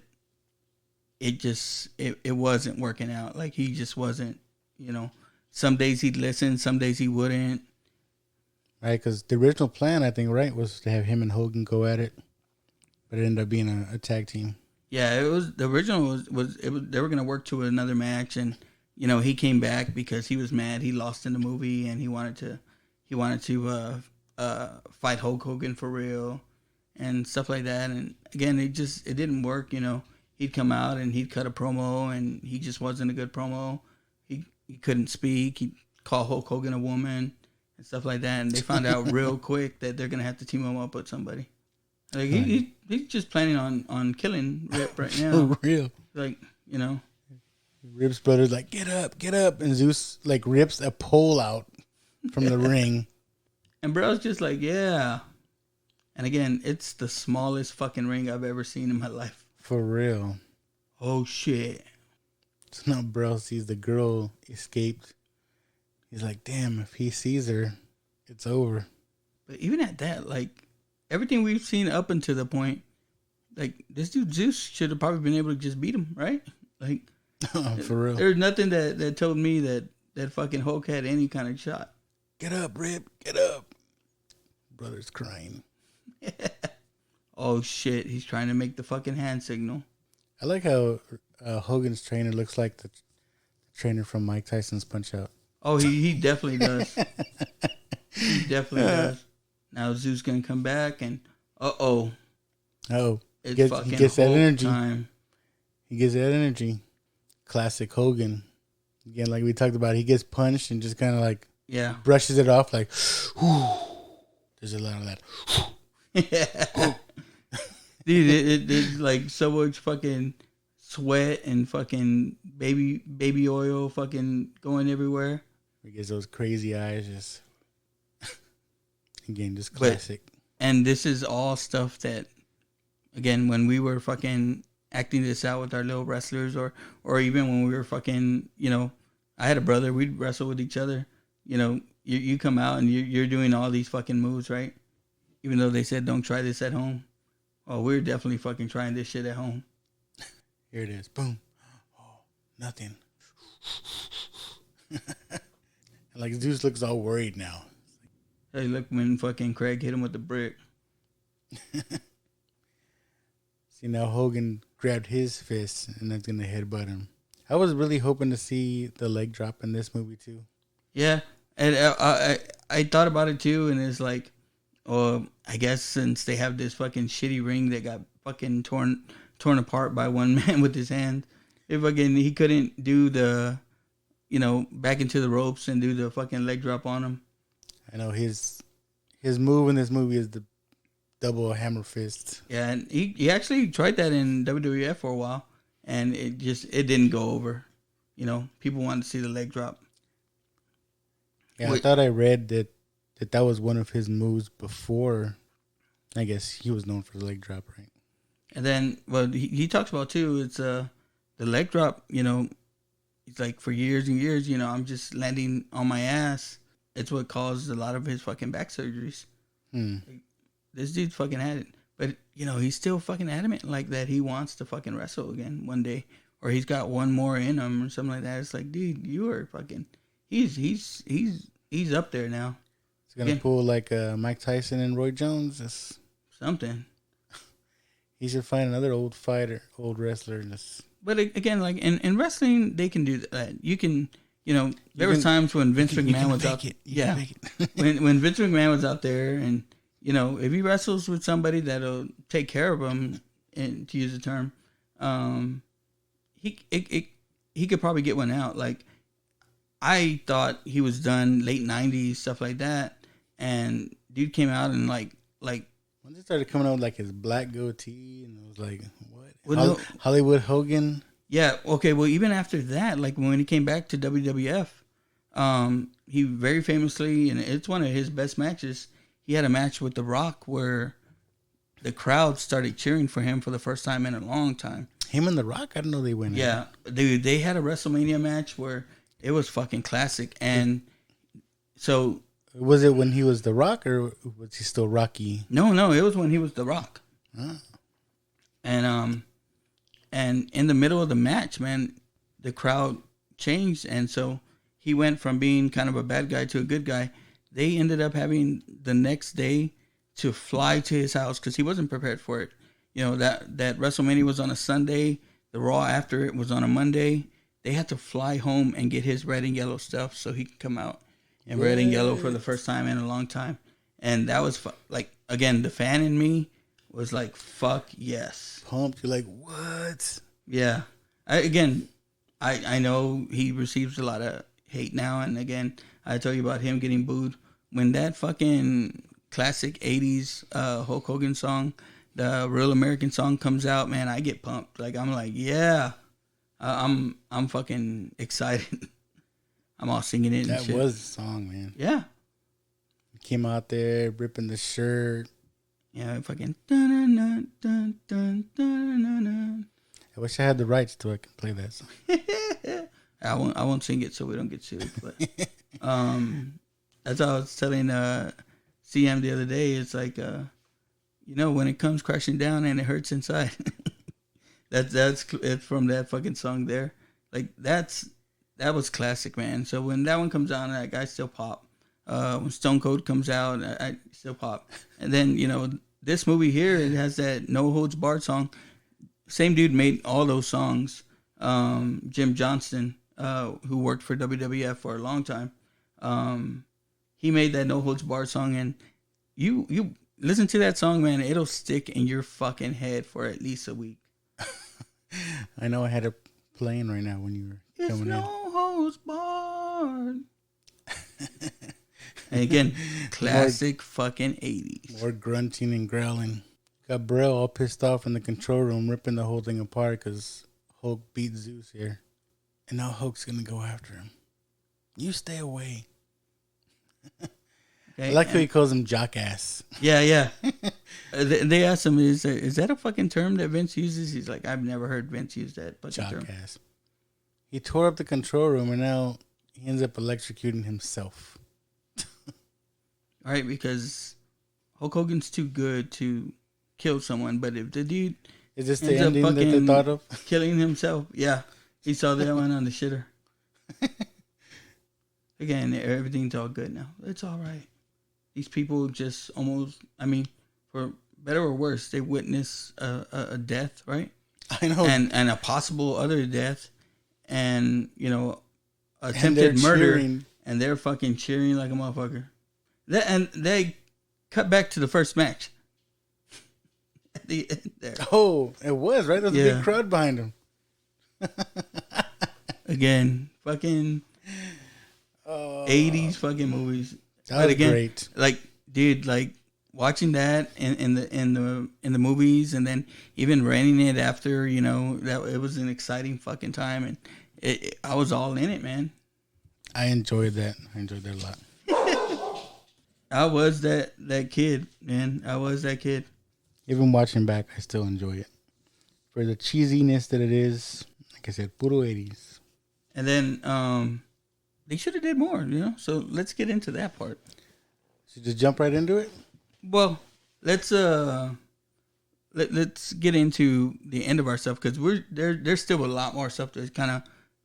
it wasn't working out. Like, he just wasn't, you know, some days he'd listen, some days he wouldn't. Right, because the original plan, I think, right, was to have him and Hogan go at it, but it ended up being a tag team. Yeah, it was the original was they were gonna work to another match, and you know, he came back because he was mad he lost in the movie, and he wanted to fight Hulk Hogan for real and stuff like that. And again, it didn't work. You know, he'd come out and he'd cut a promo, and he just wasn't a good promo. He couldn't speak. He'd call Hulk Hogan a woman and stuff like that. And they found out real quick that they're gonna have to team him up with somebody. Like, he's just planning on killing Rip right now. For real. Like, you know. Rip's brother's like, get up. And Zeus, like, rips a pole out from the ring. And bro's just like, yeah. And again, it's the smallest fucking ring I've ever seen in my life. For real. Oh, shit. So now bro sees the girl escaped. He's like, damn, if he sees her, it's over. But even at that, like, everything we've seen up until the point, like, this dude Zeus should have probably been able to just beat him, right? Like, for real. There's nothing that told me that fucking Hulk had any kind of shot. Get up, Rip, get up. Brother's crying. Oh, shit. He's trying to make the fucking hand signal. I like how Hogan's trainer looks like the trainer from Mike Tyson's Punch-Out. Oh, he definitely does. He definitely does. Now Zeus gonna come back and Oh, it's he fucking gets that Hulk energy. time. He gets that energy. Classic Hogan. Again, like we talked about, he gets punched and just kind of like brushes it off like, whew. There's a lot of that. Yeah. Dude, it's like so much fucking sweat and fucking baby oil fucking going everywhere. He gets those crazy eyes just. Again, just classic. And this is all stuff that, again, when we were fucking acting this out with our little wrestlers, or even when we were fucking, I had a brother, we'd wrestle with each other. You come out and you're doing all these fucking moves, right? Even though they said don't try this at home. Oh, we're definitely fucking trying this shit at home. Here it is. Boom. Oh, nothing. Like Zeus looks all worried now. Hey, look when fucking Craig hit him with the brick. See, now Hogan grabbed his fist and that's going to headbutt him. I was really hoping to see the leg drop in this movie too. Yeah, and I thought about it too, and it's like, I guess since they have this fucking shitty ring that got fucking torn apart by one man with his hand, he couldn't do the, back into the ropes and do the fucking leg drop on him. I know his move in this movie is the double hammer fist. Yeah, and he actually tried that in WWF for a while, and it didn't go over. People wanted to see the leg drop. Yeah, I thought I read that was one of his moves before. I guess he was known for the leg drop, right? And then, well, he talks about too. It's the leg drop. It's like for years and years. I'm just landing on my ass. It's what caused a lot of his fucking back surgeries. Like, this dude fucking had it, but he's still fucking adamant like that. He wants to fucking wrestle again one day, or he's got one more in him or something like that. It's like, dude, you are fucking. He's up there now. He's gonna pull like Mike Tyson and Roy Jones. That's something. He should find another old wrestler. But again, like in wrestling, they can do that. You can, there was times when Vince McMahon was out. Yeah, when Vince McMahon was out there, and if he wrestles with somebody that'll take care of him, and to use the term, he could probably get one out. Like I thought he was done late '90s, stuff like that, and dude came out and like when they started coming out with like his black goatee, and it was like, what? Well, Hollywood Hogan? Yeah, okay, well, even after that, like when he came back to WWF, he very famously, and it's one of his best matches, he had a match with The Rock where the crowd started cheering for him for the first time in a long time. Him and The Rock? I didn't know they went. Yeah, they had a WrestleMania match where it was fucking classic, and so... Was it when he was The Rock, or was he still Rocky? No, it was when he was The Rock. Oh. And in the middle of the match, man, the crowd changed, and so he went from being kind of a bad guy to a good guy. They ended up having the next day to fly to his house because he wasn't prepared for it. That WrestleMania was on a Sunday. The Raw after it was on a Monday. They had to fly home and get his red and yellow stuff so he could come out in red and yellow for the first time in a long time. And that was like, again, the fan in me was like, fuck yes. Pumped. You're like, what? Yeah. I know he receives a lot of hate now. And again, I tell you about him getting booed. When that fucking classic 80s Hulk Hogan song, the Real American song comes out, man, I get pumped. Like, I'm like, yeah. I'm fucking excited. I'm all singing it. That and shit. was the song, man. Yeah. He came out there ripping the shirt. Yeah, fucking. Dun, dun, dun, dun, dun, dun, dun. I wish I had the rights to it. I could play that song. I won't sing it so we don't get sued. But that's how I was telling CM the other day. It's like, when it comes crashing down and it hurts inside. That's it's from that fucking song there. Like that was classic, man. So when that one comes out, like, I still pop. When Stone Cold comes out, I still pop. And then, this movie here, it has that No Holds Barred song. Same dude made all those songs. Jim Johnston, who worked for WWF for a long time. He made that No Holds Barred song, and you listen to that song, man, it'll stick in your fucking head for at least a week. I know I had it playing right now when you were coming no holds barred. And again, classic fucking 80s. More grunting and growling. Got Braille all pissed off in the control room, ripping the whole thing apart because Hulk beat Zeus here. And now Hulk's going to go after him. You stay away. I like how he calls him jock ass. Yeah. They asked him, is that a fucking term that Vince uses? He's like, I've never heard Vince use that fucking Jock term. ass. He tore up the control room and now he ends up electrocuting himself. Right, because Hulk Hogan's too good to kill someone, but if the dude is this the ending that they thought of? Killing himself, yeah. He saw that one on the shitter. Again, everything's all good now. It's all right. These people just almost, I mean, for better or worse, they witness a death, right? I know. And a possible other death and, you know, attempted murder. Cheering. And they're fucking cheering like a motherfucker. And they cut back to the first match. At the end there. Oh, it was, right? There was a big crowd behind him. Again, fucking 80s fucking movies. That was great. Like, dude, like watching that in the movies, and then even renting it after, you know, that it was an exciting fucking time, and I was all in it, man. I enjoyed that. I enjoyed that a lot. I was that kid, man. I was that kid. Even watching back, I still enjoy it for the cheesiness that it is. Like I said, puro 80s. And then they should have did more, you know. So let's get into that part. So just jump right into it. Well, let's get into the end of our stuff, because there's still a lot more stuff to kind of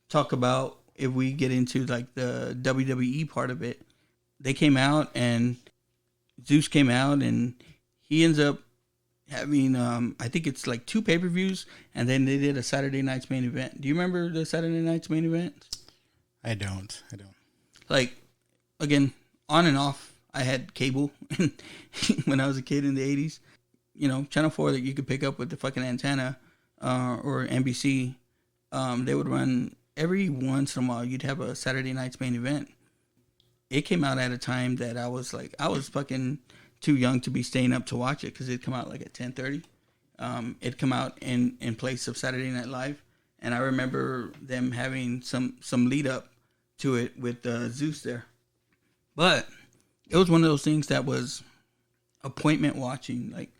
talk about if we get into like the WWE part of it. They came out and Zeus came out and he ends up having I think it's like 2 pay-per-views, and then they did a Saturday Night's Main Event. Do you remember the Saturday Night's Main Event? I don't. Like, again, on and off, I had cable when I was a kid in the 80s. You know, Channel 4 that you could pick up with the fucking antenna or NBC. They would run every once in a while. You'd have a Saturday Night's Main Event. It came out at a time that I was fucking too young to be staying up to watch it, because it'd come out like at 10:30. It'd come out in place of Saturday Night Live. And I remember them having some lead up to it with Zeus there. But it was one of those things that was appointment watching. Like,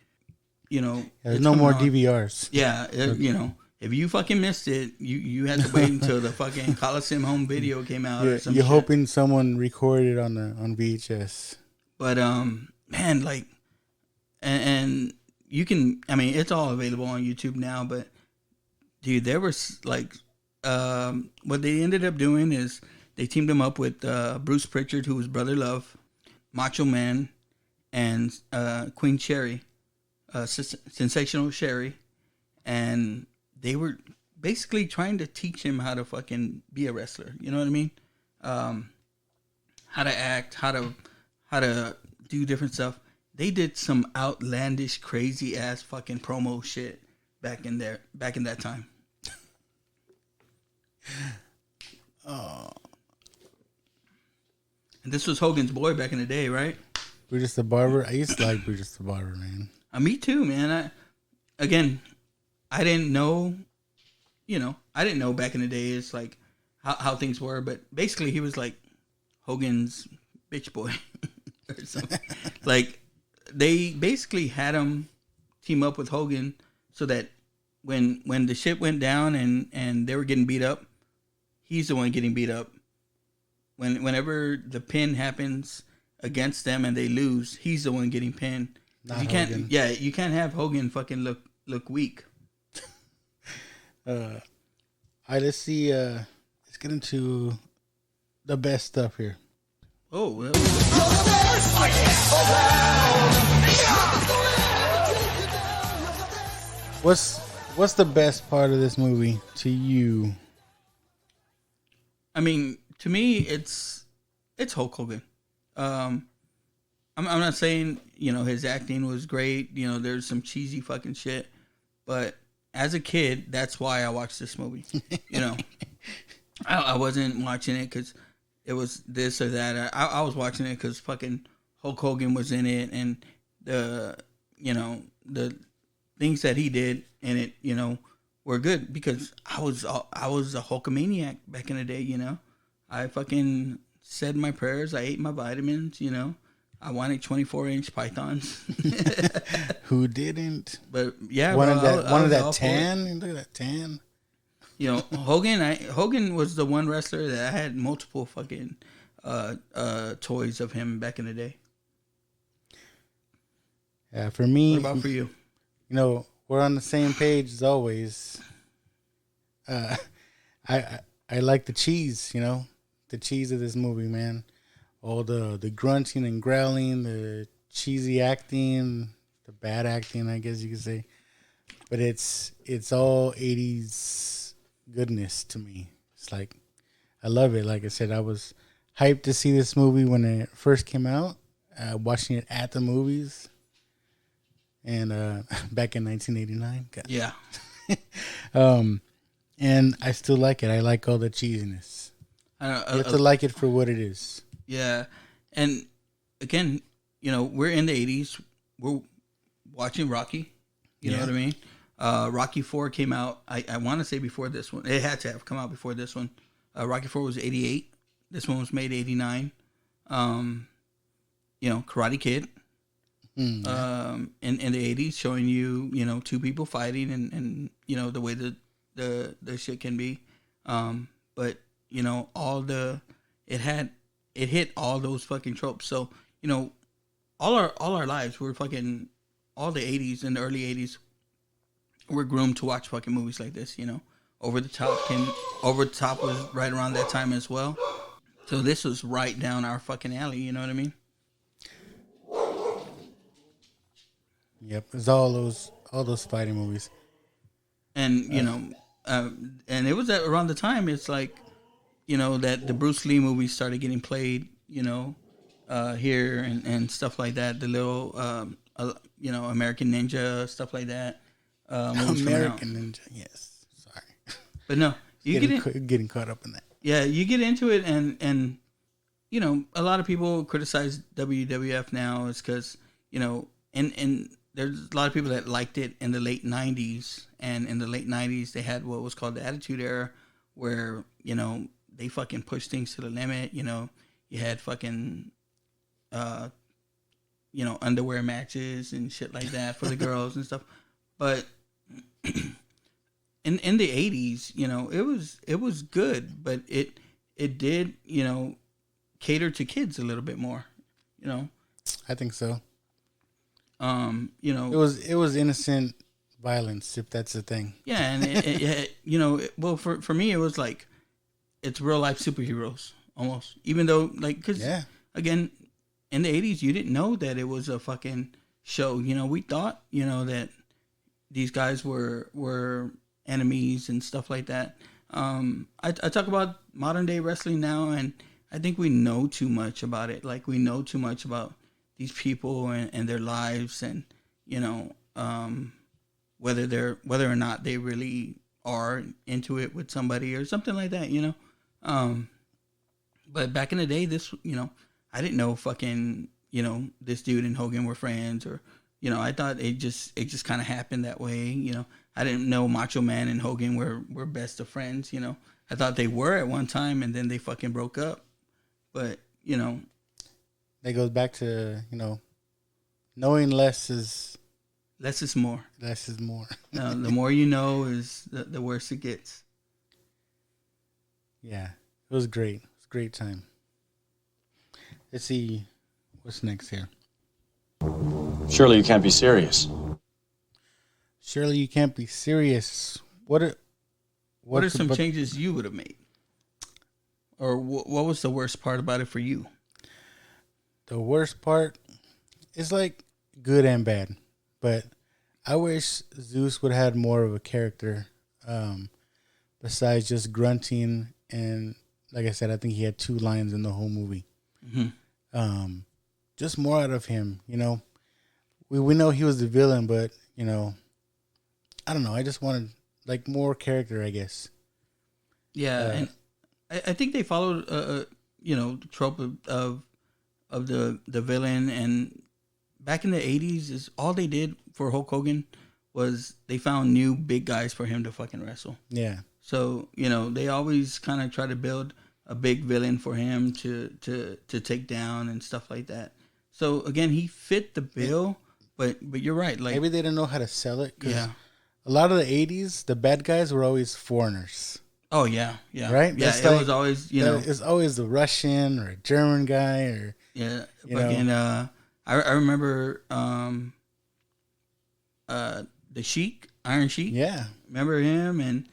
you know. There's no more DVRs. Yeah, you know. If you fucking missed it, you had to wait until the fucking Coliseum home video came out or something. You're hoping someone recorded on VHS. But, man, like, and you can, I mean, it's all available on YouTube now, but dude, there was like, what they ended up doing is they teamed him up with Bruce Pritchard, who was Brother Love, Macho Man, and Queen Sherry, Sensational Sherry, and they were basically trying to teach him how to fucking be a wrestler. You know what I mean? How to act, how to do different stuff. They did some outlandish, crazy ass fucking promo shit back in that time. Oh. And this was Hogan's boy back in the day, right? Brutus the Barber. I used to like Brutus the Barber, man. Me too, man. I didn't know, I didn't know back in the day it's like how things were, but basically he was like Hogan's bitch boy or something. Like, they basically had him team up with Hogan so that when the shit went down and they were getting beat up, he's the one getting beat up. Whenever the pin happens against them and they lose, he's the one getting pinned. Not you can't, Hogan. yeah, you can't have Hogan fucking look weak. All right, let's see. Let's get into the best stuff here. Oh, well. What's the best part of this movie to you? I mean, to me, it's Hulk Hogan. I'm not saying, his acting was great. There's some cheesy fucking shit, but as a kid, that's why I watched this movie. I wasn't watching it because it was this or that. I was watching it because fucking Hulk Hogan was in it, and the things that he did in it, were good, because I was a Hulkamaniac back in the day. I fucking said my prayers. I ate my vitamins. I wanted 24-inch pythons. Who didn't? But yeah, One of that all for it. tan. Look at that tan. You know, Hogan was the one wrestler that I had multiple fucking toys of him back in the day. Yeah, for me. What about for you? You know, we're on the same page as always. I like the cheese, you know, the cheese of this movie, man. All the grunting and growling, the cheesy acting, the bad acting, I guess you could say. But it's all 80s goodness to me. It's like, I love it. Like I said, I was hyped to see this movie when it first came out, watching it at the movies. And back in 1989. God. Yeah. And I still like it. I like all the cheesiness. You have to like it for what it is. Yeah. And again, you know, we're in the 80s. We're watching Rocky. You know what I mean? Rocky 4 came out, I want to say before this one. It had to have come out before this one. Rocky 4 was 88. This one was made 89. You know, Karate Kid. In the 80s, showing you know, two people fighting and you know, the way that the shit can be. But, you know, it hit all those fucking tropes. So, you know, all our lives, we're fucking, all the 80s and the early 80s, we're groomed to watch fucking movies like this, you know. Over the Top was right around that time as well. So this was right down our fucking alley, you know what I mean? Yep, it's all those fighting movies. And, you know, and it was around the time, it's like, you know, that the Bruce Lee movies started getting played, you know, here and stuff like that. The little, you know, American Ninja, stuff like that. American Ninja, yes. Sorry. But no, getting caught up in that. Yeah, you get into it and, you know, a lot of people criticize WWF now is because, you know, and there's a lot of people that liked it in the late 90s. And in the late 90s, they had what was called the Attitude Era, where, you know, they fucking pushed things to the limit. You know, you had fucking, you know, underwear matches and shit like that for the girls and stuff. But in the 80s, you know, it was good, but it did, you know, cater to kids a little bit more, you know. I think so. You know, it was innocent violence, if that's the thing. Yeah, and it you know, well, for me, it was like, it's real life superheroes almost. Even though, like, because again, in the 80s, you didn't know that it was a fucking show. You know, we thought, you know, that these guys were enemies and stuff like that. I talk about modern day wrestling now, and I think we know too much about it. Like, we know too much about these people and their lives, and, you know, whether or not they really are into it with somebody or something like that, you know. But back in the day, this, you know, I didn't know fucking, you know, this dude and Hogan were friends, or, you know, I thought it just kind of happened that way, you know. I didn't know Macho Man and Hogan were best of friends, you know. I thought they were at one time, and then they fucking broke up. But, you know, that goes back to, you know, knowing less is more. Less is more. The more you know is the worse it gets. Yeah, it was great. It was a great time. Let's see what's next here. Surely you can't be serious. Surely you can't be serious. What are some changes you would have made? Or what was the worst part about it for you? The worst part is like good and bad, but I wish Zeus would have had more of a character, besides just grunting. And like I said, I think he had 2 lines in the whole movie. Mm-hmm. Just more out of him, you know. We know he was the villain, but, you know, I don't know. I just wanted like more character, I guess. Yeah, and I think they followed, you know, the trope of the villain. And back in the 80s, is all they did for Hulk Hogan was they found new big guys for him to fucking wrestle. Yeah. So, you know, they always kind of try to build a big villain for him to take down and stuff like that. So again, he fit the bill, but you're right. Like maybe they didn't know how to sell it. 'Cause yeah. a lot of the '80s, the bad guys were always foreigners. Oh yeah, yeah. Right? Yeah, That's it like- was always It's always the Russian or a German guy or yeah. you Fucking know. I remember the Sheik, Iron Sheik. Yeah. Remember him and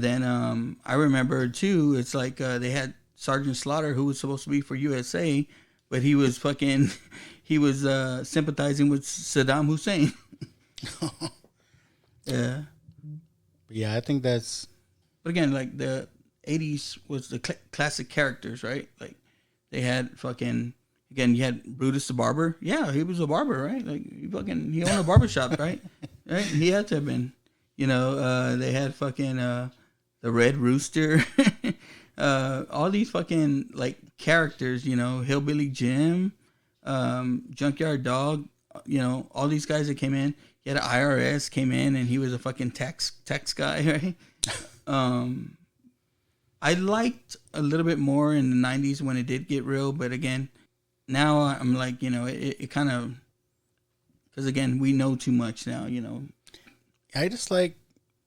then I remember too. It's like they had Sergeant Slaughter, who was supposed to be for USA, but he was sympathizing with Saddam Hussein. Yeah. Yeah, I think that's But again, like the '80s was the classic characters, right? Like they had fucking again. You had Brutus the barber. Yeah, he was a barber, right? Like he owned a barber shop, right? Right. He had to have been. You know, they had fucking the Red Rooster. All these fucking like characters. You know, Hillbilly Jim, Junkyard Dog. You know, all these guys that came in. You had an IRS came in and he was a fucking tax guy, right? I liked a little bit more in the 90s when it did get real, but again, now I'm like, you know, it kind of, because again, we know too much now, you know. I just like,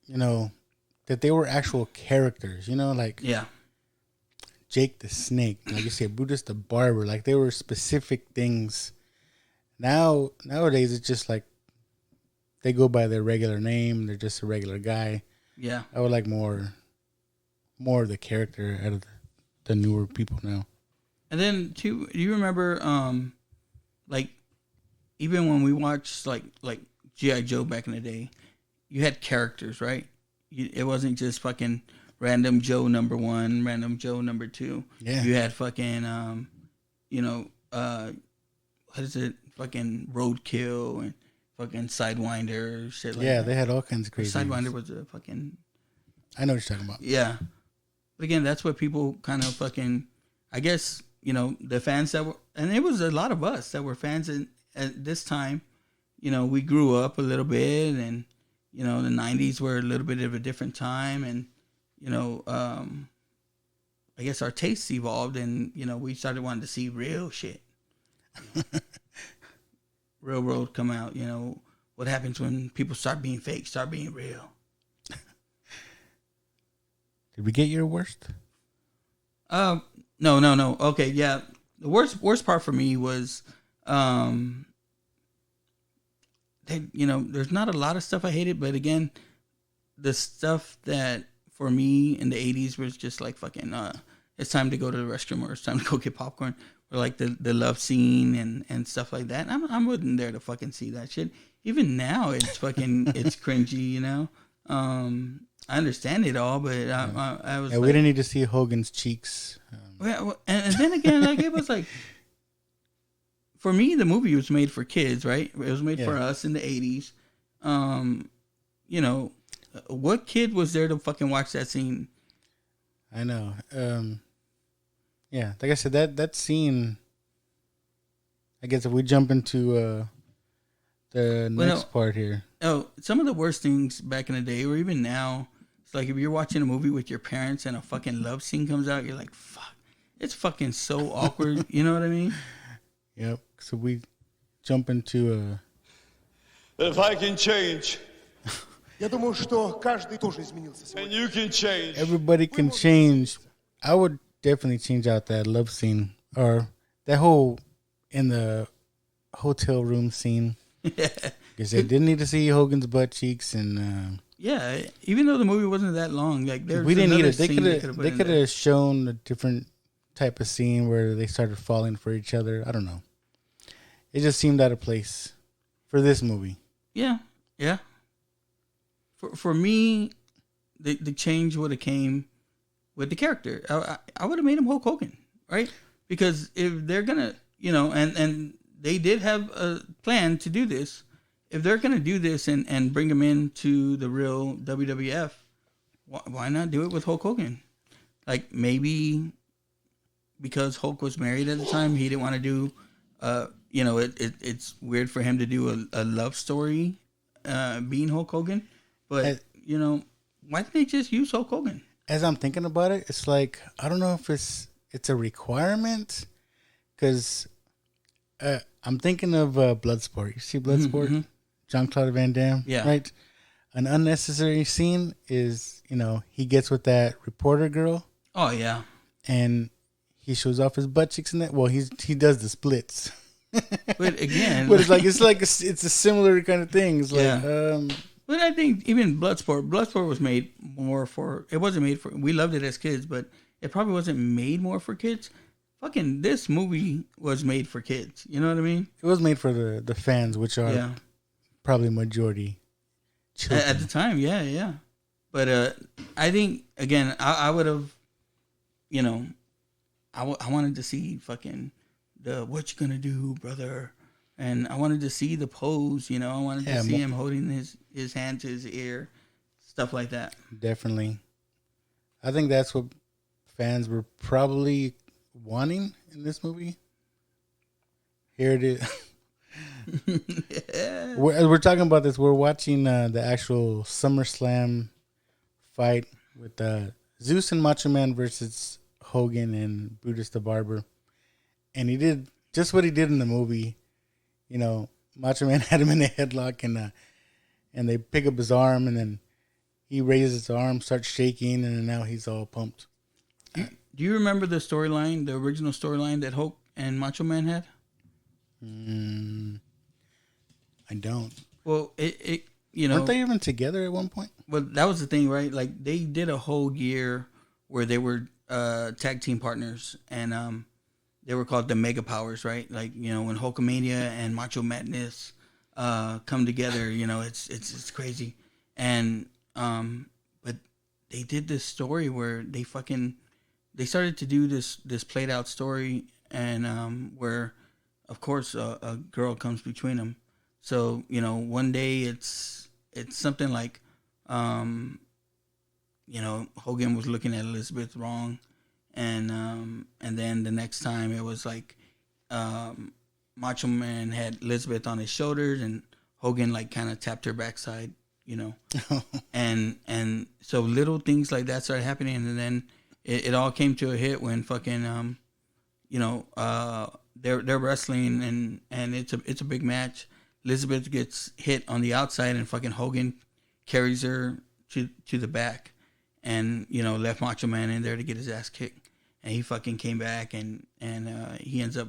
you know, that they were actual characters, you know, like Yeah. Jake the Snake, like you said, Brutus the Barber, like they were specific things. Nowadays it's just like they go by their regular name, they're just a regular guy. Yeah. I would like more of the character out of the newer people now. And then too, do you remember, like, even when we watched like G.I. Joe back in the day, you had characters, right? It wasn't just fucking random Joe number 1, random Joe number 2. Yeah. You had fucking, you know, what is it? Fucking Roadkill and fucking Sidewinder, shit like that. Yeah, they had all kinds of crazy Sidewinder names. was a fucking... I know what you're talking about. Yeah. But again, that's what people kind of fucking... I guess, you know, the fans that were... And it was a lot of us that were fans at this time. You know, we grew up a little bit and, you know, the 90s were a little bit of a different time. And, you know, I guess our tastes evolved and, you know, we started wanting to see real shit. Real world come out, you know, what happens when people start being fake, start being real. Did we get your worst? No. Okay, yeah. The worst part for me was, you know, there's not a lot of stuff I hated, but again, the stuff that for me in the 80s was just like fucking, it's time to go to the restroom or it's time to go get popcorn. Or like the love scene and stuff like that. I wasn't there to fucking see that shit. Even now, it's fucking it's cringy, you know. I understand it all, but I was. Yeah, we didn't need to see Hogan's cheeks. And then again, like it was like, for me, the movie was made for kids, right? It was made for us in the 80s. You know, what kid was there to fucking watch that scene? I know. Yeah, like I said, that scene. I guess if we jump into the next part here. Oh, some of the worst things back in the day, or even now, it's like if you're watching a movie with your parents and a fucking love scene comes out, you're like, fuck, it's fucking so awkward. You know what I mean? Yep. So we jump into If I can change, Я думаю, что каждый тоже изменился сегодня. and you can change. Everybody Can Change. I would definitely change out that love scene or that whole in the hotel room scene. Because they didn't need to see Hogan's butt cheeks and Yeah, even though the movie wasn't that long, like we didn't need it. They could have shown a different type of scene where they started falling for each other. I don't know. It just seemed out of place for this movie. Yeah. For me, the change would have came with the character. I would have made him Hulk Hogan, right? Because if they're gonna, you know, and they did have a plan to do this. If they're gonna do this and bring him into the real WWF, why not do it with Hulk Hogan? Like maybe because Hulk was married at the time, he didn't want to do. You know, it's weird for him to do a love story, being Hulk Hogan. But you know, why didn't they just use Hulk Hogan? As I'm thinking about it, it's like I don't know if it's a requirement because I'm thinking of Bloodsport. You see Bloodsport? Jean-Claude Van Damme? Yeah. Right? An unnecessary scene is, he gets with that reporter girl. Oh, yeah. And he shows off his butt cheeks in that. Well, he does the splits. But again, but it's a similar kind of thing. It's like, but I think even Bloodsport was made more for. It wasn't made for. We loved it as kids, but it probably wasn't made more for kids. Fucking this movie was made for kids. You know what I mean? It was made for the fans, which are probably majority children. At the time. Yeah. But I think again, I would have, I wanted to see fucking the "What You Gonna Do, Brother," and I wanted to see the pose. I wanted to see him holding his hand to his ear, stuff like that. Definitely, I think that's what fans were probably wanting in this movie. Here it is. We're talking about this. We're watching the actual SummerSlam fight with Zeus and Macho Man versus Hogan and Brutus the Barber. And he did just what he did in the movie. Macho Man had him in a headlock, and they pick up his arm, and then he raises his arm, starts shaking, and then now he's all pumped. Do you remember the storyline, the original storyline that Hulk and Macho Man had? I don't. Well, it weren't they even together at one point? Well, that was the thing, right? Like they did a whole year where they were tag team partners, and they were called the Mega Powers, right? Like when Hulkamania and Macho Madness come together, it's crazy. And but they did this story where they started to do this played out story, and where of course a girl comes between them. So one day it's something like Hogan was looking at Elizabeth wrong, and then the next time it was like Macho Man had Elizabeth on his shoulders, and Hogan like kind of tapped her backside, and so little things like that started happening, and then it all came to a hit when fucking they're wrestling, and it's a big match. Elizabeth gets hit on the outside, and fucking Hogan carries her to the back, and left Macho Man in there to get his ass kicked, and he fucking came back, and he ends up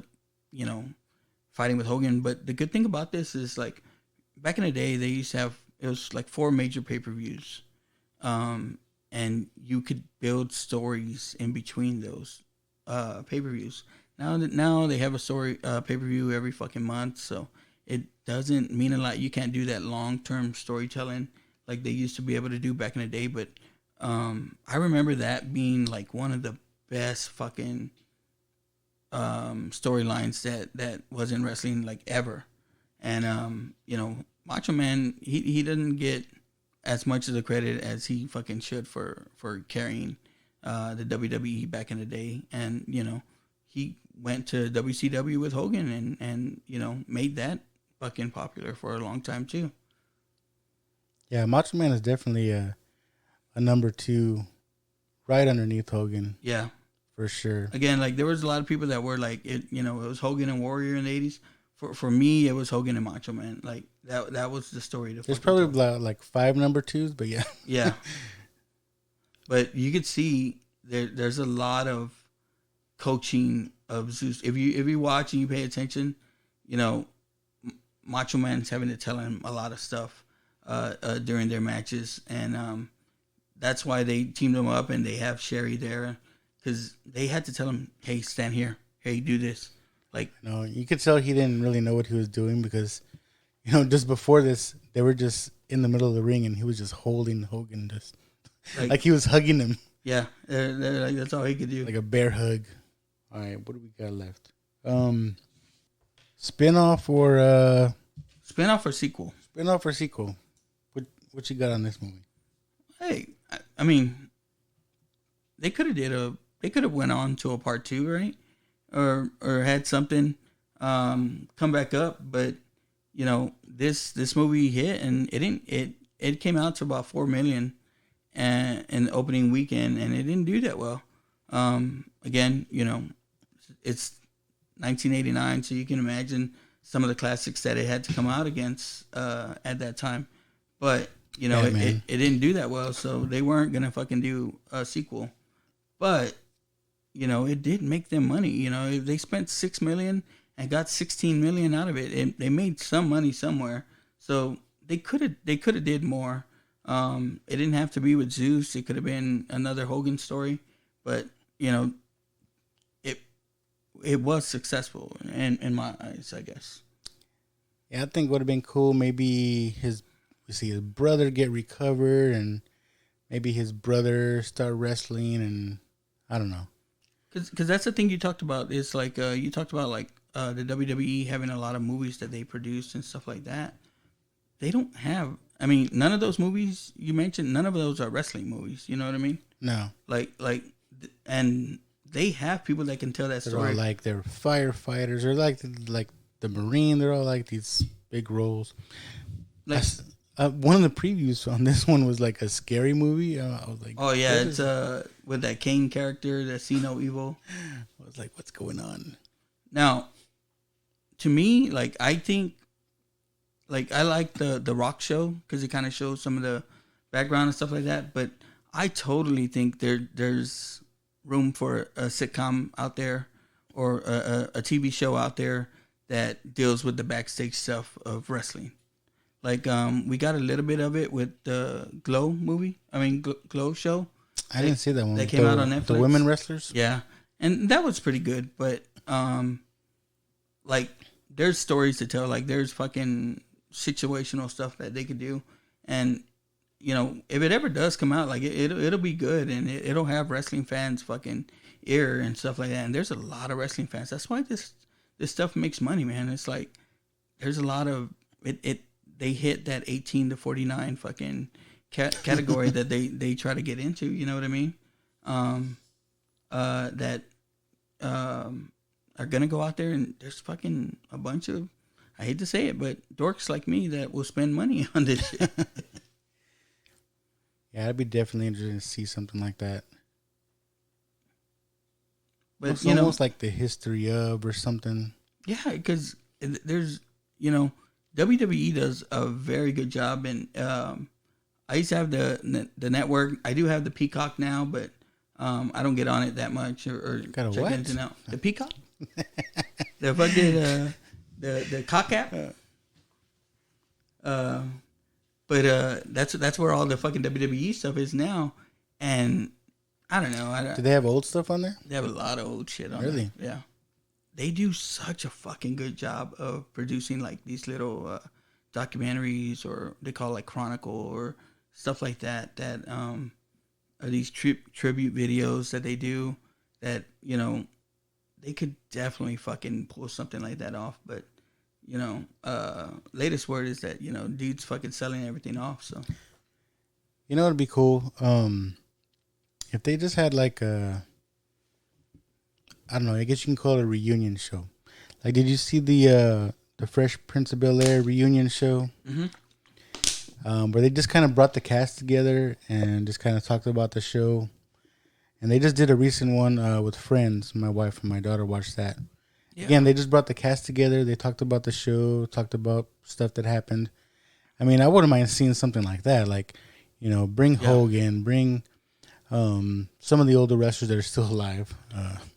fighting with Hogan. But the good thing about this is, like, back in the day they used to have, it was like 4 major pay-per-views, and you could build stories in between those pay-per-views. Now they have a story pay-per-view every fucking month, so it doesn't mean a lot. You can't do that long-term storytelling like they used to be able to do back in the day. But I remember that being like one of the best fucking storylines that was in wrestling, like, ever. And Macho Man, he doesn't get as much of the credit as he fucking should for carrying the WWE back in the day. And he went to WCW with Hogan, and made that fucking popular for a long time too. Yeah, Macho Man is definitely a number 2, right underneath Hogan. Yeah, for sure. Again, like, there was a lot of people that were like, it was Hogan and Warrior in the 80s. For me, it was Hogan and Macho Man. Like that was the story. There's probably like 5 number 2s, but yeah. Yeah. But you could see there's a lot of coaching of Zeus. If you watch and you pay attention, Macho Man's having to tell him a lot of stuff during their matches, and that's why they teamed him up, and they have Sherry there because they had to tell him, "Hey, stand here. Hey, do this." Like, no, you could tell he didn't really know what he was doing because, just before this, they were just in the middle of the ring, and he was just holding Hogan, just like he was hugging him. Yeah, like, that's all he could do, like a bear hug. All right, what do we got left? Spinoff or sequel? Spinoff or sequel? What you got on this movie? Hey, I mean, they could have went on to a part 2, right? Or had something come back up, but this movie hit, and it came out to about 4 million in the opening weekend, and it didn't do that well. Again, it's 1989, so you can imagine some of the classics that it had to come out against at that time. But you know, it didn't do that well, so they weren't gonna fucking do a sequel. But you know, it did make them money. You know, they spent $6 million and got $16 million out of it, and they made some money somewhere. So they could have did more. It didn't have to be with Zeus. It could have been another Hogan story, but you know, it was successful in my eyes, I guess. Yeah, I think it would have been cool. Maybe his brother get recovered, and maybe his brother start wrestling, and I don't know. Because that's the thing you talked about. Is like you talked about like the WWE having a lot of movies that they produce and stuff like that. They don't have. I mean, none of those movies you mentioned, none of those are wrestling movies. You know what I mean? No. And they have people that can tell that story. They're all like they're firefighters, or like the Marine. They're all like these big roles. Like one of the previews on this one was like a scary movie. I was like, oh yeah, it's with that Kane character that see no evil. I was like, what's going on? Now, to me, like I think, like I like the Rock show because it kind of shows some of the background and stuff like that. But I totally think there's room for a sitcom out there or a TV show out there that deals with the backstage stuff of wrestling. Like we got a little bit of it with the Glow movie. I mean Glow show. I didn't see that one. That came out on Netflix. The women wrestlers. Yeah, and that was pretty good. But like there's stories to tell. Like there's fucking situational stuff that they could do, and you know if it ever does come out, like it'll be good, and it'll have wrestling fans fucking ear and stuff like that. And there's a lot of wrestling fans. That's why this stuff makes money, man. It's like there's a lot of it. They hit that 18 to 49 fucking category that they try to get into. You know what I mean? That are gonna go out there, and there's fucking a bunch of, I hate to say it, but dorks like me that will spend money on this shit. Yeah, I'd be definitely interested to see something like that. But it's almost like the history of or something. Yeah, because there's, you know, WWE does a very good job, and I used to have the network. I do have the Peacock now, but I don't get on it that much or check what? Anything out. The Peacock, the fucking the cock app. But that's where all the fucking WWE stuff is now, and I don't know. Do they have old stuff on there? They have a lot of old shit on really? there. Yeah. They do such a fucking good job of producing like these little documentaries, or they call it like Chronicle or stuff like that. That are these tribute videos that they do. That, you know, they could definitely fucking pull something like that off. But you know, latest word is that, you know, dude's fucking selling everything off. So, you know, it'd be cool if they just had like a, I don't know, I guess you can call it a reunion show. Like, did you see the Fresh Prince of Bel-Air reunion show? Mm-hmm. Where they just kind of brought the cast together and just kind of talked about the show. And they just did a recent one with Friends. My wife and my daughter watched that. Yeah. Again, they just brought the cast together. They talked about the show, talked about stuff that happened. I mean, I wouldn't mind seeing something like that. Like, you know, bring Hogan, bring some of the older wrestlers that are still alive.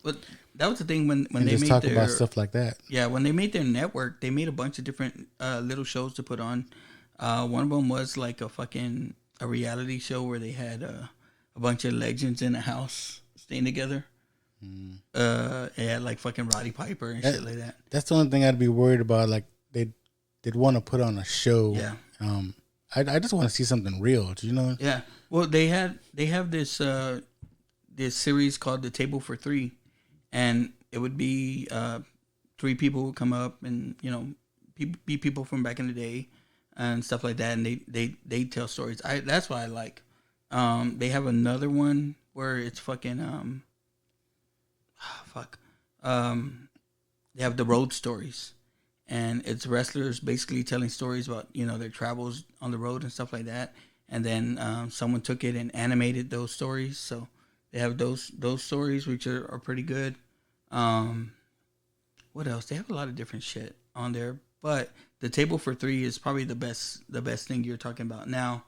But that was the thing when they just made talk their, about stuff like that. Yeah, when they made their network, they made a bunch of different little shows to put on. One of them was like a reality show where they had a bunch of legends in a house staying together. It had like fucking Roddy Piper and shit like that. That's the only thing I'd be worried about. Like they'd want to put on a show. Yeah. I just want to see something real. Do you know? Yeah. Well, they have this series called The Table for Three, and it would be 3 people would come up and, you know, be people from back in the day and stuff like that, and they tell stories. That's why I like. They have another one where it's fucking they have the road stories, and it's wrestlers basically telling stories about, you know, their travels on the road and stuff like that. And then someone took it and animated those stories, so they have those stories, which are pretty good. what else? They have a lot of different shit on there, but the table for three is probably the best thing you're talking about. Now,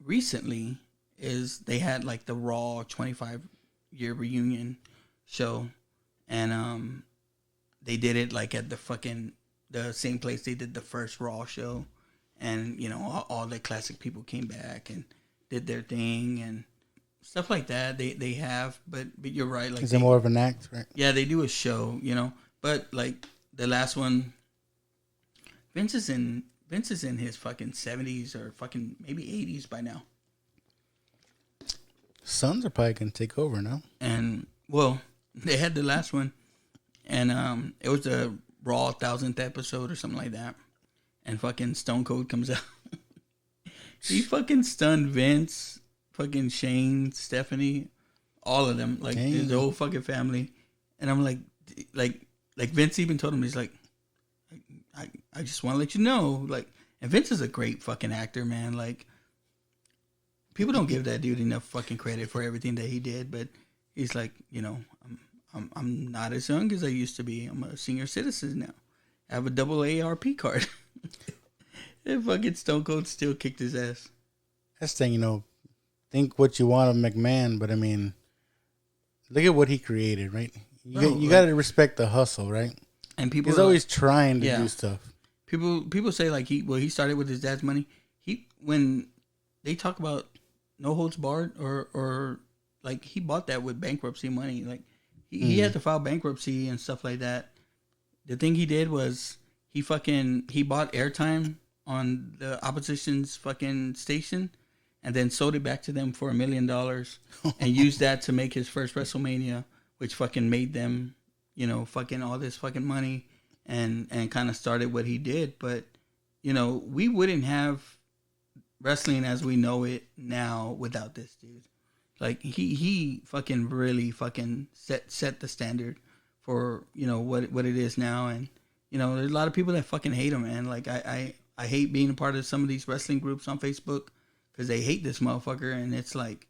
recently is they had like the Raw 25-year reunion show, and they did it like at the same place they did the first Raw show, and you know all the classic people came back and did their thing and stuff like that. They have, but you're right. Like, is it more of an act, right? Yeah, they do a show, you know. But like the last one, Vince is in his fucking 70s or fucking maybe 80s by now. Sons are probably gonna take over now. And well, they had the last one, and it was the Raw 1000th episode or something like that. And fucking Stone Cold comes out. He fucking stunned Vince, fucking Shane, Stephanie, all of them, like the whole fucking family. And I'm like Vince even told him, he's like, I just want to let you know, like, and Vince is a great fucking actor, man. Like, people don't give that dude enough fucking credit for everything that he did, but he's like, you know, I'm not as young as I used to be. I'm a senior citizen now. I have a double ARP card. And fucking Stone Cold still kicked his ass. That's the thing, you know, think what you want of McMahon, but I mean, look at what he created, right? You got to respect the hustle, right? And people he's always trying to do stuff. People say like he started with his dad's money. When they talk about no holds barred or like he bought that with bankruptcy money. Like he had to file bankruptcy and stuff like that. The thing he did was he bought airtime on the opposition's fucking station and then sold it back to them for $1 million and used that to make his first WrestleMania, which fucking made them, you know, fucking all this fucking money and kind of started what he did. But, you know, we wouldn't have wrestling as we know it now without this dude. Like he fucking really fucking set the standard for, you know, what it is now. And, you know, there's a lot of people that fucking hate him, man. Like I hate being a part of some of these wrestling groups on Facebook because they hate this motherfucker. And it's like,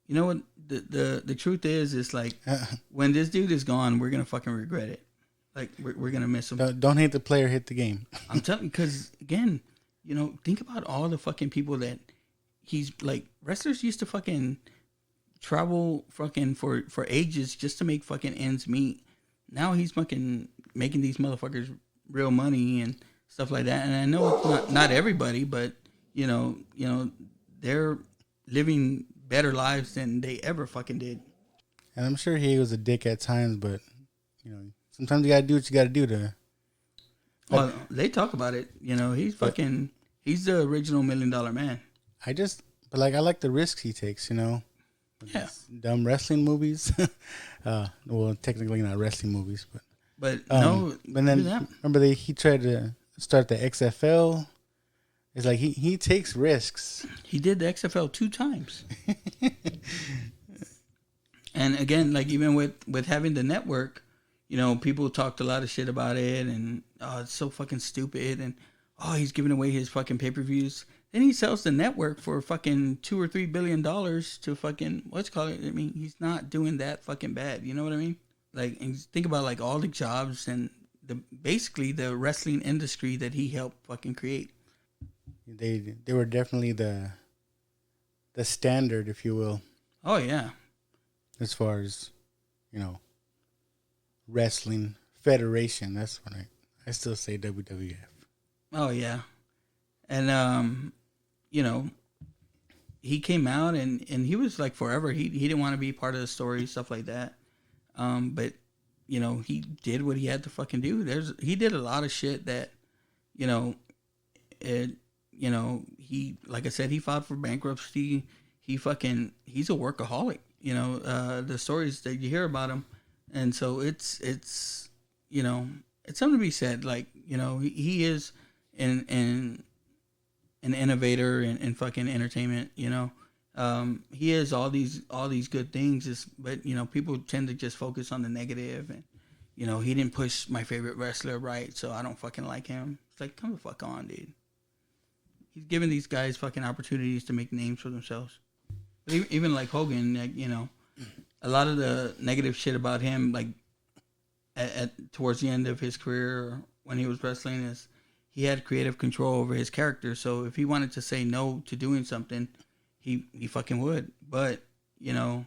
you know what? The truth is like when this dude is gone, we're going to fucking regret it. Like we're going to miss him. Don't hate the player, hit the game. I'm telling you, because again, you know, think about all the fucking people that he's like, wrestlers used to fucking travel fucking for ages just to make fucking ends meet. Now he's fucking making these motherfuckers real money and stuff like that. And I know it's not everybody, but you know, they're living better lives than they ever fucking did. And I'm sure he was a dick at times, but you know, sometimes you gotta do what you gotta do to. Well, they talk about it. You know, he's the original $1 Million Man. But I like the risks he takes, you know. Yeah. Dumb wrestling movies. Well, technically not wrestling movies, but no. But then remember he tried to start the XFL. It's like he takes risks. He did the XFL 2 times. And again, like even with having the network, you know, people talked a lot of shit about it and it's so fucking stupid and he's giving away his fucking pay-per-views. Then he sells the network for fucking $2 or $3 billion to fucking what's it called? I mean, he's not doing that fucking bad. You know what I mean? Like, and think about like all the jobs and basically the wrestling industry that he helped fucking create. They were definitely the standard, if you will. Oh yeah. As far as, you know, wrestling federation, that's what I still say WWF. Oh yeah. And you know, he came out and he was like forever. He didn't want to be part of the story, stuff like that. But you know, he did what he had to fucking do. He did a lot of shit that, you know, he, like I said, he filed for bankruptcy. He's a workaholic, you know, the stories that you hear about him. And so it's, you know, it's something to be said. Like, you know, he is an innovator in fucking entertainment, you know. He is all these good things, but you know, people tend to just focus on the negative, and you know, he didn't push my favorite wrestler right, so I don't fucking like him. It's like, come the fuck on, dude. He's giving these guys fucking opportunities to make names for themselves. But even like Hogan, like, you know, a lot of the negative shit about him, like towards the end of his career when he was wrestling is he had creative control over his character. So if he wanted to say no to doing something, he fucking would. But you know,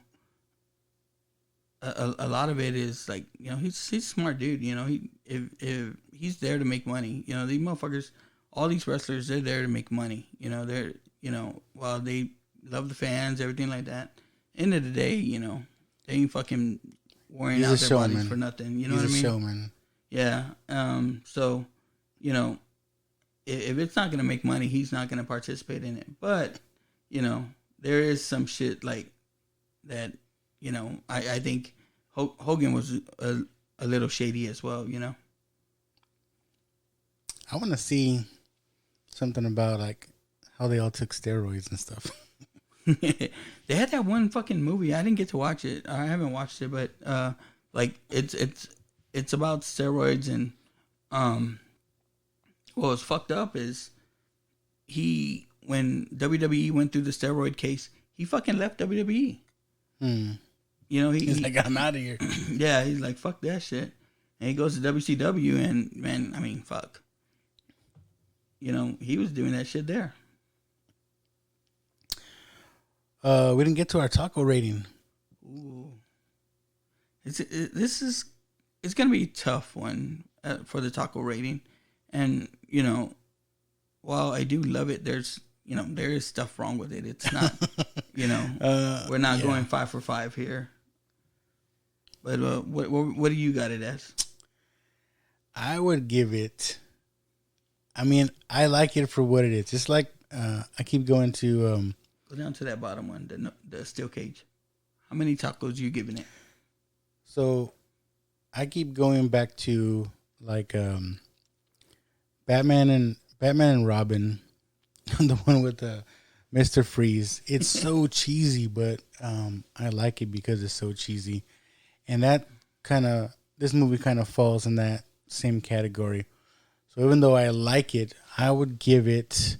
a lot of it is like, you know, he's a smart dude. You know, if he's there to make money. You know, these motherfuckers, all these wrestlers, they're there to make money. You know, while they love the fans, everything like that. End of the day, you know, they ain't fucking worrying out their bodies for nothing. You know what I mean? He's a showman. Yeah. So, you know, if it's not gonna make money, he's not gonna participate in it. But, you know, there is some shit like that. You know, I think Hogan was a little shady as well. You know. I want to see something about like how they all took steroids and stuff. They had that one fucking movie. I didn't get to watch it. I haven't watched it, but like it's about steroids and what was fucked up is when WWE went through the steroid case, he fucking left WWE. You know, he's like, I'm out of here. Yeah, he's like, fuck that shit. And he goes to WCW and man, I mean, fuck. You know, he was doing that shit there. We didn't get to our taco rating. Ooh. It's gonna be a tough one for the taco rating, and you know, while I do love it, there is stuff wrong with it. It's not, you know, we're not going 5 for 5 here. But what do you got it as? I would give it. I mean, I like it for what it is. Just like I keep going to. Go down to that bottom one, the steel cage. How many tacos you giving it? So, I keep going back to like Batman and Robin, the one with Mr. Freeze. It's so cheesy, but I like it because it's so cheesy, and this movie kind of falls in that same category. So even though I like it, I would give it.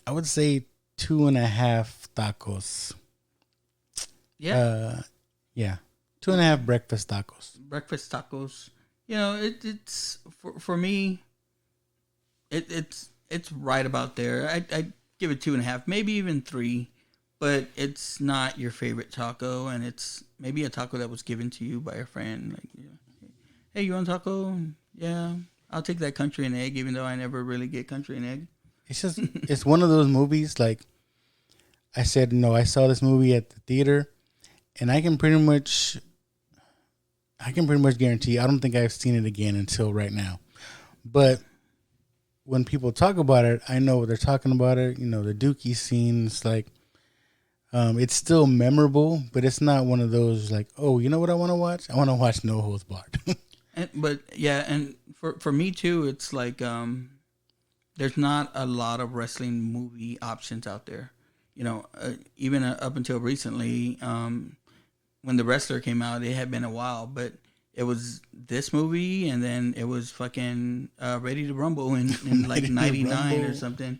I would say 2.5 tacos. Yeah. Yeah. 2.5 breakfast tacos. Breakfast tacos. You know, it's for me. It's right about there. I give it 2.5, maybe even 3, but it's not your favorite taco, and it's maybe a taco that was given to you by a friend. Like, you know, hey, you want a taco? Yeah, I'll take that country and egg, even though I never really get country and egg. It's just, it's one of those movies, like I said, no, I saw this movie at the theater, and I can pretty much guarantee I don't think I've seen it again until right now. But when people talk about it, I know what they're talking about it. You know, the Dookie scenes, like, it's still memorable, but it's not one of those like, oh, you know what I want to watch? I want to watch No Holds Barred. And for me too, it's like there's not a lot of wrestling movie options out there. You know, even up until recently, when The Wrestler came out, it had been a while, but it was this movie, and then it was fucking Ready to Rumble in like 99 or something.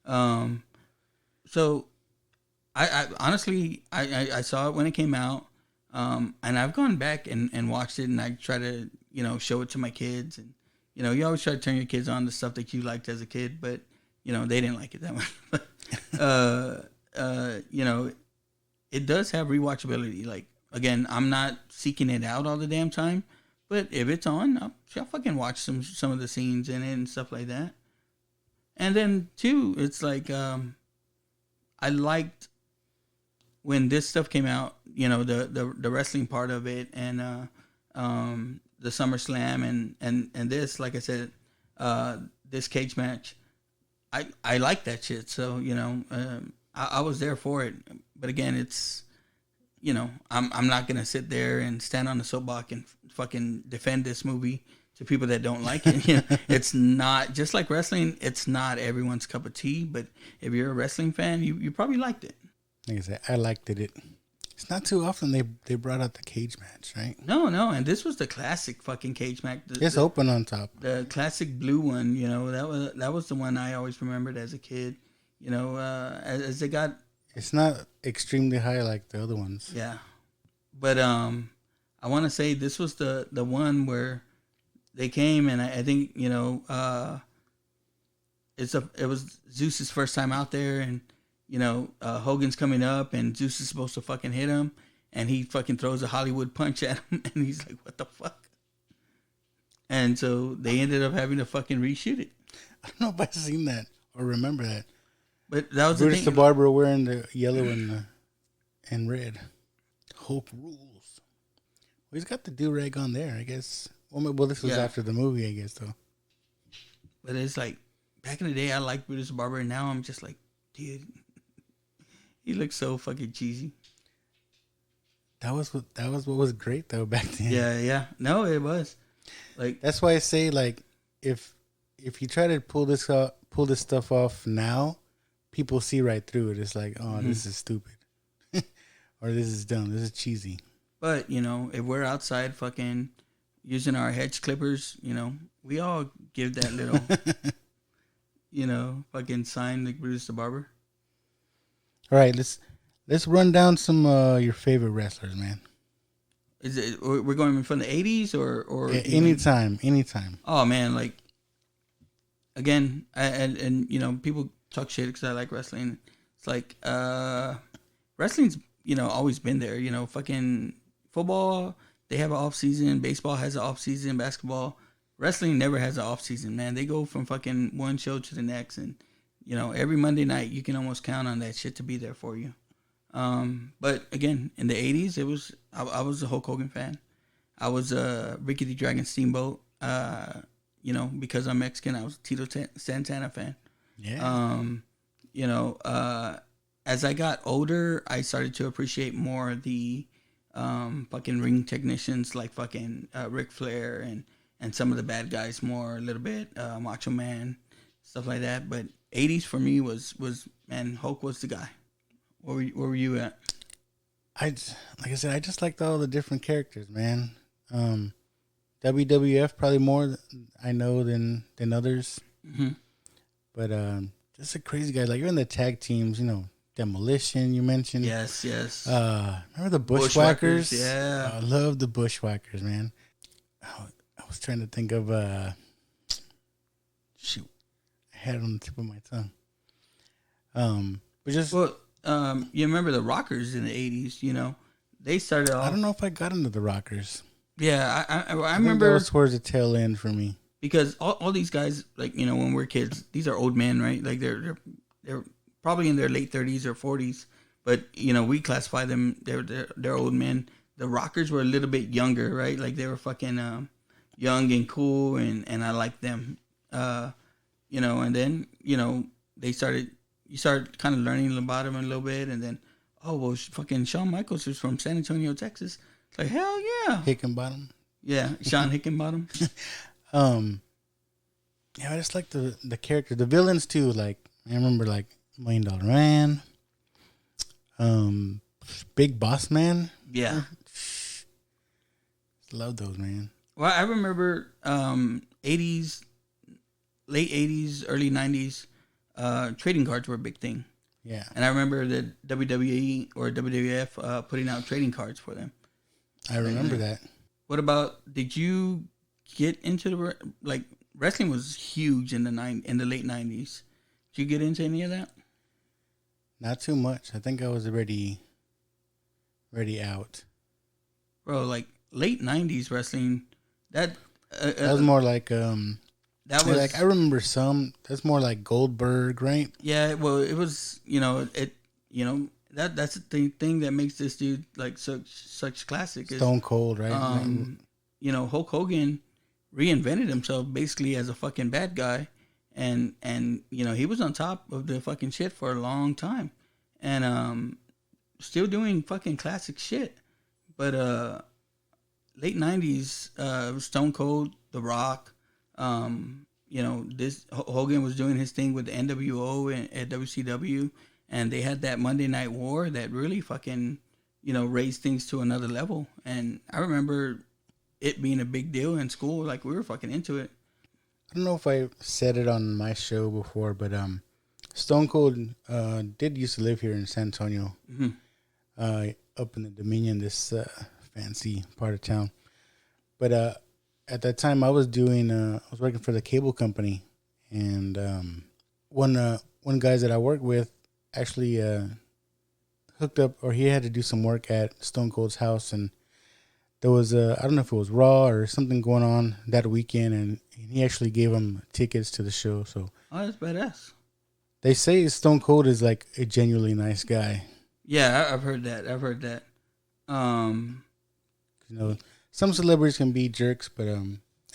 So I honestly, I saw it when it came out, and I've gone back and watched it, and I try to, you know, show it to my kids. And, you know, you always try to turn your kids on to stuff that you liked as a kid, but, you know, they didn't like it that much. You know, it does have rewatchability. Like, again, I'm not seeking it out all the damn time, but if it's on, I'll fucking watch some of the scenes in it and stuff like that. And then, too, it's like, I liked when this stuff came out, you know, the wrestling part of it, and the SummerSlam and this, like I said, this cage match, I like that shit. So, you know, I was there for it. But again, it's, you know, I'm not gonna sit there and stand on the soapbox and fucking defend this movie to people that don't like it. You know, it's not, just like wrestling, it's not everyone's cup of tea. But if you're a wrestling fan, you probably liked it. Like I said, I liked it. It's not too often they brought out the cage match, right? No, and this was the classic fucking cage match. It's open on top. The classic blue one, you know, that was the one I always remembered as a kid. You know, as they got. It's not extremely high like the other ones. Yeah, but I want to say this was the one where they came, and I think it was Zeus's first time out there, and Hogan's coming up, and Zeus is supposed to fucking hit him, and he fucking throws a Hollywood punch at him, and he's like, "What the fuck?" And so they ended up having to fucking reshoot it. I don't know if I've seen that or remember that. But that was Brutus the the thing. Barber wearing the yellow and red. Hulk rules. Well, he's got the do-rag on there, I guess. Well, this was after the movie, I guess, though. But it's like, back in the day, I liked Brutus the Barber, and now I'm just like, dude, he looks so fucking cheesy. That was what was great, though, back then. Yeah. No, it was. Like, that's why I say, like, if you try to pull this stuff off now, people see right through it. It's like, oh, this is stupid. Or this is dumb. This is cheesy. But, if we're outside fucking using our hedge clippers, we all give that little, fucking sign like Brutus the Barber. All right, let's run down some your favorite wrestlers, man. Is it we're going from the 80s or yeah, anytime? Oh man, like again, and people talk shit because I like wrestling. It's like wrestling's always been there. Fucking football, they have an off season. Baseball has an off season. Basketball, wrestling never has an off season. Man, they go from fucking one show to the next, and every Monday night you can almost count on that shit to be there for you. But again, in the 80s, I was a Hulk Hogan fan. I was a Ricky the Dragon Steamboat. Because I'm Mexican, I was a Tito Santana fan. Yeah. As I got older, I started to appreciate more the fucking ring technicians like fucking Ric Flair and some of the bad guys more a little bit, Macho Man, stuff like that. But 80s for me was man, Hulk was the guy. Where were you at? Like I said, I just liked all the different characters, man. WWF probably more I know than others. Mm-hmm. But just a crazy guy. Like, you're in the tag teams, Demolition, you mentioned. Yes. Remember the Bushwhackers? Yeah. I love the Bushwhackers, man. I was trying to think of shoot. I had it on the tip of my tongue. But just you remember the Rockers in the 80s, they started off. I don't know if I got into the Rockers. Yeah, I remember remember that was towards the tail end for me. Because all these guys, like, when we're kids, these are old men, right? Like they're probably in their late 30s or 40s, but we classify them, they're old men. The Rockers were a little bit younger, right? Like they were fucking young and cool, and I liked them. And then you started kind of learning about them a little bit, and then fucking Shawn Michaels was from San Antonio, Texas. It's like, hell yeah, Hickenbottom. Yeah, Sean Hickenbottom. Yeah, I just like the character, the villains too. Like, I remember like $1 Million Man, Big Boss Man. Yeah, love those, man. Well, I remember 80s, late 80s, early 90s. Trading cards were a big thing. Yeah, and I remember the WWE or WWF putting out trading cards for them. I remember that. What about? Did you get into the wrestling was huge in the late 90s? Did you get into any of that? Not too much. I think I was already out. Bro, like late 90s wrestling, that was more like that was like, I remember some. That's more like Goldberg, right? Yeah, well, it was that's the thing that makes this dude like such classic. Stone Cold, right? Hulk Hogan reinvented himself basically as a fucking bad guy, and he was on top of the fucking shit for a long time, and still doing fucking classic shit. But late 90s, Stone Cold, The Rock, this Hogan was doing his thing with the NWO at WCW, and they had that Monday Night War that really fucking raised things to another level. And I remember it being a big deal in school. Like, we were fucking into it. I don't know if I said it on my show before, but Stone Cold did used to live here in San Antonio, mm-hmm. Up in the Dominion. This fancy part of town. But at that time, I was working for the cable company, and one guy that I worked with actually hooked up, or he had to do some work at Stone Cold's house, and there was I don't know if it was Raw or something going on that weekend, and he actually gave him tickets to the show. So that's badass. They say Stone Cold is like a genuinely nice guy. Yeah, I've heard that. Some celebrities can be jerks, but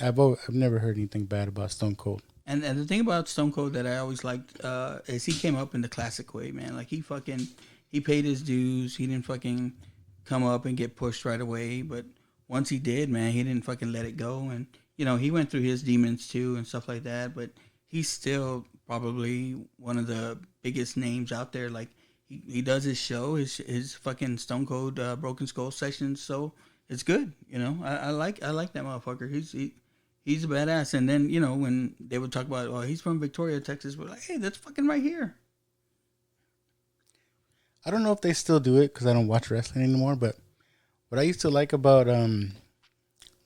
I've never heard anything bad about Stone Cold. And the thing about Stone Cold that I always liked is he came up in the classic way, man. Like he paid his dues. He didn't fucking come up and get pushed right away. But once he did, man, he didn't fucking let it go. And he went through his demons too and stuff like that. But he's still probably one of the biggest names out there. Like he does his show, his fucking Stone Cold Broken Skull sessions. So it's good. I like that motherfucker. He's a badass. And then, when they would talk about, he's from Victoria, Texas, we're like, hey, that's fucking right here. I don't know if they still do it because I don't watch wrestling anymore, but what I used to like about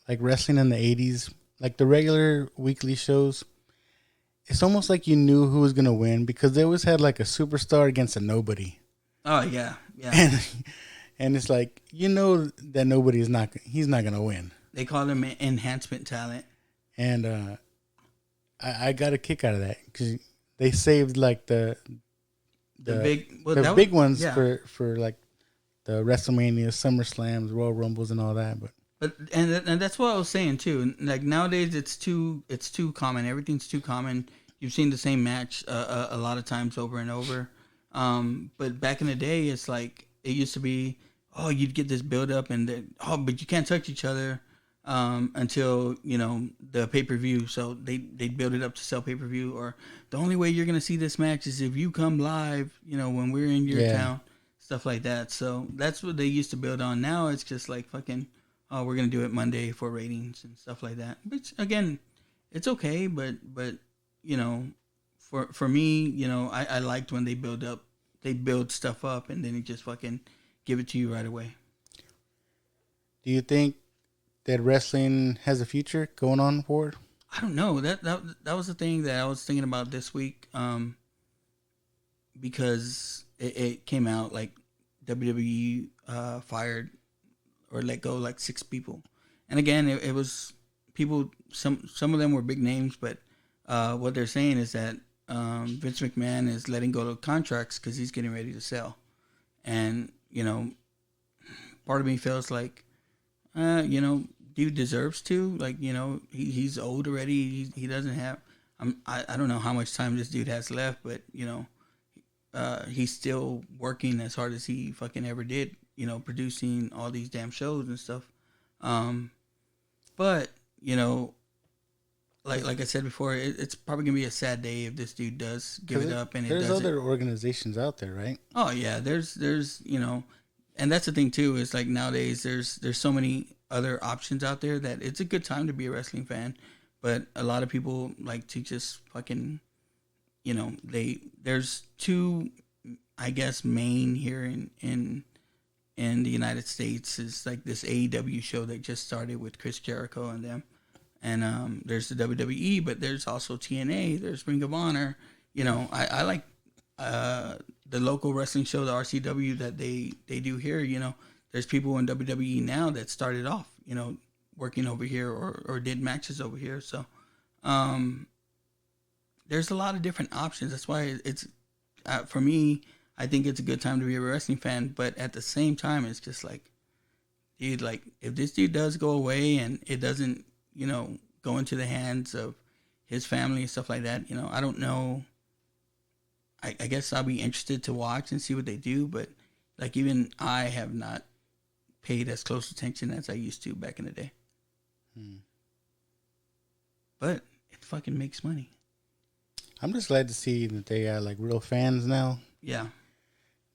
like wrestling in the 80s, like the regular weekly shows, it's almost like you knew who was going to win because they always had like a superstar against a nobody. Oh, yeah. And it's like, that he's not going to win. They call him enhancement talent. And I got a kick out of that because they saved like the big ones for like the WrestleMania, SummerSlams, Royal Rumbles, and all that. But that's what I was saying too. Like nowadays, it's too common. Everything's too common. You've seen the same match a lot of times over and over. But back in the day, it's like it used to be. Oh, you'd get this build up, but you can't touch each other. Until the pay-per-view, so they build it up to sell pay-per-view, or the only way you're gonna see this match is if you come live, when we're in your town, stuff like that. So that's what they used to build on. Now it's just like fucking, we're gonna do it Monday for ratings and stuff like that. Which again, it's okay, but for me, I liked when they build stuff up and then they just fucking give it to you right away. Do you think that wrestling has a future going on forward? I don't know. That was the thing that I was thinking about this week, because it came out like WWE fired or let go like 6 people, and again it was people. Some of them were big names, but what they're saying is that Vince McMahon is letting go of contracts because he's getting ready to sell, and part of me feels like, dude deserves to, like, he's old already. He doesn't have, I don't know how much time this dude has left, but he's still working as hard as he fucking ever did, producing all these damn shows and stuff. But like I said before, it's probably gonna be a sad day if this dude does give it up. And there's other organizations out there, right? Oh yeah, there's and that's the thing too, is like nowadays there's so many other options out there that it's a good time to be a wrestling fan. But a lot of people like to just fucking, there's 2, I guess, main here in the United States is like this AEW show that just started with Chris Jericho and them. And there's the WWE, but there's also TNA, there's Ring of Honor. I like the local wrestling show, the RCW, that they do here. There's people in WWE now that started off, working over here or did matches over here. So there's a lot of different options. That's why it's, for me, I think it's a good time to be a wrestling fan. But at the same time, it's just like, dude, like if this dude does go away and it doesn't, go into the hands of his family and stuff like that, I don't know. I guess I'll be interested to watch and see what they do. But like even I have not paid as close attention as I used to back in the day. But it fucking makes money. I'm just glad to see that they got like real fans now. Yeah.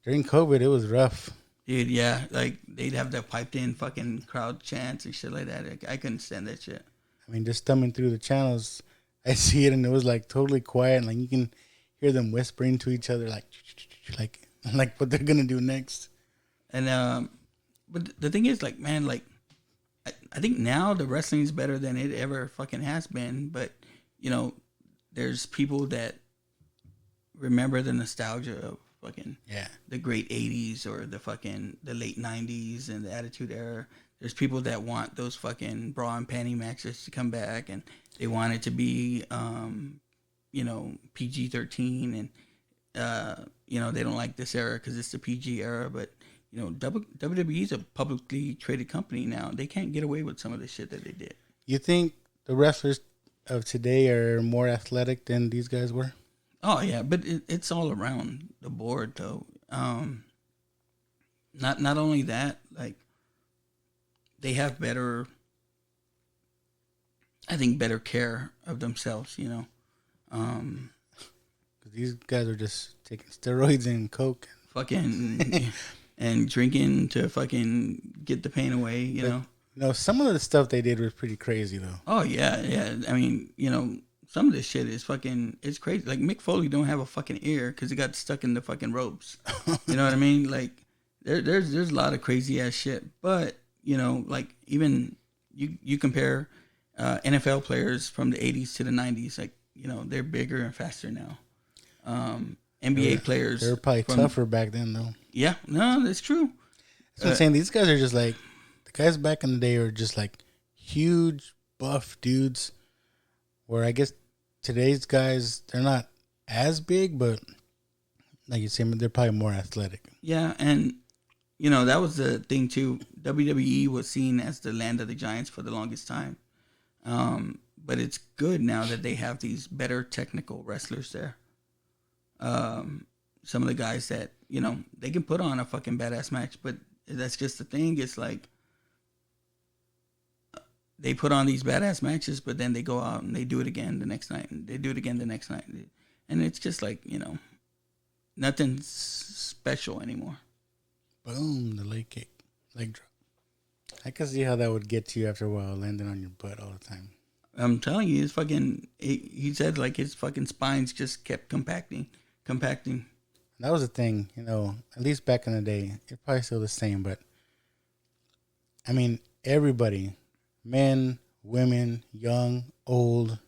During COVID, it was rough. Dude, yeah. Like they'd have that piped in fucking crowd chants and shit like that. I couldn't stand that shit. I mean, just thumbing through the channels, I see it and it was like totally quiet. And like you can hear them whispering to each other like what they're gonna do next. And but the thing is, like, man, like I think now the wrestling is better than it ever fucking has been. But there's people that remember the nostalgia of fucking the great 80s or the late 90s and the Attitude Era. There's people that want those fucking bra and panty matches to come back, and they want it to be PG-13, and they don't like this era because it's the PG era. But WWE is a publicly traded company now. They can't get away with some of the shit that they did. You think the wrestlers of today are more athletic than these guys were? Oh yeah, but it's all around the board though. Not only that, like they have better care of themselves. Because these guys are just taking steroids and coke, and drinking to fucking get the pain away. Some of the stuff they did was pretty crazy though. Oh yeah. I mean, some of this shit is it's crazy. Like Mick Foley don't have a fucking ear because he got stuck in the fucking ropes. You know what I mean? Like there's a lot of crazy ass shit. But like even you compare NFL players from the 80s to the 90s. Like they're bigger and faster now. NBA players, they were probably tougher back then though. Yeah, no, that's true. That's what I'm saying. These guys are just like the guys back in the day are just like huge buff dudes. Where I guess today's guys, they're not as big, but like you say, they're probably more athletic. Yeah, and that was the thing too. WWE was seen as the land of the giants for the longest time. But it's good now that they have these better technical wrestlers there. Some of the guys that, they can put on a fucking badass match, but that's just the thing. It's like they put on these badass matches, but then they go out and they do it again the next night, and they do it again the next night. And it's just like, nothing special anymore. Boom, the leg kick, leg drop. I can see how that would get to you after a while, landing on your butt all the time. I'm telling you, he said like his fucking spines just kept compacting. That was the thing, at least back in the day. It's probably still the same, but I mean, everybody, men, women, young, old,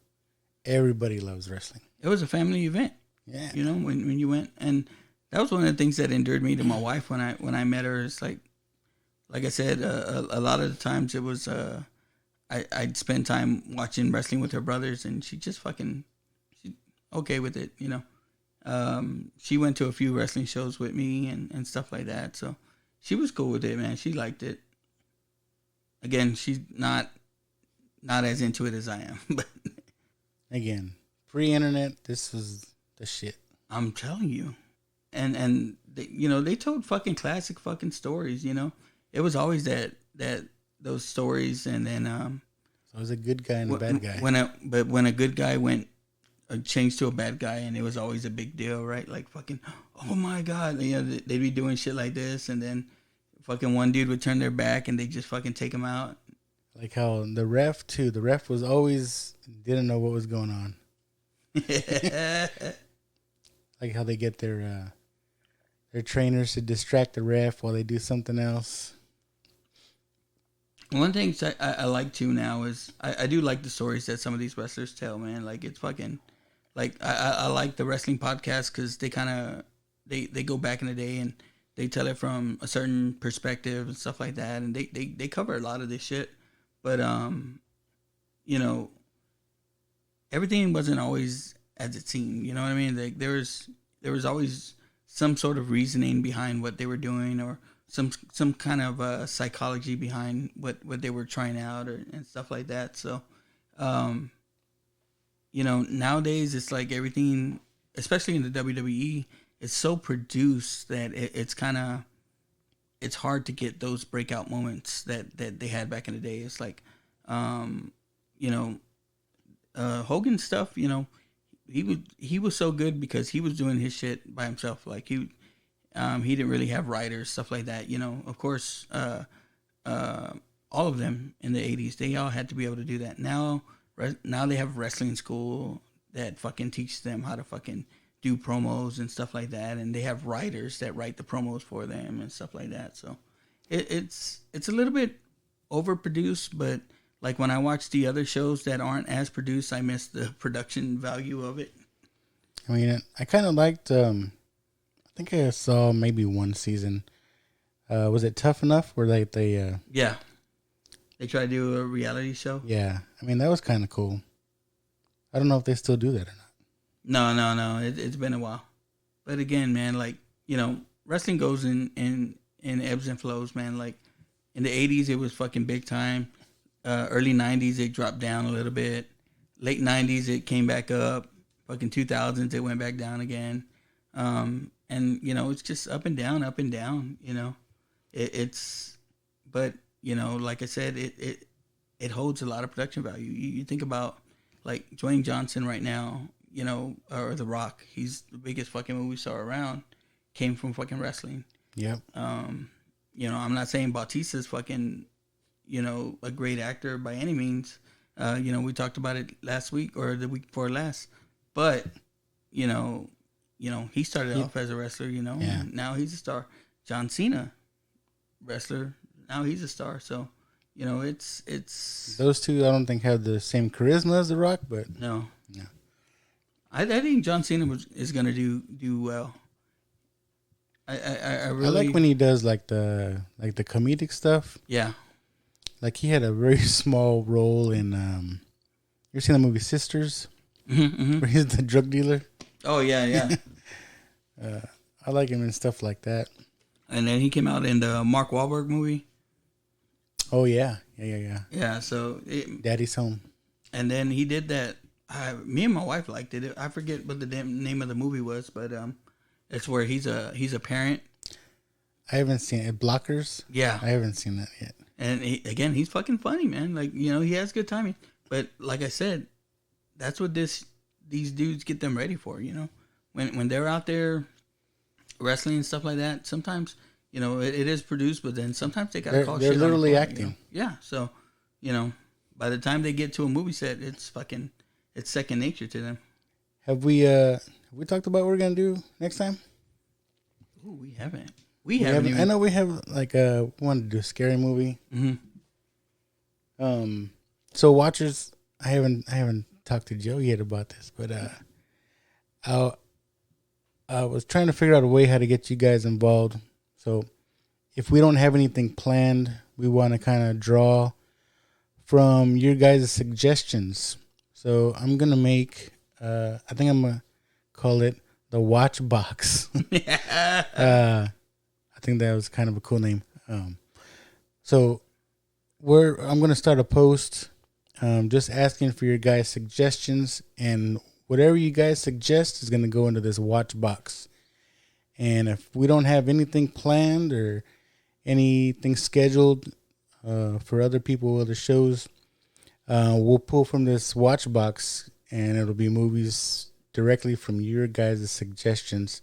everybody loves wrestling. It was a family event. Yeah. When you went, and that was one of the things that endeared me to my wife when I met her. It's like I said, a lot of the times it was, I'd spend time watching wrestling with her brothers, and she just she's okay with it, She went to a few wrestling shows with me and stuff like that, so she was cool with it, man. She liked it. Again, she's not as into it as I am, but again, pre-internet, this was the shit. I'm telling you, and they told fucking classic fucking stories. It was always that those stories, and then so it was a good guy and a bad guy. When a good guy went changed to a bad guy, and it was always a big deal, right? Like fucking, oh my god, they'd be doing shit like this, and then fucking one dude would turn their back, and they just fucking take him out. Like how the ref too. The ref was always didn't know what was going on. Like how they get their trainers to distract the ref while they do something else. One thing I like too now is I do like the stories that some of these wrestlers tell, man. Like it's fucking, like I like the wrestling podcast because they kind of they go back in the day and they tell it from a certain perspective and stuff like that, and they cover a lot of this shit. But everything wasn't always as it seemed. You know what I mean? Like there was always some sort of reasoning behind what they were doing, or some kind of psychology behind what they were trying out, and stuff like that. So, nowadays it's like everything, especially in the WWE, is so produced that it's hard to get those breakout moments that they had back in the day. It's like, Hogan stuff, he was so good because he was doing his shit by himself. Like he didn't really have writers, stuff like that. Of course, all of them in the 80s, they all had to be able to do that. Now they have wrestling school that fucking teaches them how to fucking do promos and stuff like that. And they have writers that write the promos for them and stuff like that. So it's a little bit overproduced, but like when I watch the other shows that aren't as produced, I miss the production value of it. I mean, I kind of liked. I think I saw maybe one season. Was it Tough Enough? Where they Yeah, they try to do a reality show. Yeah, I mean that was kind of cool. I don't know if they still do that or not. No. It's been a while, but again, man, like wrestling goes in ebbs and flows, man. Like in the 80s, it was fucking big time. Early 90s, it dropped down a little bit. Late 90s, it came back up. Fucking 2000s, it went back down again. And it's just up and down, but like I said, it holds a lot of production value. You think about like Dwayne Johnson right now, or The Rock. He's the biggest fucking movie star around. Came from fucking wrestling. Yep. I'm not saying Bautista's fucking, a great actor by any means. We talked about it last week or the week before last, but he started off as a wrestler, and now he's a star. John Cena, wrestler, now he's a star. So, it's those two. I don't think have the same charisma as The Rock, but no. I think John Cena is gonna do well. I really like when he does like the comedic stuff. Yeah. Like he had a very small role in you ever seen the movie Sisters? Mm-hmm. Where he's the drug dealer. Oh yeah. I like him in stuff like that. And then he came out in the Mark Wahlberg movie. Oh yeah. Yeah, so Daddy's Home. And then he did that. Me and my wife liked it. I forget what the name of the movie was, but it's where he's a parent. I haven't seen it. Blockers? Yeah. I haven't seen that yet. And he's fucking funny, man. Like, he has good timing. But like I said, that's what these dudes get them ready for, When they're out there wrestling and stuff like that, sometimes, it is produced, but then sometimes they got to call shit. They're literally on acting. Yeah. So, by the time they get to a movie set, it's second nature to them. Have we talked about what we're going to do next time? Ooh, we haven't. We haven't even. I know we have wanted to do a scary movie. Mm-hmm. So watchers, I haven't talked to Joe yet about this, but I was trying to figure out a way how to get you guys involved. So if we don't have anything planned, we want to kind of draw from your guys' suggestions. So I'm gonna make. I think I'm gonna call it the Watch Box. I think that was kind of a cool name. So I'm gonna start a post, just asking for your guys' suggestions, and whatever you guys suggest is gonna go into this Watch Box. And if we don't have anything planned or anything scheduled for other people, other shows, we'll pull from this Watch Box, and it'll be movies directly from your guys' suggestions.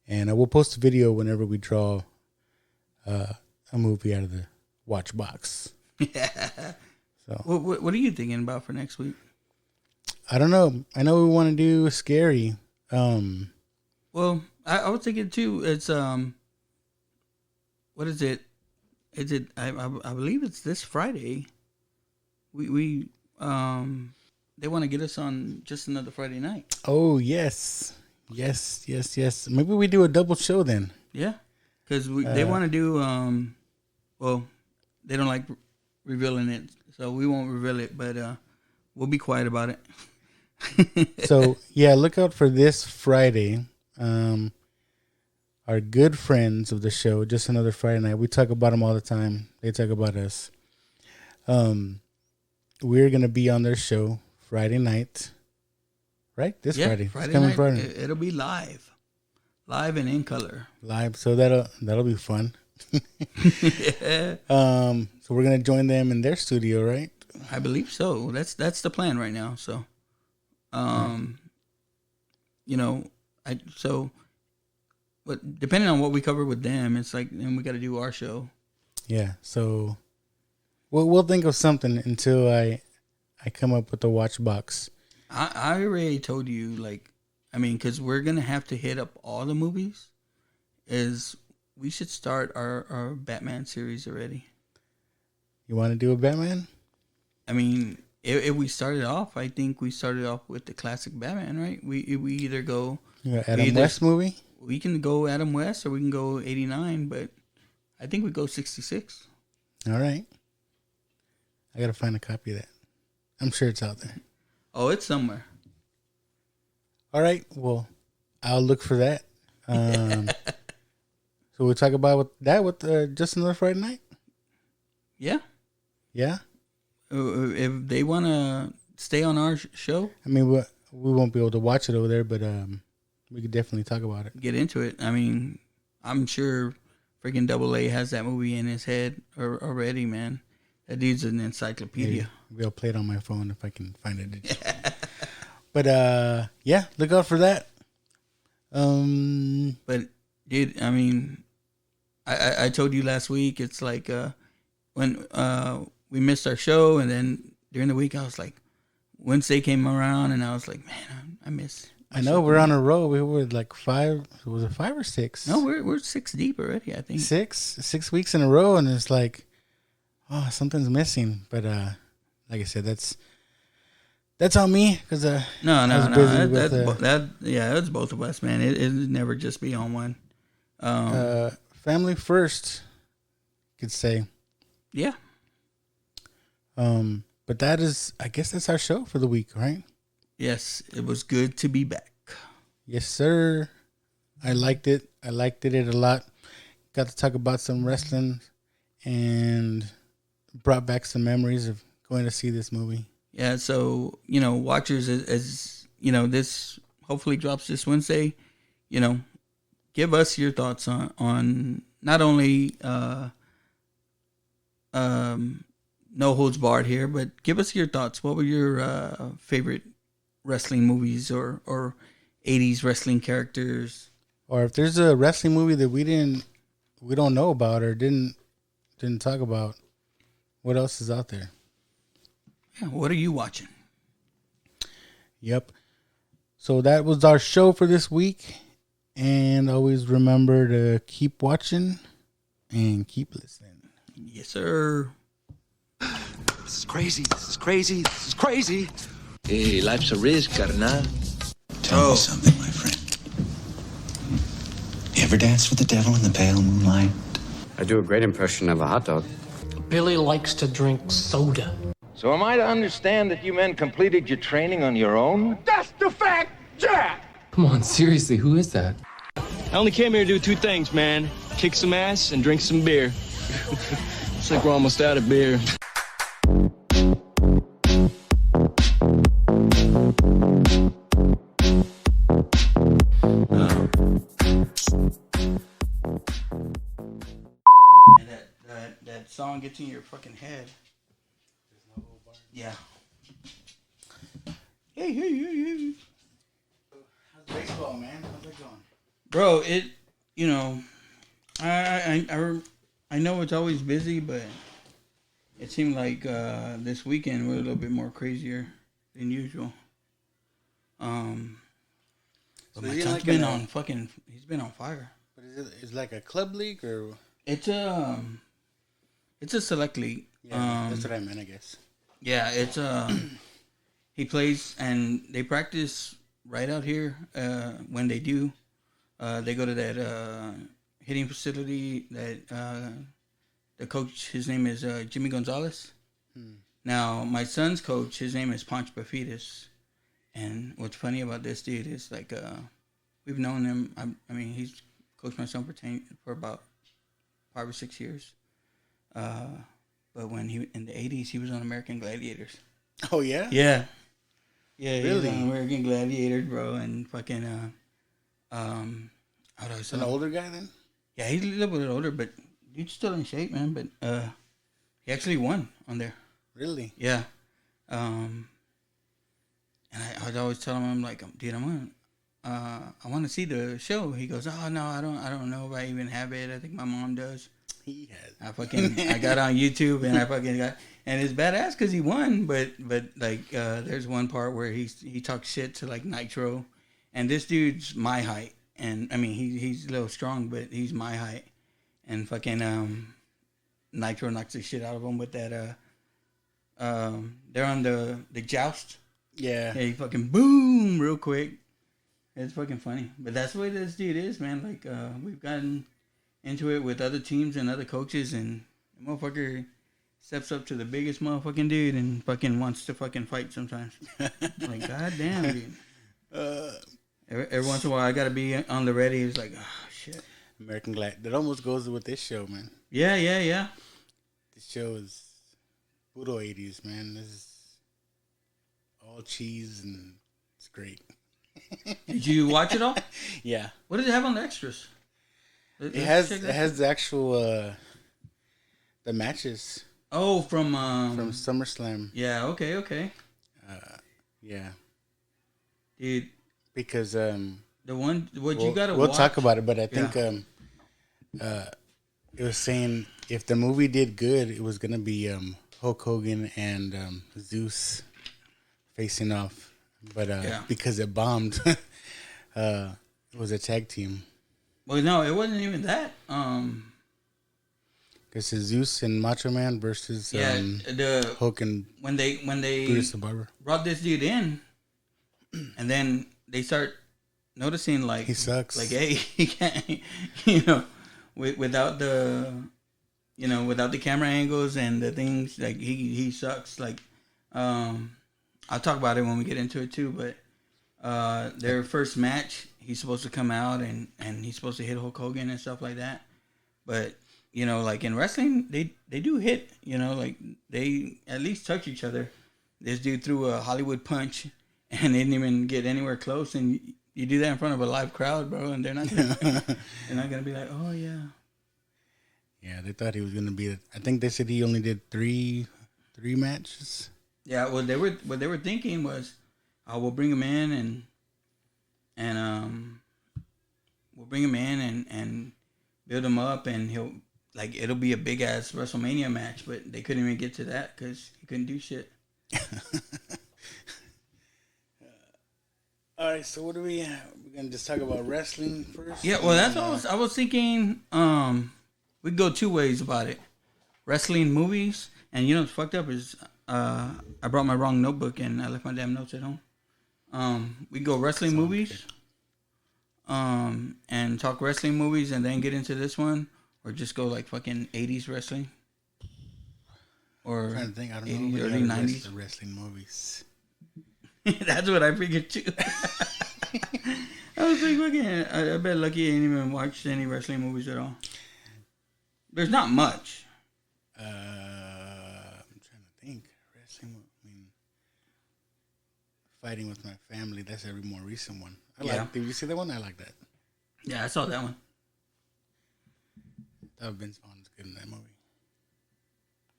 And I will post a video whenever we draw a movie out of the Watch Box. Yeah. So, what are you thinking about for next week? I don't know. I know we want to do scary. Well, I was thinking too. It's what is it? Is it? I believe it's this Friday. We they want to get us on just another Friday night. Oh yes. Maybe we do a double show then. Yeah, because they want to do. Well, they don't like revealing it, so we won't reveal it. But we'll be quiet about it. So yeah, look out for this Friday. Our good friends of the show, Just Another Friday Night. We talk about them all the time. They talk about us. We're gonna be on their show Friday night. Right? This Friday. Friday night. Friday. It'll be live and in color. Live, so that'll be fun. Yeah. So we're gonna join them in their studio, right? I believe so. That's the plan right now. So, but depending on what we cover with them, it's like, and we got to do our show. Yeah. So, we'll think of something until I come up with the Watch Box. I already told you, because we're gonna have to hit up all the movies. We should start our Batman series already. You want to do a Batman? I mean, if we started off, I think we started off with the classic Batman, right? We either go Adam West movie. We can go Adam West, or we can go 89, but I think we go 66. All right. I gotta find a copy of that. I'm sure it's out there. Oh, it's somewhere. All right. Well, I'll look for that. So we'll talk about with Just Another Friday Night. Yeah. Yeah. If they want to stay on our show, I mean, we won't be able to watch it over there, but we could definitely talk about it. Get into it. I mean, I'm sure freaking Double A has that movie in his head already, man. That dude's an encyclopedia. Maybe I'll play it on my phone if I can find it. But yeah, look out for that. But dude, I mean, I told you last week, it's like when we missed our show, and then during the week I was like, Wednesday came around, and I was like, man, I miss. I know we're on a roll. We were like 5. Was it 5 or 6? No, we're 6 deep already. I think 6 weeks in a row, and it's like, oh, something's missing. But like I said, that's on me because no. Yeah, it's both of us, man. It never just be on one. Family first, could say. Yeah. But that is, I guess that's our show for the week, right? Yes, it was good to be back. Yes, sir. I liked it. I liked it a lot. Got to talk about some wrestling and brought back some memories of going to see this movie. Yeah, so, watchers, as this hopefully drops this Wednesday, give us your thoughts on not only No Holds Barred here, but give us your thoughts. What were your favorite wrestling movies or 80s wrestling characters? Or if there's a wrestling movie that we don't know about or didn't talk about, what else is out there? Yeah, what are you watching? Yep. So that was our show for this week. And always remember to keep watching and keep listening. Yes, sir. This is crazy. This is crazy. This is crazy. Hey, life's a risk, carnal. Tell me something, my friend. You ever dance with the devil in the pale moonlight? I do a great impression of a hot dog. Billy likes to drink soda. So am I to understand that you men completed your training on your own? That's the fact, Jack! Come on, seriously, who is that? I only came here to do 2 things, man. Kick some ass and drink some beer. Looks like we're almost out of beer. That song gets in your fucking head. Yeah. Hey. How's baseball, man? How's it going? Bro, I know it's always busy, but it seemed like this weekend we're a little bit more crazier than usual. But my son's been on fucking. He's been on fire. But is it like a club league or? It's a select league. Yeah, that's what I meant, I guess. Yeah, it's he plays and they practice right out here. When they do, they go to that hitting facility that the coach, his name is Jimmy Gonzalez. Now my son's coach, his name is Ponch Bafidas, and what's funny about this dude is like we've known him. I mean, he's coached my son for about 5 or 6 years. But when he in the 80s, he was on American Gladiators. Oh yeah. Yeah. Really? He was on American Gladiators, bro, and fucking how do I say? An older guy then? Yeah, he's a little bit older, but dude's still in shape, man. But he actually won on there. Really? Yeah. And I'd always tell him, I'm like, dude, I want to see the show. He goes, oh no, I don't know if I even have it. I think my mom does. He has. I got on YouTube and and it's badass because he won. But like there's one part where he talks shit to like Nitro, and this dude's my height, and I mean he's a little strong, but he's my height, and fucking Nitro knocks the shit out of him with that. They're on the joust. Yeah. He fucking boom real quick. It's fucking funny, but that's the way this dude is, man. Like we've gotten into it with other teams and other coaches, and the motherfucker steps up to the biggest motherfucking dude and fucking wants to fucking fight sometimes. Like, goddamn, dude. Every once in a while, I gotta be on the ready. It's like, oh shit. American Glad. That almost goes with this show, man. Yeah. This show is puro 80s, man. This is all cheese and it's great. Did you watch it all? Yeah. What does it have on the extras? It has the actual the matches. Oh, from SummerSlam. Yeah. Okay. Yeah. Dude. Because the one you gotta we'll watch. talk about it, but I think it was saying if the movie did good, it was gonna be Hulk Hogan and Zeus facing off. But because it bombed, it was a tag team. Well, no, it wasn't even that. This is Zeus and Macho Man versus the Hulk and when they Brutus the Barber brought this dude in, and then they start noticing like he sucks. Like, hey, he can't, without the, without the camera angles and the things, like he sucks. Like, I'll talk about it when we get into it too. But their first match, he's supposed to come out and he's supposed to hit Hulk Hogan and stuff like that. But like in wrestling, they do hit. Like they at least touch each other. This dude threw a Hollywood punch and they didn't even get anywhere close. And you do that in front of a live crowd, bro, and they're not gonna be like, oh yeah. Yeah, they thought he was gonna be. I think they said he only did three matches. Yeah, what they were thinking was, we'll bring him in and we'll bring him in and build him up, and it'll be a big ass WrestleMania match, but they couldn't even get to that because he couldn't do shit. All right, so what do we're gonna just talk about wrestling first? Yeah, well, that's what I was thinking. We could go two ways about it: wrestling movies, and what's fucked up is I brought my wrong notebook and I left my damn notes at home. We go wrestling movies, and talk wrestling movies, and then get into this one, or just go like fucking 80s wrestling, or I'm trying to think. I don't 80s, know. early 90s wrestling movies. That's what I figured too. I was like, fucking, I bet Lucky ain't even watched any wrestling movies at all. There's not much. I'm trying to think. Wrestling. I mean, Fighting with My Family. That's a more recent one. Did you see that one? I like that. Yeah, I saw that one. I thought Vince Vaughn was good in that movie.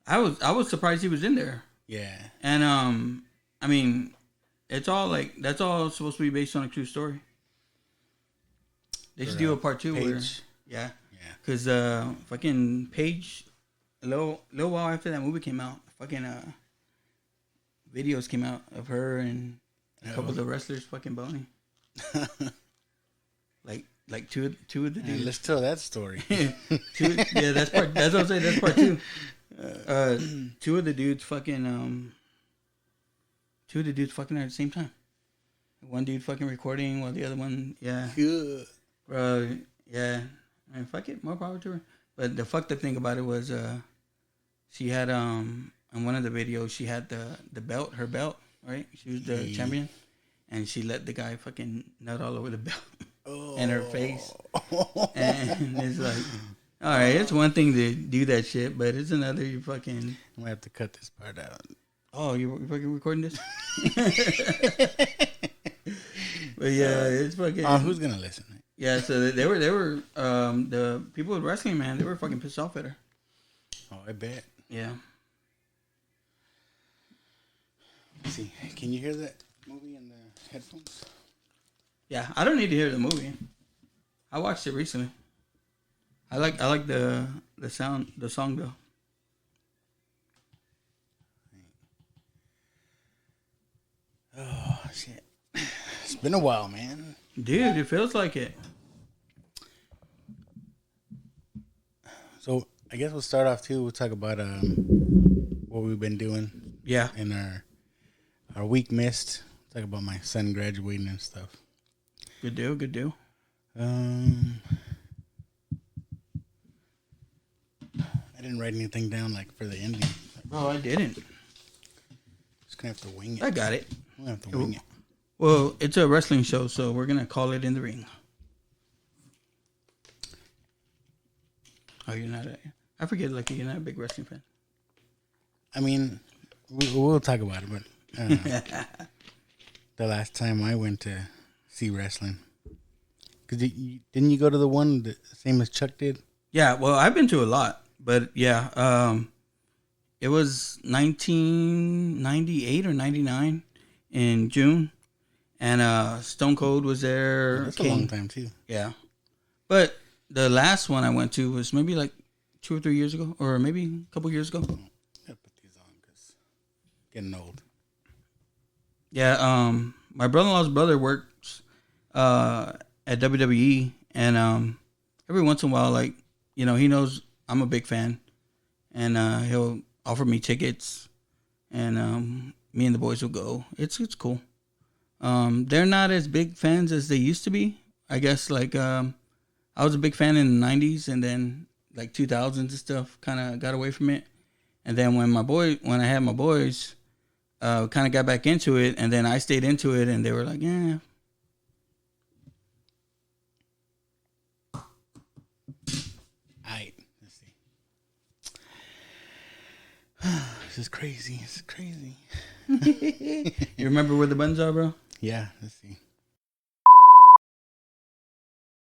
I was surprised he was in there. Yeah. And I mean, it's all like that's all supposed to be based on a true story. They should do a part 2 where because fucking Paige, a little while after that movie came out, fucking videos came out of her and a couple of the wrestlers fucking boning. like two of the dudes. Let's tell that story. That's what I'm saying. That's part 2. Two of the dudes fucking at the same time. One dude fucking recording while the other one, bro, yeah. I mean, fuck it, more power to her. But the fucked up thing about it was, she had in one of the videos she had the belt, her belt, right? She was the champion, and she let the guy fucking nut all over the belt and her face, and it's like, all right, it's one thing to do that shit, but it's another you fucking. I'm gonna have to cut this part out. Oh, you fucking recording this? But yeah, it's fucking. Oh, who's gonna listen? Yeah, so they were the people with wrestling, man, they were fucking pissed off at her. Oh, I bet. Yeah. Let's see, can you hear that movie in the headphones? Yeah, I don't need to hear the movie. I watched it recently. I like the song though. Oh shit! It's been a while, man. Dude, it feels like it. So I guess we'll start off too. We'll talk about what we've been doing. Yeah. In our week missed. Talk about my son graduating and stuff. Good deal. Good deal. I didn't write anything down like for the ending. Oh, I didn't. Just gonna have to wing it. I got it. We're gonna have to wing it. Well, it's a wrestling show, so we're gonna call it In the Ring. Oh, you're not I forget, like, you're not a big wrestling fan. I mean, we'll talk about it, but the last time I went to see wrestling, because didn't you go to the one the same as Chuck did? Yeah, well, I've been to a lot, but yeah, it was 1998 or 99 in June, and Stone Cold was there. That's a long time too. Yeah, but the last one I went to was maybe like 2 or 3 years ago, or maybe a couple years ago. Gotta put these on because getting old. Yeah, my brother-in-law's brother works at WWE, and every once in a while, like, you know, he knows I'm a big fan, and he'll offer me tickets, and me and the boys will go. It's cool. They're not as big fans as they used to be. I guess, like, I was a big fan in the 90s, and then like 2000s and stuff kind of got away from it. And then when I had my boys, kind of got back into it, and then I stayed into it, and they were like, yeah. Alright, let's see. This is crazy. This is crazy. You remember where the buttons are, bro? Yeah, let's see.